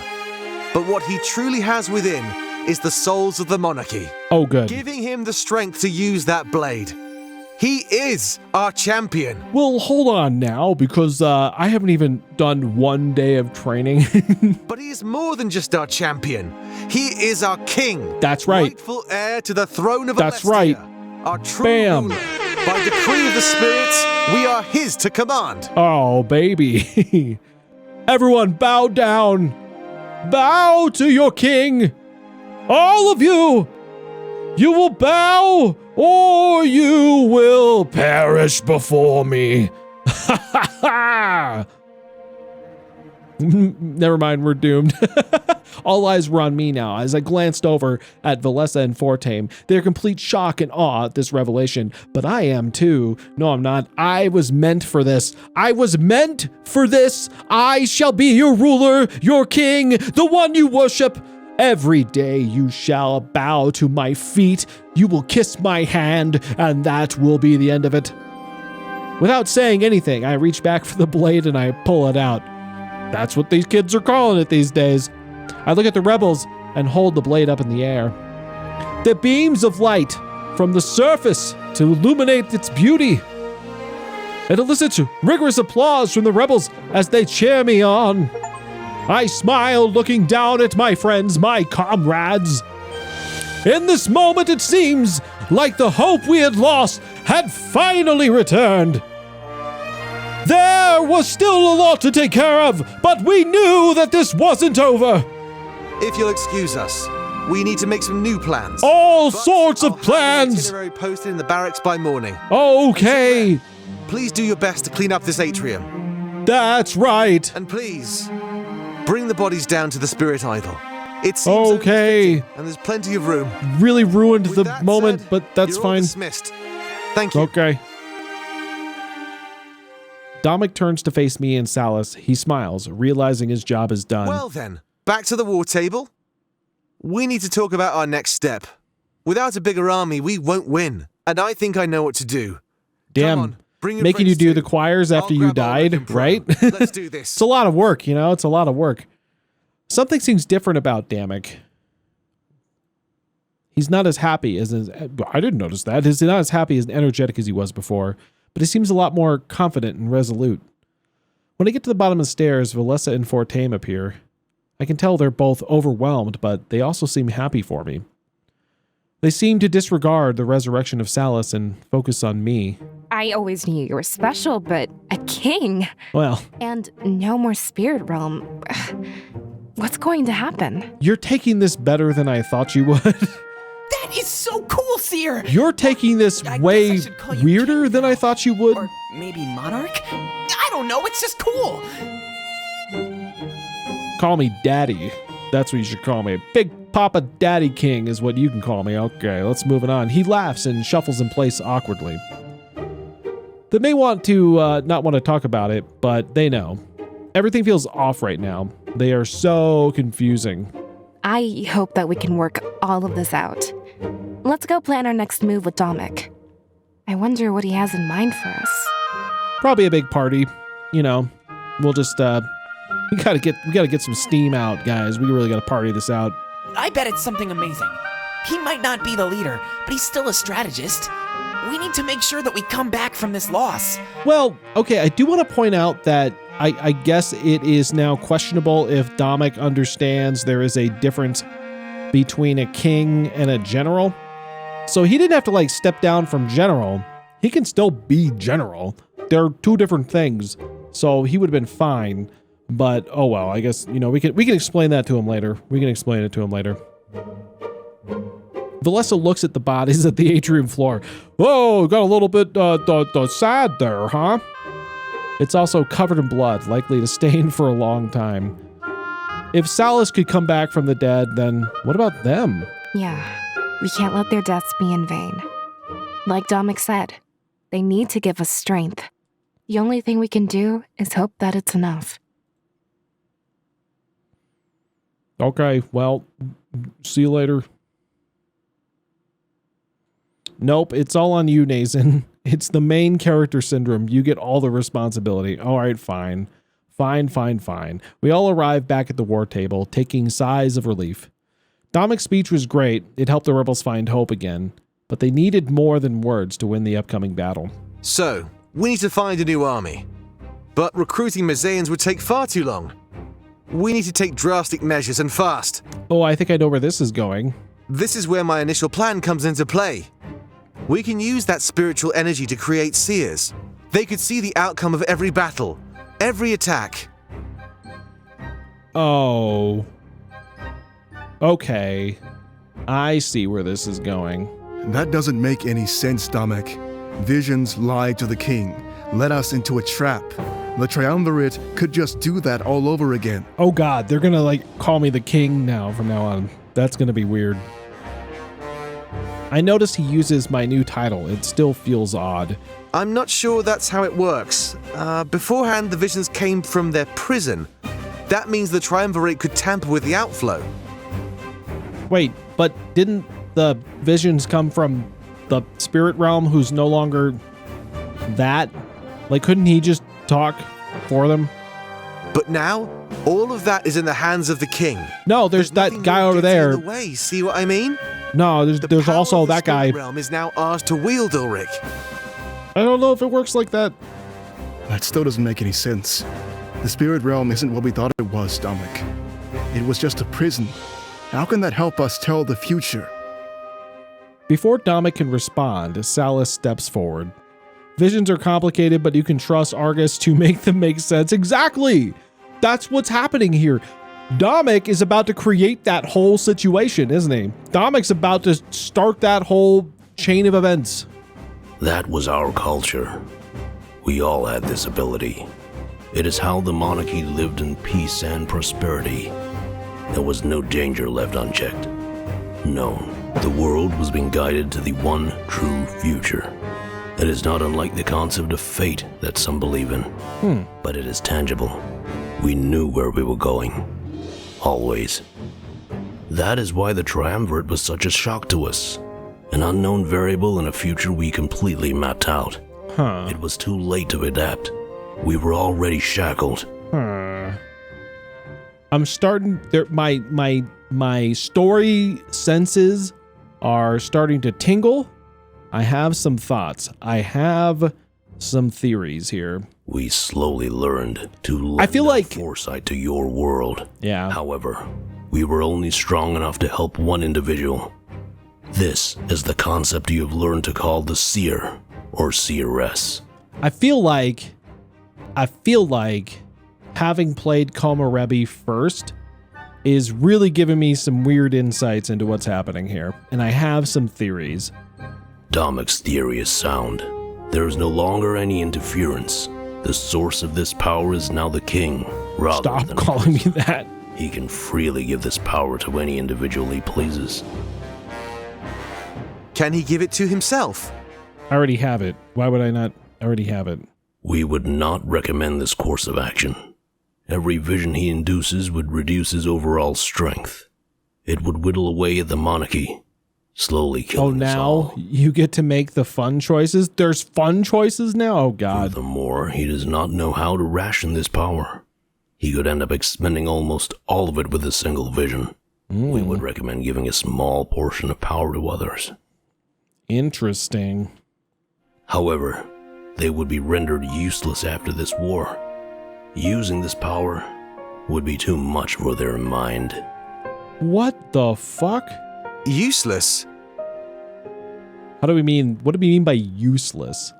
But what he truly has within is the souls of the monarchy. Oh, good. Giving him the strength to use that blade. He is our champion. Well, hold on now, because I haven't even done 1 day of training. But he is more than just our champion. He is our king. That's right. Rightful heir to the throne of That's Alestia. right. Our true Bam. ruler. By decree of the spirits, we are his to command. Oh, baby. Everyone bow down. Bow to your king. All of you. You will bow or you will perish before me. Never mind, we're doomed. All eyes were on me now as I glanced over at Valessa and Fortame. Their complete shock and awe at this revelation. But I am too. No, I'm not. I was meant for this. I was meant for this. I shall be your ruler, your king, the one you worship. Every day you shall bow to my feet. You will kiss my hand, and that will be the end of it. Without saying anything, I reach back for the blade and I pull it out. That's what these kids are calling it these days. I look at the rebels and hold the blade up in the air. The beams of light from the surface to illuminate its beauty. It elicits rigorous applause from the rebels as they cheer me on. I smile looking down at my friends, my comrades. In this moment, it seems like the hope we had lost had finally returned. There was still a lot to take care of, but we knew that this wasn't over. If you'll excuse us, we need to make some new plans. All sorts of plans. Itinerary posted in the barracks by morning. Okay. Please do your best to clean up this atrium. That's right. And please, bring the bodies down to the spirit idol. It seems okay. And there's plenty of room. Really ruined the moment, but that's you're fine. All dismissed. Thank you. Okay. Damick turns to face me and Salus. He smiles, realizing his job is done. Well then, back to the war table. We need to talk about our next step. Without a bigger army, we won't win. And I think I know what to do. Damn. Come on, bring your making you do friends the too. choirs after you died, right? Let's do this. It's a lot of work, you know? It's a lot of work. Something seems different about Damick. He's not as happy as I didn't notice that. He's not as happy and energetic as he was before, but he seems a lot more confident and resolute. When I get to the bottom of the stairs, Valessa and Fortame appear. I can tell they're both overwhelmed, but they also seem happy for me. They seem to disregard the resurrection of Salus and focus on me. I always knew you were special, but a king. Well. And no more spirit realm. What's going to happen? You're taking this better than I thought you would. That is so cool, Seer! You're taking this way weirder than I thought you would. Or maybe Monarch? I don't know, it's just cool! Call me Daddy. That's what you should call me. Big Papa Daddy King is what you can call me. Okay, let's move it on. He laughs and shuffles in place awkwardly. They may want to not want to talk about it, but they know. Everything feels off right now. They are so confusing. I hope that we can work all of this out. Let's go plan our next move with Domik. I wonder what he has in mind for us. Probably a big party. You know, we'll just we gotta get some steam out, guys. We really gotta party this out. I bet it's something amazing. He might not be the leader, but he's still a strategist. We need to make sure that we come back from this loss. Well, okay, I do want to point out that I guess it is now questionable if Domik understands there is a difference between a king and a general. So he didn't have to like step down from general. He can still be general. They're two different things. So he would have been fine. But oh well, I guess, you know, we can explain that to him later. We can explain it to him later. Valessa looks at the bodies at the atrium floor. Whoa, got a little bit sad there, huh? It's also covered in blood, likely to stain for a long time. If Salus could come back from the dead, then what about them? Yeah, we can't let their deaths be in vain. Like Domik said, they need to give us strength. The only thing we can do is hope that it's enough. Okay, well, see you later. Nope, it's all on you, Nazen. It's the main character syndrome. You get all the responsibility. All right, fine. Fine. We all arrive back at the war table, taking sighs of relief. Domik's speech was great. It helped the rebels find hope again. But they needed more than words to win the upcoming battle. So, we need to find a new army. But recruiting Mazaeans would take far too long. We need to take drastic measures and fast. Oh, I think I know where this is going. This is where my initial plan comes into play. We can use that spiritual energy to create seers. They could see the outcome of every battle, every attack. Oh. Okay. I see where this is going. That doesn't make any sense, Domik. Visions lied to the king, led us into a trap. The Triumvirate could just do that all over again. Oh god, they're gonna like call me the king now from now on. That's gonna be weird. I noticed he uses my new title. It still feels odd. I'm not sure that's how it works. Beforehand, the visions came from their prison. That means the Triumvirate could tamper with the outflow. Wait, but didn't the visions come from the spirit realm who's no longer that? Like, couldn't he just talk for them? But now, all of that is in the hands of the king. No, there's that guy over there. In the way. See what I mean? No, there's also that guy. The realm is now ours to wield, Ulrich. I don't know if it works like that. That still doesn't make any sense. The spirit realm isn't what we thought it was, Domik. It was just a prison. How can that help us tell the future? Before Domik can respond, Salus steps forward. Visions are complicated, but you can trust Argus to make them make sense. Exactly! That's what's happening here. Domik is about to create that whole situation, isn't he? Domik's about to start that whole chain of events. That was our culture. We all had this ability. It is how the monarchy lived in peace and prosperity. There was no danger left unchecked. No, the world was being guided to the one true future. It is not unlike the concept of fate that some believe in, but it is tangible. We knew where we were going. Always. That is why the Triumvirate was such a shock to us. An unknown variable in a future we completely mapped out. It was too late to adapt. We were already shackled. I'm starting there. My story senses are starting to tingle. I have some thoughts. I have some theories here. We slowly learned to lend our foresight to your world. Yeah. However, we were only strong enough to help one individual. This is the concept you have learned to call the seer or seeress. I feel like having played Komorebi first is really giving me some weird insights into what's happening here, and I have some theories. Domic's theory is sound. There is no longer any interference. The source of this power is now the king, rather than Stop calling me that. He can freely give this power to any individual he pleases. Can he give it to himself? I already have it. Why would I not already have it? We would not recommend this course of action. Every vision he induces would reduce his overall strength. It would whittle away at the monarchy, slowly killing us all. Oh, now you get to make the fun choices? There's fun choices now? Oh, God. Furthermore, he does not know how to ration this power. He could end up expending almost all of it with a single vision. We would recommend giving a small portion of power to others. Interesting. However, they would be rendered useless after this war. Using this power would be too much for their mind. What the fuck? Useless? What do we mean by useless?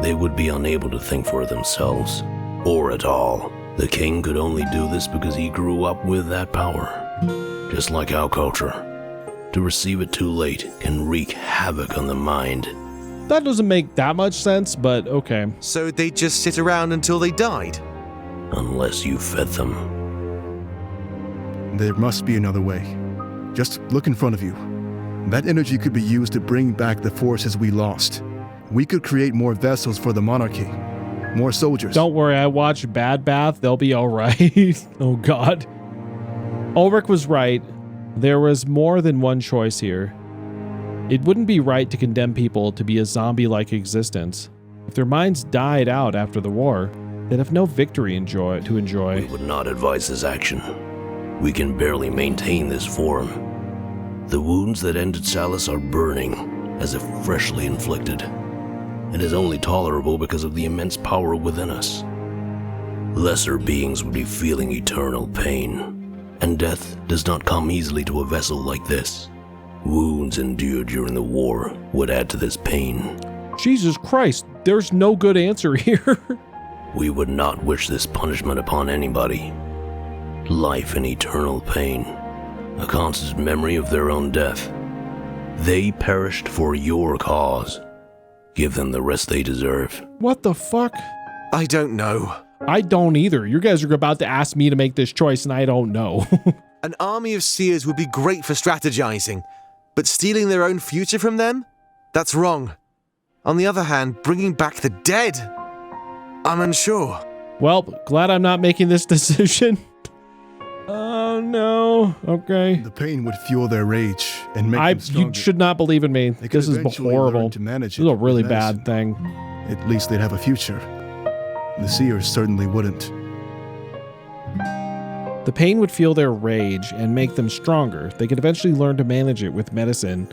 They would be unable to think for themselves, or at all. The king could only do this because he grew up with that power. Just like our culture. To receive it too late can wreak havoc on the mind. That doesn't make that much sense, but okay. So they just sit around until they died? Unless you fed them. There must be another way. Just look in front of you. That energy could be used to bring back the forces we lost. We could create more vessels for the monarchy. More soldiers. Don't worry, I watched Bad Bath. They'll be all right. Oh, God. Ulrich was right. There was more than one choice here. It wouldn't be right to condemn people to be a zombie-like existence. If their minds died out after the war, they'd have no victory to enjoy. We would not advise this action. We can barely maintain this form. The wounds that ended Salus are burning, as if freshly inflicted. It is only tolerable because of the immense power within us. Lesser beings would be feeling eternal pain, and death does not come easily to a vessel like this. Wounds endured during the war would add to this pain. Jesus Christ, there's no good answer here. We would not wish this punishment upon anybody. Life in eternal pain, a constant memory of their own death. They perished for your cause. Give them the rest they deserve. What the fuck? I don't know. I don't either. You guys are about to ask me to make this choice and I don't know. An army of seers would be great for strategizing, but stealing their own future from them? That's wrong. On the other hand, bringing back the dead? I'm unsure. Well, glad I'm not making this decision. Oh, no. Okay. The pain would fuel their rage and make them stronger. You should not believe in me. This is horrible. This is a really bad thing. At least they'd have a future. The seers certainly wouldn't. The pain would fuel their rage and make them stronger. They could eventually learn to manage it with medicine.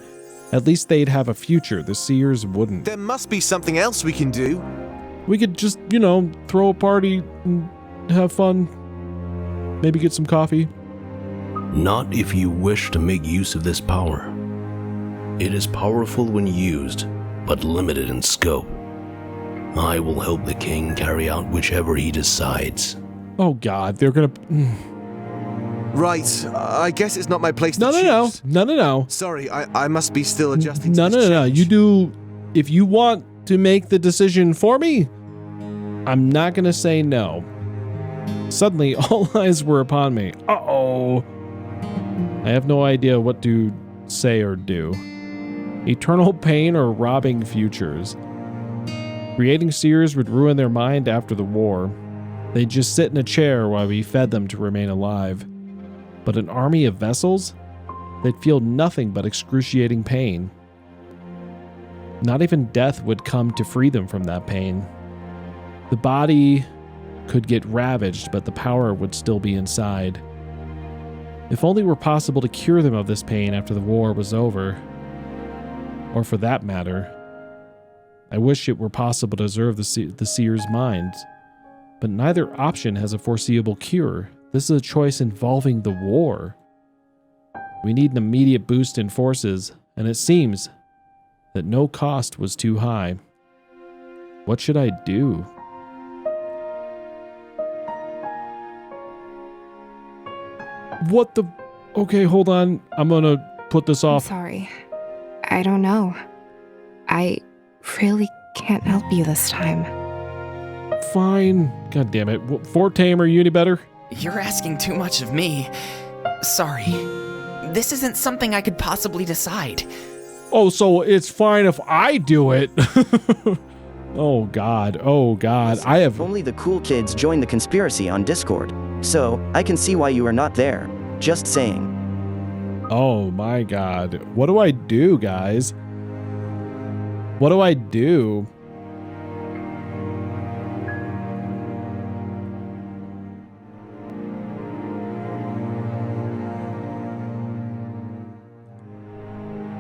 At least they'd have a future. The seers wouldn't. There must be something else we can do. We could just, throw a party and have fun. Maybe get some coffee. Not if you wish to make use of this power. It is powerful when used, but limited in scope. I will help the king carry out whichever he decides. Oh God, they're gonna... Right, I guess it's not my place to choose. No. Sorry, I must be still adjusting to this No. change. You do... If you want to make the decision for me, I'm not gonna say no. Suddenly, all eyes were upon me. Uh-oh. I have no idea what to say or do. Eternal pain or robbing futures. Creating seers would ruin their mind after the war. They'd just sit in a chair while we fed them to remain alive. But an army of vessels? They'd feel nothing but excruciating pain. Not even death would come to free them from that pain. The body could get ravaged, but the power would still be inside. If only it were possible to cure them of this pain after the war was over. Or for that matter, I wish it were possible to preserve the seer's mind. But neither option has a foreseeable cure. This is a choice involving the war. We need an immediate boost in forces, and it seems that no cost was too high. What should I do? What the... Okay, hold on. I'm gonna put this off. I'm sorry. I don't know. I really can't help you this time. Fine. God damn it. Fort Tamer, you any better? You're asking too much of me. Sorry. This isn't something I could possibly decide. Oh, so it's fine if I do it. Oh, God. Oh, God. I have... Only the cool kids join the conspiracy on Discord. So, I can see why you are not there. Just saying. Oh, my God. What do I do, guys? What do I do?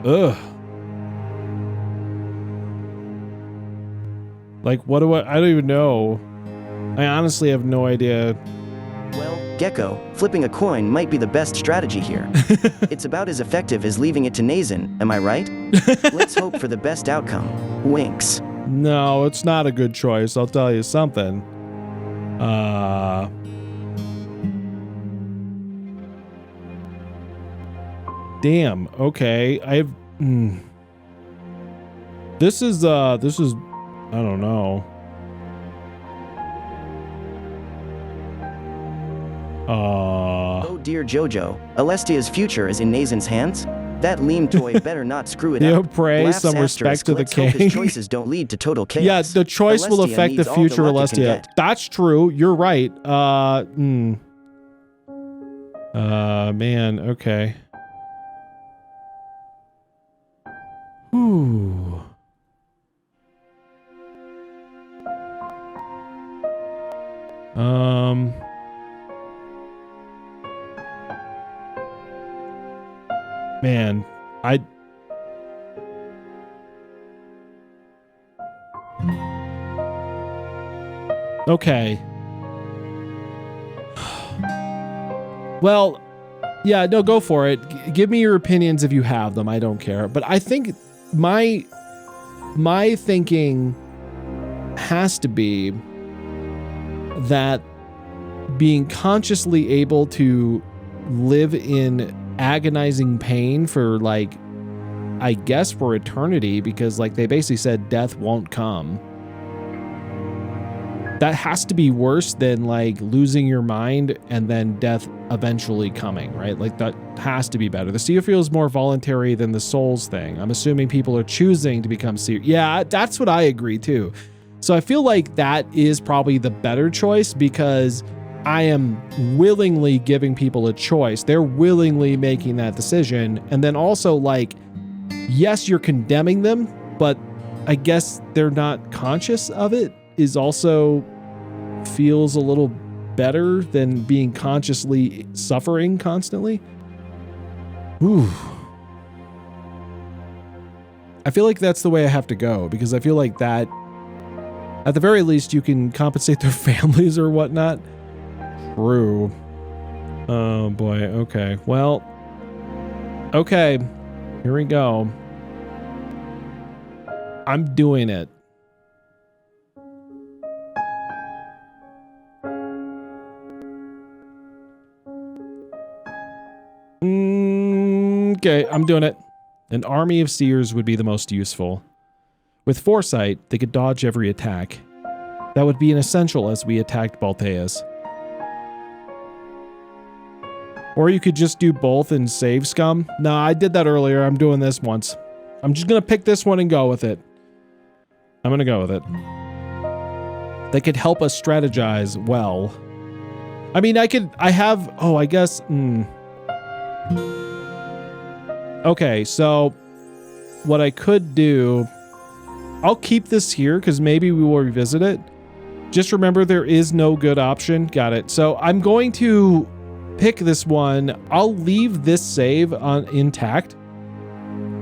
Ugh. Like, what do I don't even know. I honestly have no idea. Well, Gecko, flipping a coin might be the best strategy here. It's about as effective as leaving it to Nazen, am I right? Let's hope for the best outcome. Winks. No, it's not a good choice, I'll tell you something. Damn, okay. This is, I don't know. Oh dear Jojo, Alestia's future is in Nazen's hands? That Leem toy better not screw it up. Pray Laughs some respect to the Let's hope king. his choices don't lead to total chaos. Yeah, the choice will Alestia affect the needs all future luck it can Alestia. get. That's true. You're right. Man, okay. Whew. Man, okay. Well, yeah, no, go for it. Give me your opinions if you have them. I don't care. But I think my thinking has to be that being consciously able to live in agonizing pain for, like, I guess for eternity, because, like, they basically said death won't come. That has to be worse than, like, losing your mind and then death eventually coming, right? Like, that has to be better. The seer feels more voluntary than the souls thing. I'm assuming people are choosing to become seer. Yeah, that's what I agree too. So I feel like that is probably the better choice, because I am willingly giving people a choice. They're willingly making that decision. And then also, like, yes, you're condemning them, but I guess they're not conscious of it, is also feels a little better than being consciously suffering constantly. Ooh. I feel like that's the way I have to go, because I feel like that, at the very least, you can compensate their families or whatnot. True. Oh boy, okay. Well, okay, here we go. I'm doing it. Okay, I'm doing it. An army of seers would be the most useful. With foresight, they could dodge every attack. That would be an essential as we attacked Balteas. Or you could just do both and save Scum. Nah, I did that earlier. I'm doing this once. I'm just gonna pick this one and go with it. I'm gonna go with it. They could help us strategize well. I mean, I have, oh, I guess, Okay, so what I could do, I'll keep this here because maybe we will revisit it. Just remember, there is no good option. Got it. So I'm going to pick this one. I'll leave this save intact,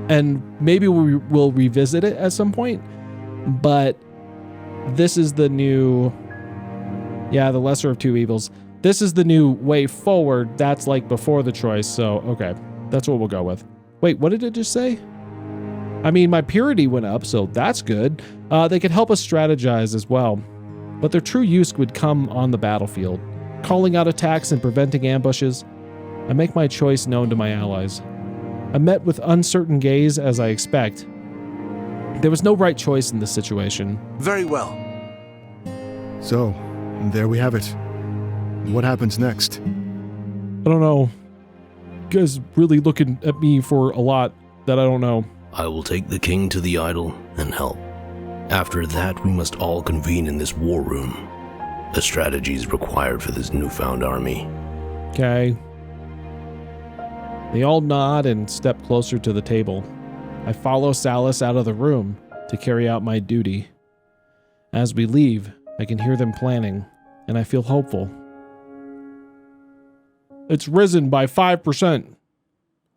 and maybe we'll revisit it at some point. But this is the new, the lesser of two evils. This is the new way forward. That's like before the choice. So, okay, that's what we'll go with. Wait, what did it just say? I mean, my purity went up, so that's good. They could help us strategize as well, but their true use would come on the battlefield. Calling out attacks and preventing ambushes. I make my choice known to my allies. I met with uncertain gaze as I expect. There was no right choice in this situation. Very well. So, there we have it. What happens next? I don't know. You guys really looking at me for a lot that I don't know. I will take the king to the idol and help. After that, we must all convene in this war room. A strategy is required for this newfound army. Okay. They all nod and step closer to the table. I follow Salus out of the room to carry out my duty. As we leave, I can hear them planning, and I feel hopeful. It's risen by 5%.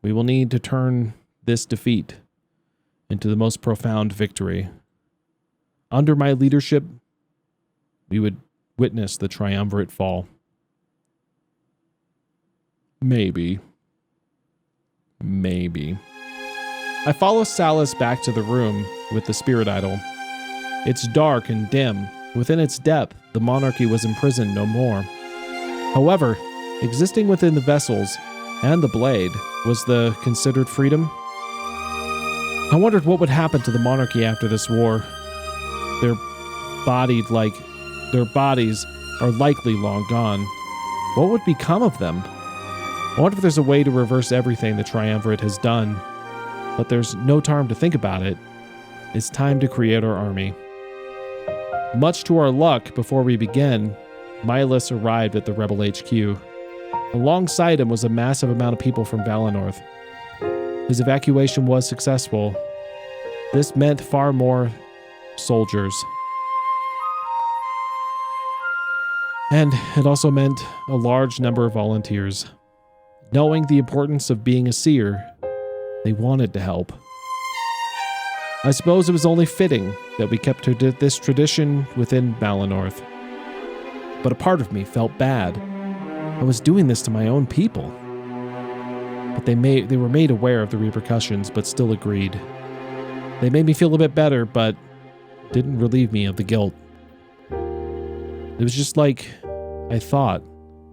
We will need to turn this defeat into the most profound victory. Under my leadership, we would witness the triumvirate fall. Maybe. I follow Salus back to the room with the spirit idol. It's dark and dim. Within its depth, the monarchy was imprisoned no more. However, existing within the vessels and the blade was the considered freedom. I wondered what would happen to the monarchy after this war. Their bodies are likely long gone. What would become of them? I wonder if there's a way to reverse everything the Triumvirate has done. But there's no time to think about it. It's time to create our army. Much to our luck, before we began, Milas arrived at the Rebel HQ. Alongside him was a massive amount of people from Valenorth. His evacuation was successful. This meant far more soldiers. And it also meant a large number of volunteers. Knowing the importance of being a seer, they wanted to help. I suppose it was only fitting that we kept this tradition within Valenorth. But a part of me felt bad. I was doing this to my own people. But they were made aware of the repercussions, but still agreed. They made me feel a bit better, but didn't relieve me of the guilt. It was just like I thought.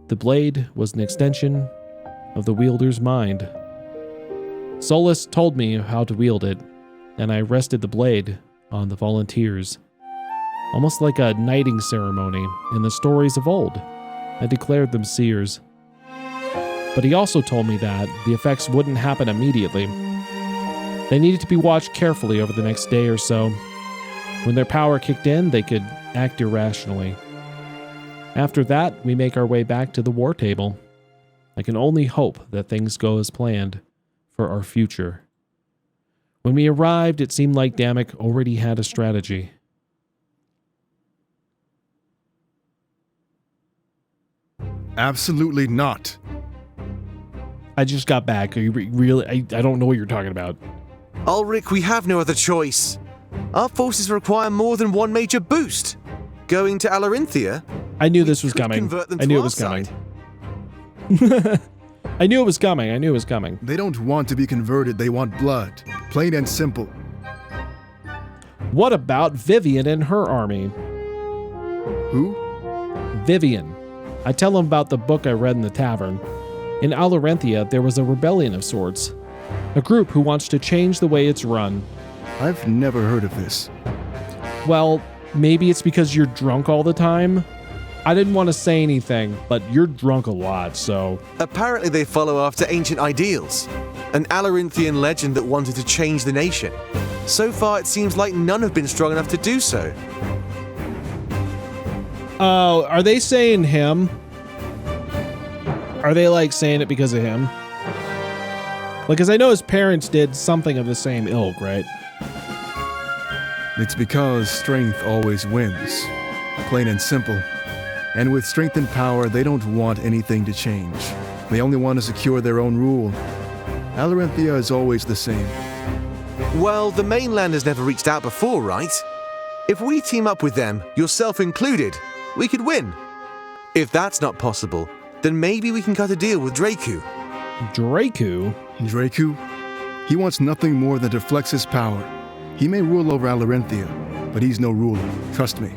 The blade was an extension of the wielder's mind. Solus told me how to wield it, and I rested the blade on the volunteers. Almost like a knighting ceremony in the stories of old. I declared them seers. But he also told me that the effects wouldn't happen immediately. They needed to be watched carefully over the next day or so. When their power kicked in, they could act irrationally. After that, we make our way back to the war table. I can only hope that things go as planned for our future. When we arrived, it seemed like Damek already had a strategy. Absolutely not. I just got back. Are you really? I don't know what you're talking about. Ulrich, we have no other choice. Our forces require more than one major boost. Going to Alarinthia? I knew this was coming. I knew it was coming. I knew it was coming. They don't want to be converted, they want blood. Plain and simple. What about Vivian and her army? Who? Vivian. I tell them about the book I read in the tavern. In Alarinthia, there was a rebellion of sorts. A group who wants to change the way it's run. I've never heard of this. Well, maybe it's because you're drunk all the time. I didn't want to say anything, but you're drunk a lot, so... Apparently they follow after ancient ideals. An Alarinthian legend that wanted to change the nation. So far, it seems like none have been strong enough to do so. Oh, are they saying him? Are they, like, saying it because of him? Like, because I know his parents did something of the same ilk, right? It's because strength always wins. Plain and simple. And with strength and power, they don't want anything to change. They only want to secure their own rule. Alarenthia is always the same. Well, the mainland has never reached out before, right? If we team up with them, yourself included, we could win. If that's not possible, then maybe we can cut a deal with Draku. Draku? Draku? He wants nothing more than to flex his power. He may rule over Alarenthia, but he's no ruler. Trust me.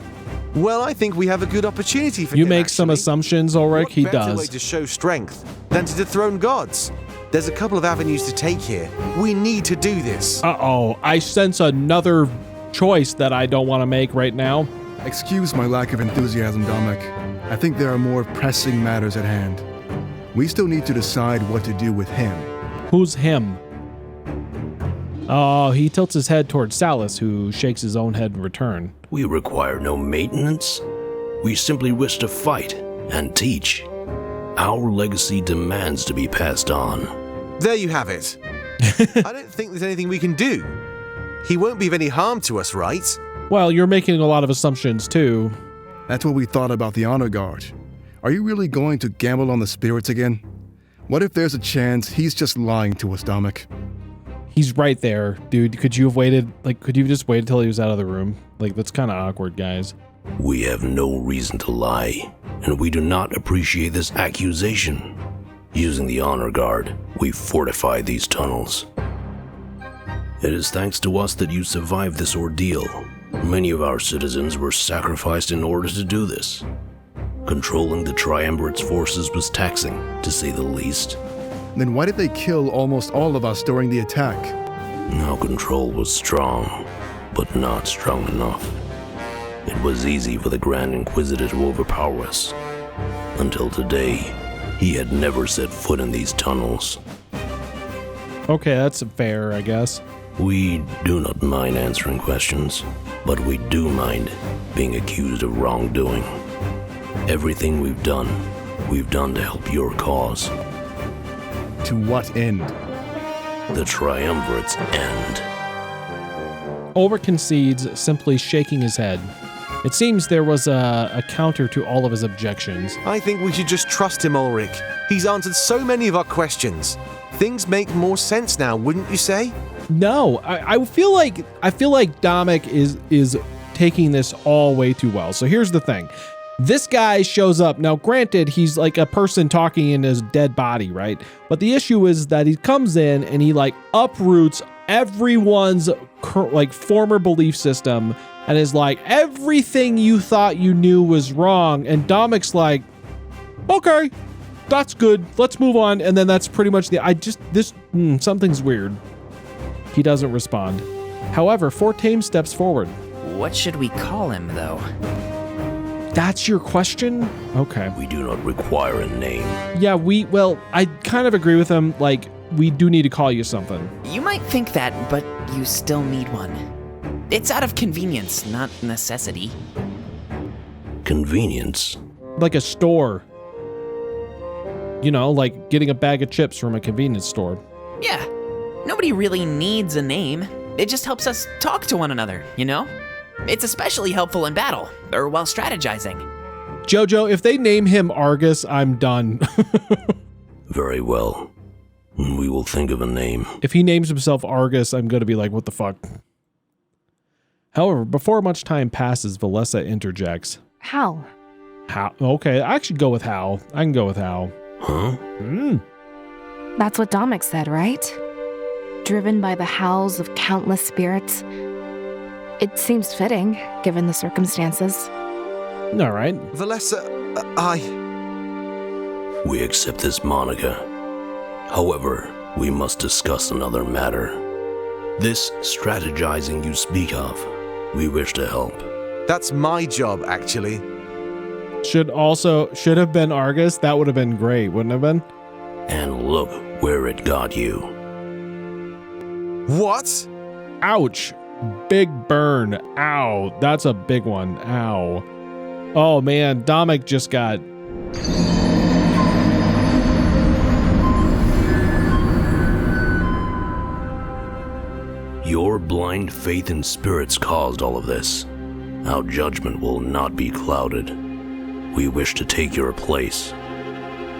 Well, I think we have a good opportunity for you him, make some assumptions, Ulrich. He What better way does. to show strength than to dethrone gods? There's a couple of avenues to take here. We need to do this. Uh-oh. I sense another choice that I don't want to make right now. Excuse my lack of enthusiasm, Domek. I think there are more pressing matters at hand. We still need to decide what to do with him. Who's him? Oh, he tilts his head towards Salus, who shakes his own head in return. We require no maintenance. We simply wish to fight and teach. Our legacy demands to be passed on. There you have it. I don't think there's anything we can do. He won't be of any harm to us, right? Well, you're making a lot of assumptions, too. That's what we thought about the Honor Guard. Are you really going to gamble on the spirits again? What if there's a chance he's just lying to us, Domek? He's right there, dude. Could you have waited? Could you just wait until he was out of the room? That's kind of awkward, guys. We have no reason to lie, and we do not appreciate this accusation. Using the Honor Guard, we fortified these tunnels. It is thanks to us that you survived this ordeal. Many of our citizens were sacrificed in order to do this. Controlling the Triumvirate's forces was taxing, to say the least. Then why did they kill almost all of us during the attack? Our control was strong, but not strong enough. It was easy for the Grand Inquisitor to overpower us. Until today, he had never set foot in these tunnels. Okay, that's fair, I guess. We do not mind answering questions, but we do mind being accused of wrongdoing. Everything we've done to help your cause. To what end? The Triumvirate's end. Ulrich concedes, simply shaking his head. It seems there was a counter to all of his objections. I think we should just trust him, Ulrich. He's answered so many of our questions. Things make more sense now, wouldn't you say? No, I feel like Domek is taking this all way too well. So here's the thing. This guy shows up. Now, granted, he's like a person talking in his dead body, right? But the issue is that he comes in and he uproots everyone's former belief system and is like, everything you thought you knew was wrong. And Domek's like, okay, that's good. Let's move on. And then that's pretty much something's weird. He doesn't respond. However, Fortame steps forward. What should we call him, though? That's your question? Okay. We do not require a name. Yeah, I kind of agree with him. We do need to call you something. You might think that, but you still need one. It's out of convenience, not necessity. Convenience? Like a store. Like getting a bag of chips from a convenience store. Yeah. Nobody really needs a name. It just helps us talk to one another, you know? It's especially helpful in battle, or while strategizing. Jojo, if they name him Argus, I'm done. Very well. We will think of a name. If he names himself Argus, I'm going to be like, what the fuck? However, before much time passes, Valessa interjects. Hal. Hal? Okay, I should go with Hal. I can go with Hal. Huh? That's what Domek said, right? Driven by the howls of countless spirits. It seems fitting, given the circumstances. All right. Valessa, We accept this moniker. However, we must discuss another matter. This strategizing you speak of, we wish to help. That's my job, actually. Should have been Argus. That would have been great, wouldn't it have been? And look where it got you. What? Ouch. Big burn. Ow. That's a big one. Ow. Oh man, Domek just got... Your blind faith in spirits caused all of this. Our judgment will not be clouded. We wish to take your place.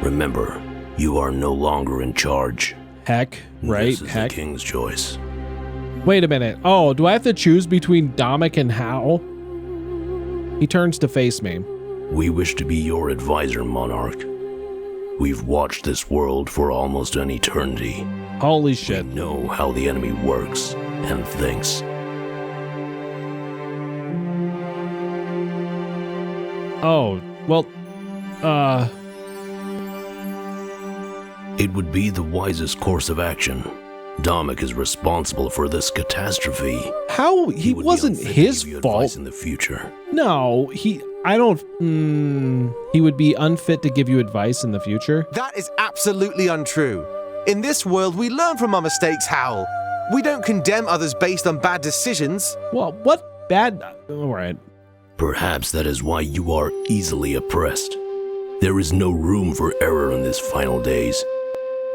Remember, You are no longer in charge. Heck, right? This is Heck. the king's choice. Wait a minute. Oh, do I have to choose between Domik and Hal? He turns to face me. We wish to be your advisor, Monarch. We've watched this world for almost an eternity. Holy shit. We know how the enemy works and thinks. Oh, well, It would be the wisest course of action. Domik is responsible for this catastrophe. How? He wasn't his fault. In the future. No, I don't, he would be unfit to give you advice in the future? That is absolutely untrue. In this world, we learn from our mistakes, Hal. We don't condemn others based on bad decisions. Well, what bad? All right. Perhaps that is why you are easily oppressed. There is no room for error in these final days.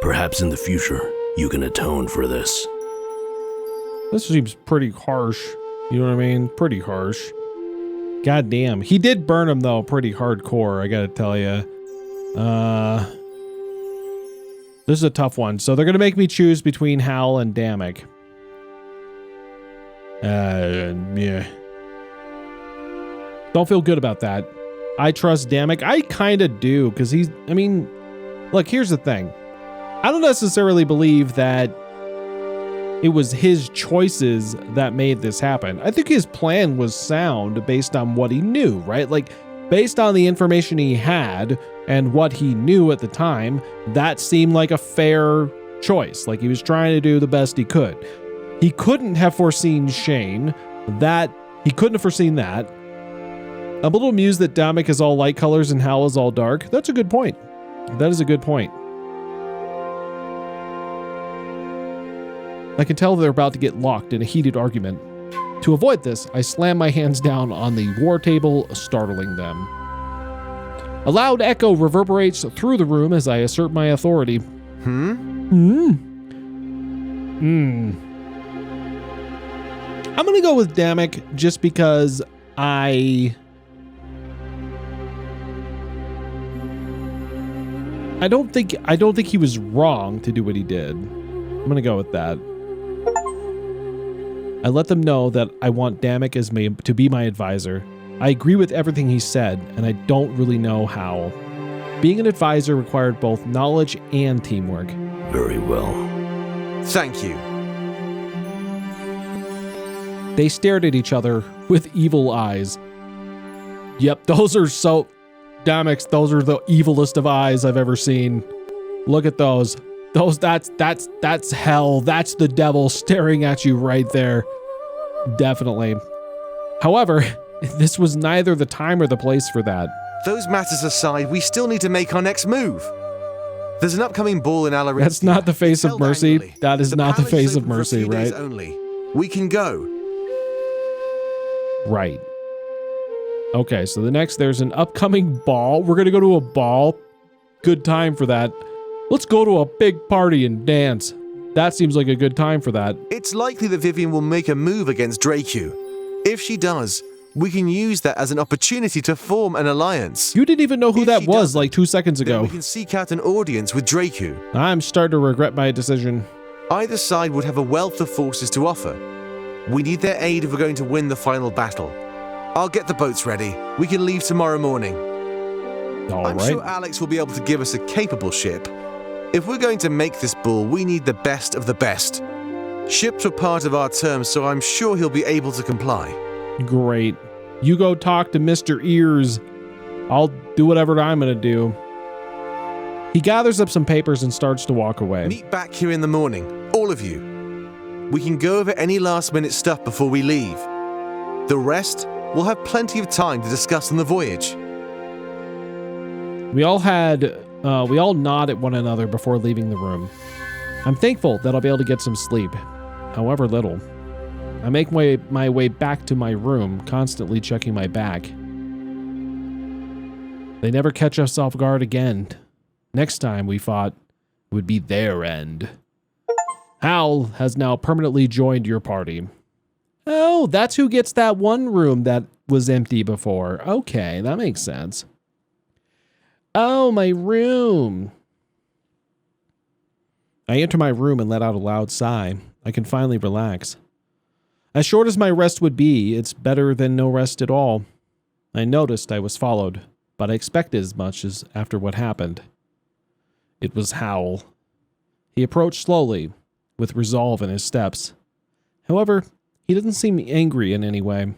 Perhaps in the future, you can atone for this. This seems pretty harsh. You know what I mean? Pretty harsh. God damn. He did burn him, though, pretty hardcore, I gotta tell you. This is a tough one. So they're gonna make me choose between Hal and Domik. Yeah. Don't feel good about that. I trust Domik. I kind of do, because look, here's the thing. I don't necessarily believe that it was his choices that made this happen. I think his plan was sound based on what he knew, right? Like, based on the information he had and what he knew at the time, that seemed like a fair choice. Like, he was trying to do the best he could. He couldn't have foreseen Shane. He couldn't have foreseen that. I'm a little amused that Domik is all light colors and Hal is all dark. That's a good point. That is a good point. I can tell they're about to get locked in a heated argument. To avoid this, I slam my hands down on the war table, startling them. A loud echo reverberates through the room as I assert my authority. I'm gonna go with Domik just because I don't think he was wrong to do what he did. I'm gonna go with that. I let them know that I want Domik to be my advisor. I agree with everything he said, and I don't really know how. Being an advisor required both knowledge and teamwork. Very well. Thank you. They stared at each other with evil eyes. Yep, those are so... Domik, those are the evilest of eyes I've ever seen. Look at those. That's hell. That's the devil staring at you right there. Definitely. However, this was neither the time or the place for that. Those matters aside, we still need to make our next move. There's an upcoming ball in Alaristia. That's not the face of mercy. Annually. That is not the face of mercy, for a few days right? Only. We can go. Right. Okay, so there's an upcoming ball. We're going to go to a ball. Good time for that. Let's go to a big party and dance. That seems like a good time for that. It's likely that Vivian will make a move against Dracu. If she does, we can use that as an opportunity to form an alliance. You didn't even know who that was like 2 seconds ago. We can seek out an audience with Dracu. I'm starting to regret my decision. Either side would have a wealth of forces to offer. We need their aid if we're going to win the final battle. I'll get the boats ready. We can leave tomorrow morning. I'm sure Alex will be able to give us a capable ship. If we're going to make this ball, we need the best of the best. Ships were part of our terms, so I'm sure he'll be able to comply. Great. You go talk to Mr. Ears. I'll do whatever I'm gonna do. He gathers up some papers and starts to walk away. Meet back here in the morning, all of you. We can go over any last-minute stuff before we leave. The rest, we'll have plenty of time to discuss on the voyage. We all nod at one another before leaving the room. I'm thankful that I'll be able to get some sleep, however little. I make my way back to my room, constantly checking my back. They never catch us off guard again. Next time we fought, it would be their end. Hal has now permanently joined your party. Oh, that's who gets that one room that was empty before. Okay, that makes sense. Oh, my room. I enter my room and let out a loud sigh. I can finally relax. As short as my rest would be, it's better than no rest at all. I noticed I was followed, but I expected as much as after what happened. It was Howl. He approached slowly, with resolve in his steps. However, he didn't seem angry in any way.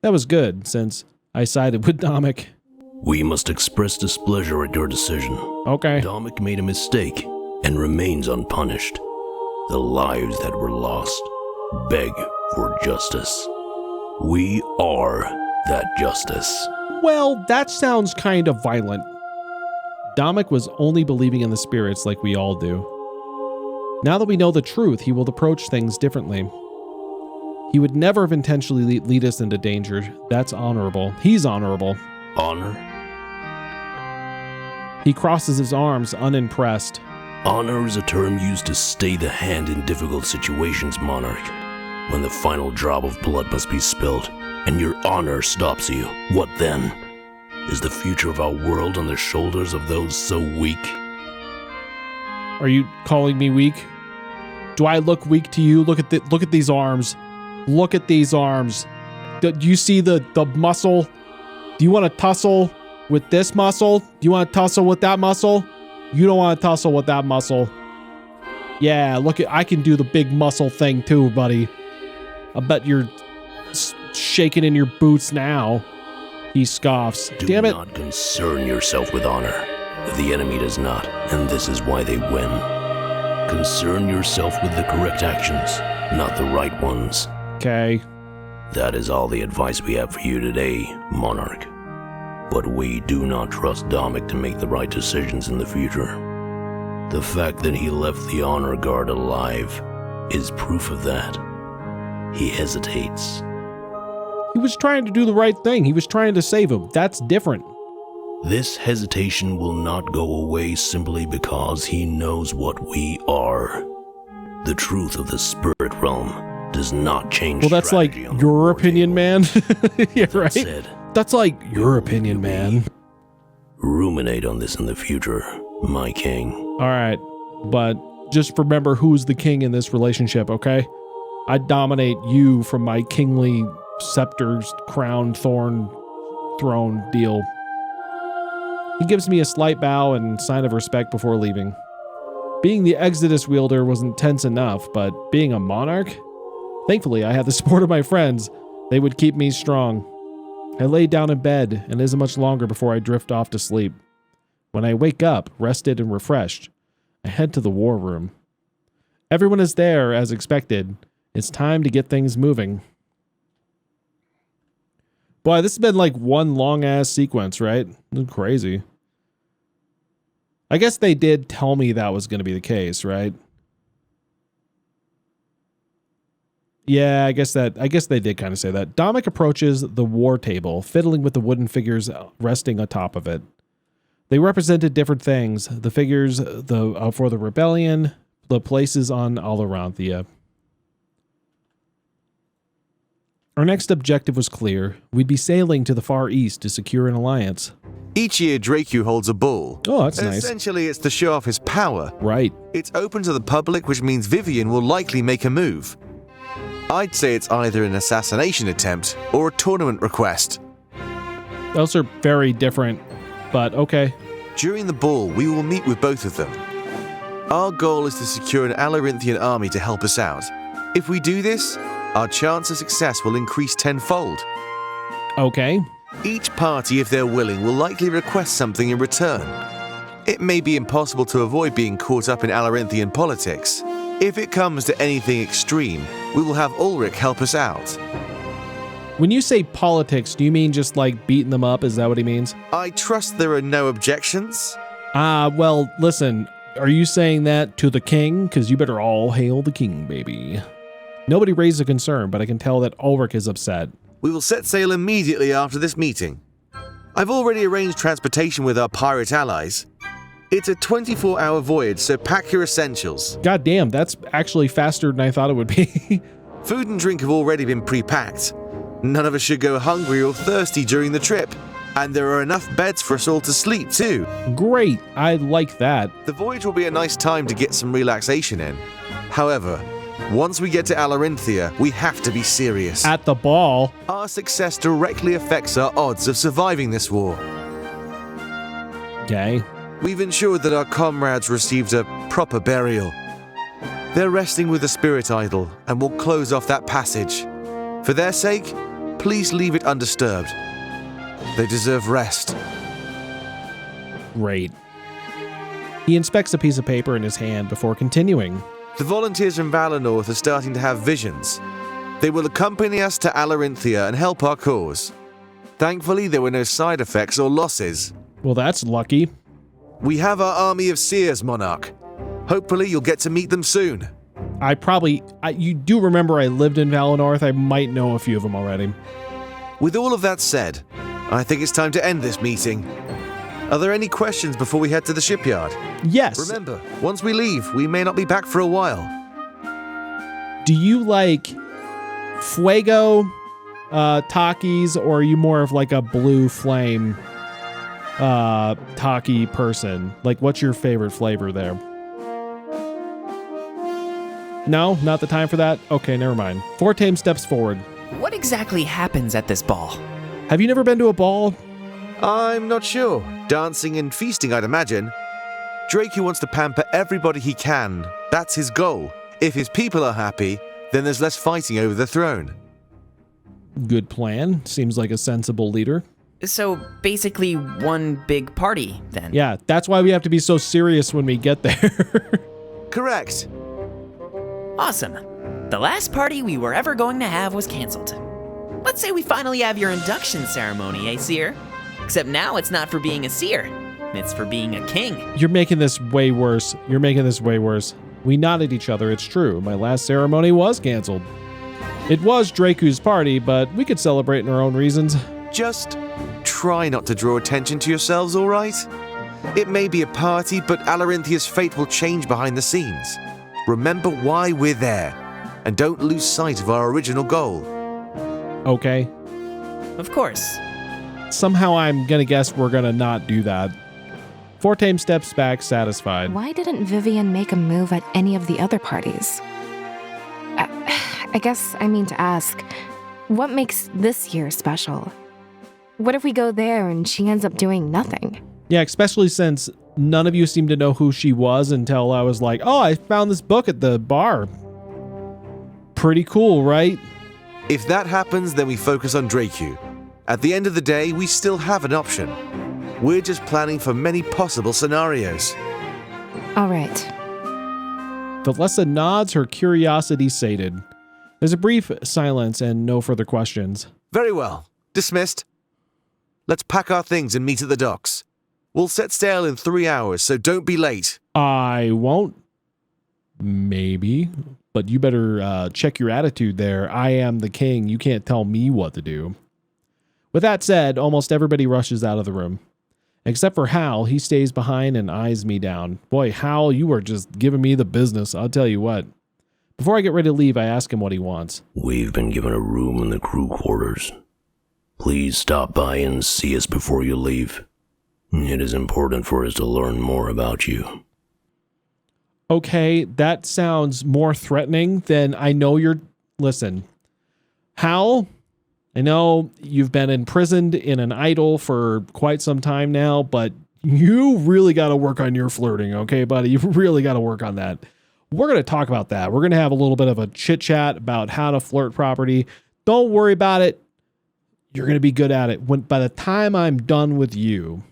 That was good, since I sided with Domik. We must express displeasure at your decision. Okay. Domik made a mistake and remains unpunished. The lives that were lost beg for justice. We are that justice. Well, that sounds kind of violent. Domik was only believing in the spirits like we all do. Now that we know the truth, he will approach things differently. He would never have intentionally lead us into danger. That's honorable. He's honorable. Honor? He crosses his arms, unimpressed. Honor is a term used to stay the hand in difficult situations, Monarch. When the final drop of blood must be spilled, and your honor stops you, what then? Is the future of our world on the shoulders of those so weak? Are you calling me weak? Do I look weak to you? Look at these arms. Look at these arms. Do you see the muscle? Do you want to tussle with this muscle? Do you want to tussle with that muscle? You don't want to tussle with that muscle. Yeah, I can do the big muscle thing too, buddy. I bet you're shaking in your boots now. He scoffs. Damn it. Do not concern yourself with honor. The enemy does not, and this is why they win. Concern yourself with the correct actions, not the right ones. Okay. That is all the advice we have for you today, Monarch. But we do not trust Domik to make the right decisions in the future. The fact that he left the Honor Guard alive is proof of that. He hesitates. He was trying to do the right thing. He was trying to save him. That's different. This hesitation will not go away simply because he knows what we are. The truth of the spirit realm does not change. Well, that's like your opinion, man. Yeah, right? Said, that's like your opinion, man. Ruminate on this in the future, my king. All right, but just remember who's the king in this relationship, okay? I dominate you from my kingly scepters, crown, thorn, throne deal. He gives me a slight bow and sign of respect before leaving. Being the Exodus wielder wasn't tense enough, but being a monarch? Thankfully, I had the support of my friends. They would keep me strong. I lay down in bed, and it isn't much longer before I drift off to sleep. When I wake up, rested and refreshed, I head to the war room. Everyone is there, as expected. It's time to get things moving. Boy, this has been like one long-ass sequence, right? This is crazy. I guess they did tell me that was going to be the case, right? Yeah, I guess they did kind of say that. Domik approaches the war table, fiddling with the wooden figures resting atop of it. They represented different things. The figures for the rebellion, the places on Alaranthia. Our next objective was clear. We'd be sailing to the Far East to secure an alliance. Each year, Dracu holds a ball. Oh, that's nice. Essentially, it's to show off his power. Right. It's open to the public, which means Vivian will likely make a move. I'd say it's either an assassination attempt or a tournament request. Those are very different, but okay. During the ball, we will meet with both of them. Our goal is to secure an Alarinthian army to help us out. If we do this, our chance of success will increase tenfold. Okay. Each party, if they're willing, will likely request something in return. It may be impossible to avoid being caught up in Alarinthian politics. If it comes to anything extreme, we will have Ulrich help us out. When you say politics, do you mean just like beating them up? Is that what he means? I trust there are no objections. Well, listen, are you saying that to the king? Because you better all hail the king, baby. Nobody raised a concern, but I can tell that Ulrich is upset. We will set sail immediately after this meeting. I've already arranged transportation with our pirate allies. It's a 24-hour voyage, so pack your essentials. God damn, that's actually faster than I thought it would be. Food and drink have already been pre-packed. None of us should go hungry or thirsty during the trip. And there are enough beds for us all to sleep, too. Great, I like that. The voyage will be a nice time to get some relaxation in. However, once we get to Alarinthia, we have to be serious. At the ball. Our success directly affects our odds of surviving this war. Okay. We've ensured that our comrades received a proper burial. They're resting with the spirit idol, and we'll close off that passage. For their sake, please leave it undisturbed. They deserve rest. Great. He inspects a piece of paper in his hand before continuing. The volunteers from Valinor are starting to have visions. They will accompany us to Alarinthia and help our cause. Thankfully, there were no side effects or losses. Well, that's lucky. We have our army of seers, Monarch. Hopefully, you'll get to meet them soon. You do remember I lived in Valinor. I might know a few of them already. With all of that said, I think it's time to end this meeting. Are there any questions before we head to the shipyard? Yes. Remember, once we leave, we may not be back for a while. Do you like Fuego Takis, or are you more of like a blue flame Taki person? Like, what's your favorite flavor there? No, not the time for that? Okay, never mind. Fortame steps forward. What exactly happens at this ball? Have you never been to a ball? I'm not sure. Dancing and feasting, I'd imagine. Draku wants to pamper everybody he can. That's his goal. If his people are happy, then there's less fighting over the throne. Good plan. Seems like a sensible leader. So basically one big party, then? Yeah, that's why we have to be so serious when we get there. Correct. Awesome. The last party we were ever going to have was canceled. Let's say we finally have your induction ceremony, eh, Seer? Except now it's not for being a Seer. It's for being a king. You're making this way worse. You're making this way worse. We nodded each other. It's true. My last ceremony was canceled. It was Draku's party, but we could celebrate in our own reasons. Just try not to draw attention to yourselves, all right? It may be a party, but Alarinthia's fate will change behind the scenes. Remember why we're there, and don't lose sight of our original goal. Okay. Of course. Somehow I'm gonna guess we're gonna not do that. Fortame steps back, satisfied. Why didn't Vivian make a move at any of the other parties? I guess I mean to ask, what makes this year special? What if we go there and she ends up doing nothing? Yeah, especially since none of you seem to know who she was until I was like, oh, I found this book at the bar. Pretty cool, right? If that happens, then we focus on Draku. At the end of the day, we still have an option. We're just planning for many possible scenarios. All right. Thalessa nods, her curiosity sated. There's a brief silence and no further questions. Very well. Dismissed. Let's pack our things and meet at the docks. We'll set sail in 3 hours, so don't be late. I won't. Maybe. But you better check your attitude there. I am the king. You can't tell me what to do. With that said, almost everybody rushes out of the room. Except for Hal, he stays behind and eyes me down. Boy, Hal, you are just giving me the business, I'll tell you what. Before I get ready to leave, I ask him what he wants. We've been given a room in the crew quarters. Please stop by and see us before you leave. It is important for us to learn more about you. Okay, that sounds more threatening than I know you're... Listen, Hal, I know you've been imprisoned in an idol for quite some time now, but you really got to work on your flirting, okay, buddy? You really got to work on that. We're going to talk about that. We're going to have a little bit of a chit-chat about how to flirt properly. Don't worry about it. You're going to be good at it. By the time I'm done with you,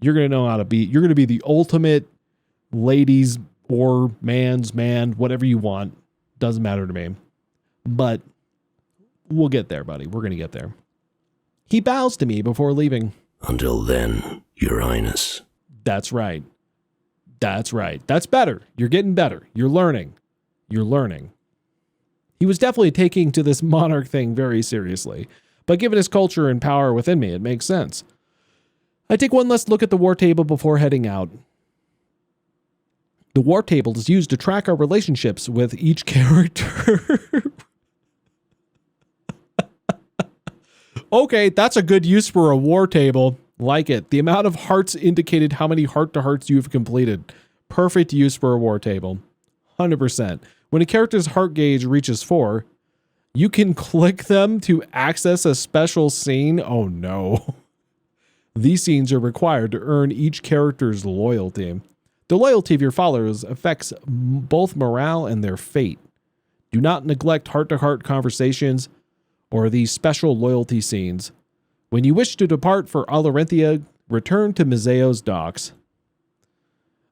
you're going to know how to be. You're going to be the ultimate ladies or man's man, whatever you want. Doesn't matter to me. But we'll get there, buddy. We're going to get there. He bows to me before leaving. Until then, Your Highness. That's right. That's right. That's better. You're getting better. You're learning. You're learning. He was definitely taking to this monarch thing very seriously. But given his culture and power within me, it makes sense. I take one last look at the war table before heading out. The war table is used to track our relationships with each character. Okay, that's a good use for a war table. Like it. The amount of hearts indicated how many heart-to-hearts you've completed. Perfect use for a war table. 100%. When a character's heart gauge reaches 4, you can click them to access a special scene. Oh no. These scenes are required to earn each character's loyalty. The loyalty of your followers affects both morale and their fate. Do not neglect heart-to-heart conversations or these special loyalty scenes. When you wish to depart for Alarenthia, return to Mizeo's docks.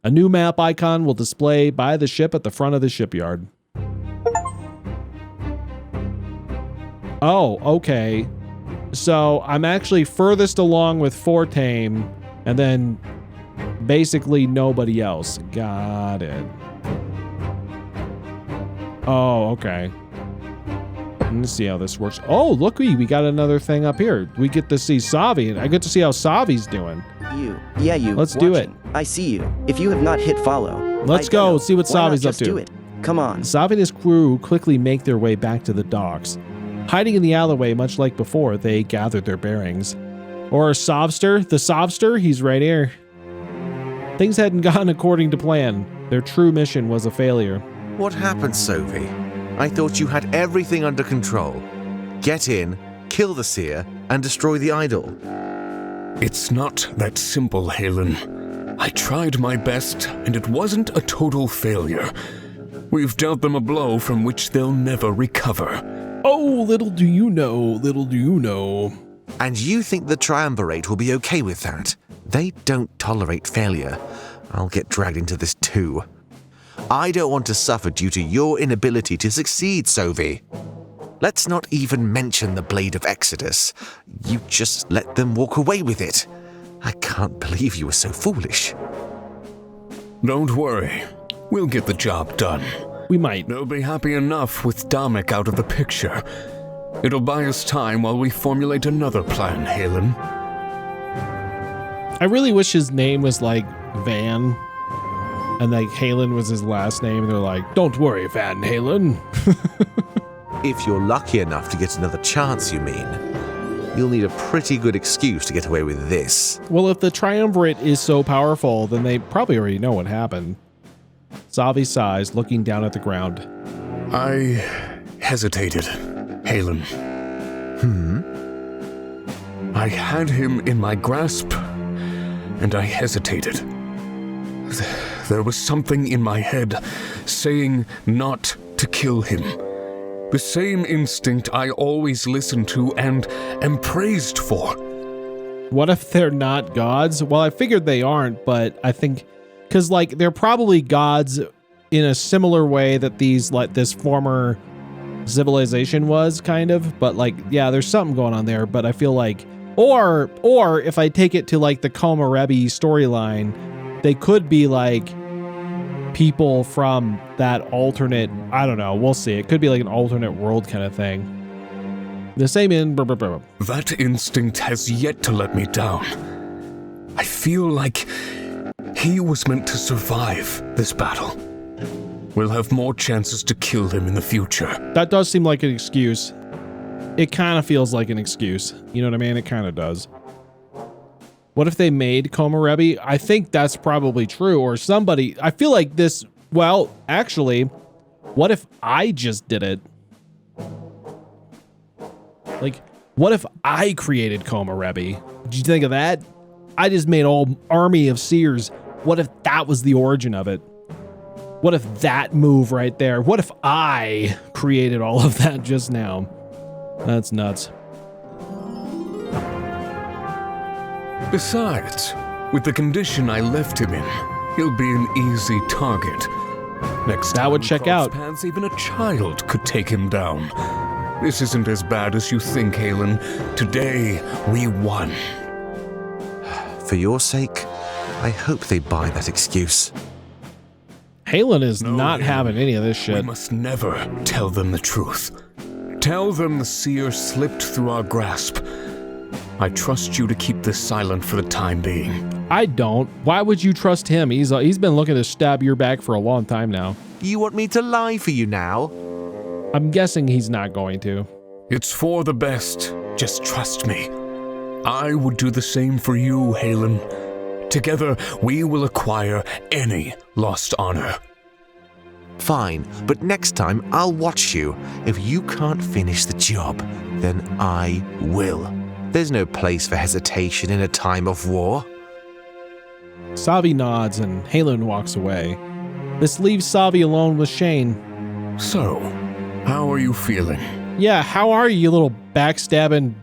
A new map icon will display by the ship at the front of the shipyard. Oh, okay. So I'm actually furthest along with Fortame, and then basically nobody else. Got it. Oh, okay. Let's see how this works. Oh, looky, we got another thing up here. We get to see Savi. I get to see how Savi's doing. You. Yeah, you. Let's do it. I see you. If you have not hit follow. Let's go see what Savi's up to. Do it. Come on. Savi and his crew quickly make their way back to the docks. Hiding in the alleyway, much like before, they gathered their bearings. Or Sovster, the Sovster, he's right here. Things hadn't gone according to plan. Their true mission was a failure. What happened, Sophie? I thought you had everything under control. Get in, kill the seer, and destroy the idol. It's not that simple, Halen. I tried my best, and it wasn't a total failure. We've dealt them a blow from which they'll never recover. Oh, little do you know, little do you know. And you think the Triumvirate will be okay with that? They don't tolerate failure. I'll get dragged into this too. I don't want to suffer due to your inability to succeed, Sovi. Let's not even mention the Blade of Exodus. You just let them walk away with it. I can't believe you were so foolish. Don't worry. We'll get the job done. We might. They'll be happy enough with Damek out of the picture. It'll buy us time while we formulate another plan, Halen. I really wish his name was like Van, and like Halen was his last name, and they're like, don't worry, Van Halen. If you're lucky enough to get another chance, you mean, you'll need a pretty good excuse to get away with this. Well, if the Triumvirate is so powerful, then they probably already know what happened. Savi sighs, looking down at the ground. I hesitated, Halen. I had him in my grasp, and I hesitated. There was something in my head saying not to kill him. The same instinct I always listened to and am praised for. What if they're not gods? Well, I figured they aren't, but I think, because like they're probably gods in a similar way that these, like this former civilization was, kind of. But like, yeah, there's something going on there. But I feel like, or if I take it to like the Komarebi storyline, they could be like people from that alternate, I don't know, we'll see. It could be like an alternate world kind of thing. The same in... That instinct has yet to let me down. I feel like he was meant to survive this battle. We'll have more chances to kill him in the future. That does seem like an excuse. It kind of feels like an excuse. You know what I mean? It kind of does. What if they made Komarebi? I think that's probably true. Or somebody... I feel like this... Well, actually, what if I just did it? Like, what if I created Komarebi? Did you think of that? I just made a whole army of seers. What if that was the origin of it? What if that move right there? What if I created all of that just now? That's nuts. Besides, with the condition I left him in, he'll be an easy target. Next time, that would check out. Paths, even a child could take him down. This isn't as bad as you think, Halen. Today, we won. For your sake, I hope they buy that excuse. Halen is not having any of this shit. We must never tell them the truth. Tell them the seer slipped through our grasp. I trust you to keep this silent for the time being. I don't. Why would you trust him? He's been looking to stab your back for a long time now. You want me to lie for you now? I'm guessing he's not going to. It's for the best, Just trust me. I would do the same for you, Halen. Together, we will acquire any lost honor. Fine, but next time I'll watch you. If you can't finish the job, then I will. There's no place for hesitation in a time of war. Savi nods and Halen walks away. This leaves Savi alone with Shane. So, how are you feeling? Yeah, how are you little backstabbing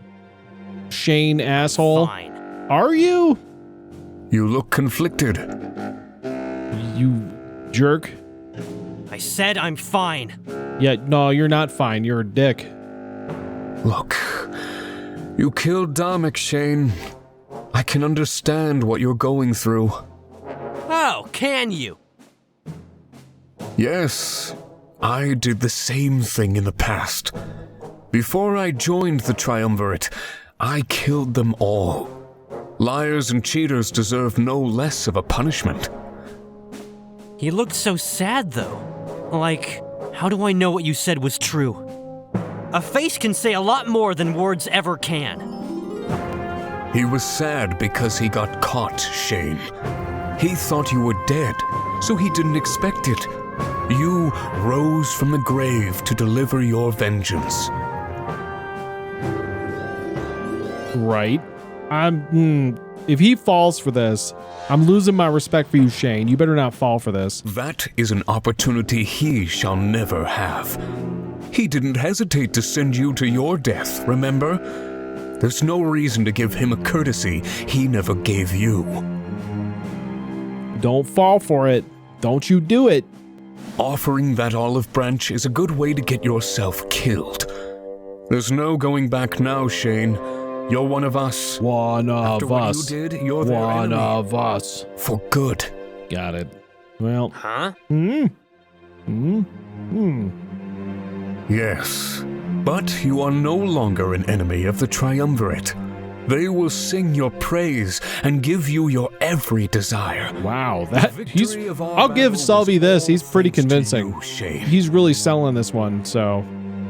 Shane asshole? Fine. Are you? You look conflicted. You jerk. I said I'm fine. Yeah, no, you're not fine. You're a dick. Look, you killed Damek, Shane. I can understand what you're going through. Oh, can you? Yes, I did the same thing in the past. Before I joined the Triumvirate, I killed them all. Liars and cheaters deserve no less of a punishment. He looked so sad, though. Like, how do I know what you said was true? A face can say a lot more than words ever can. He was sad because he got caught, Shane. He thought you were dead, so he didn't expect it. You rose from the grave to deliver your vengeance. Right. If he falls for this, I'm losing my respect for you, Shane. You better not fall for this. That is an opportunity he shall never have. He didn't hesitate to send you to your death, remember? There's no reason to give him a courtesy he never gave you. Don't fall for it. Don't you do it. Offering that olive branch is a good way to get yourself killed. There's no going back now, Shane. You're one of us. One of After what us. you did, you're their One enemy. of us. For good. Got it. Well. Huh? Yes, but you are no longer an enemy of the Triumvirate. They will sing your praise and give you your every desire. Wow, I'll give Salvi this. He's pretty convincing. He's really selling this one, so.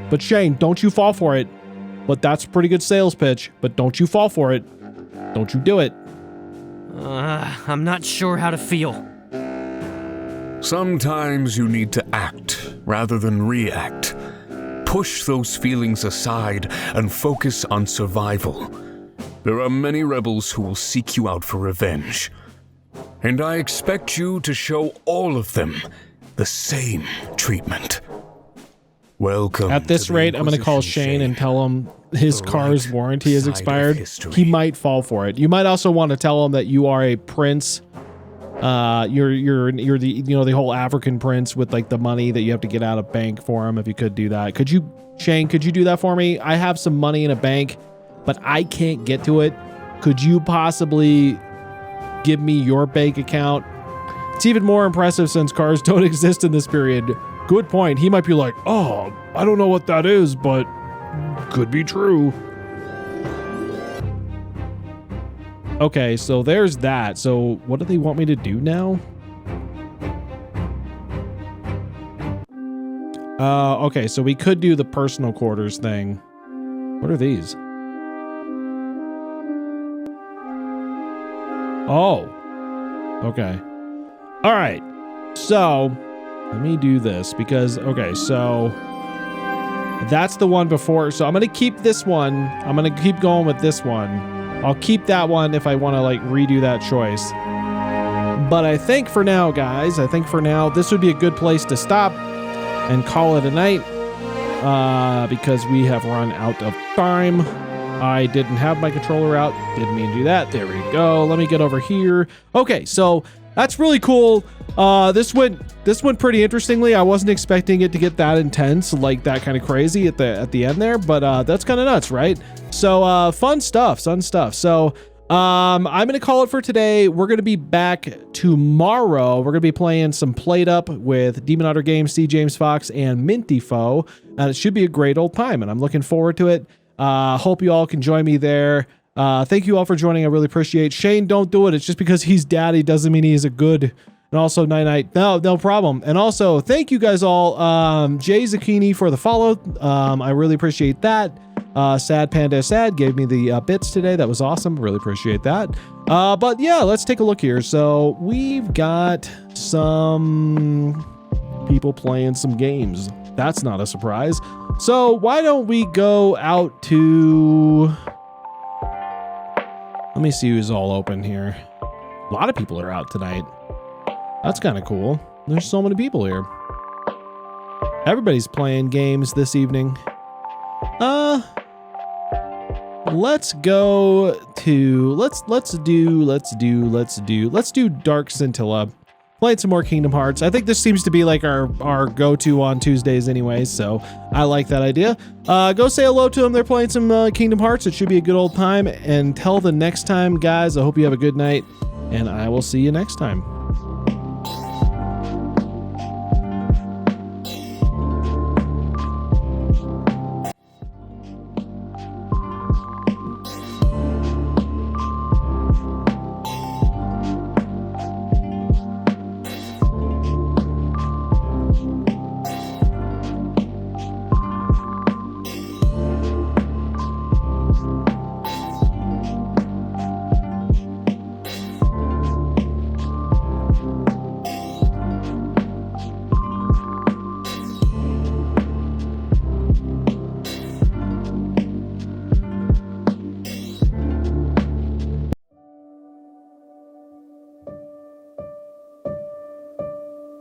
But Shane, don't you fall for it. But that's a pretty good sales pitch, but don't you fall for it. Don't you do it. I'm not sure how to feel. Sometimes you need to act rather than react. Push those feelings aside and focus on survival. There are many rebels who will seek you out for revenge. And I expect you to show all of them the same treatment. Welcome. At this rate, I'm going to call Shane and tell him his car's warranty is expired. He might fall for it. You might also want to tell him that you are a prince. You're the the whole African prince with like the money that you have to get out of bank for him. If you could do that, could you, Shane? Could you do that for me? I have some money in a bank, but I can't get to it. Could you possibly give me your bank account? It's even more impressive since cars don't exist in this period. Good point. He might be like, oh, I don't know what that is, but could be true. Okay, so there's that. So what do they want me to do now? Okay, so we could do the personal quarters thing. What are these? Oh. Okay. All right. So let me do this because, okay, so that's the one before. So I'm going to keep this one. I'm going to keep going with this one. I'll keep that one if I want to like redo that choice. But I think for now, guys, this would be a good place to stop and call it a night because we have run out of time. I didn't have my controller out. Didn't mean to do that. There we go. Let me get over here. Okay, so that's really cool. This went pretty interestingly. I wasn't expecting it to get that intense, like that kind of crazy at the end there, but that's kind of nuts, right? So fun stuff. So I'm gonna call it for today. We're gonna be back tomorrow. We're gonna be playing some Played Up with Demon Otter Games, C. James Fox, and Minty Foe, and it should be a great old time, and I'm looking forward to it. Hope you all can join me there. Thank you all for joining. I really appreciate it. Shane, don't do it. It's just because he's daddy doesn't mean he's a good And also Night Night. No problem. And also thank you guys all. Jay Zucchini for the follow. I really appreciate that. Sad Panda Sad gave me the bits today. That was awesome. Really appreciate that. But yeah, let's take a look here. So we've got some people playing some games. That's not a surprise. So why don't we go out to... Let me see who's all open here. A lot of people are out tonight. That's kind of cool. There's so many people here. Everybody's playing games this evening. Let's go to let's do Dark Scintilla. Played some more Kingdom Hearts. I think this seems to be like our go-to on Tuesdays anyway, so I like that idea. Go say hello to them. They're playing some Kingdom Hearts. It should be a good old time. Until the next time, guys, I hope you have a good night, and I will see you next time.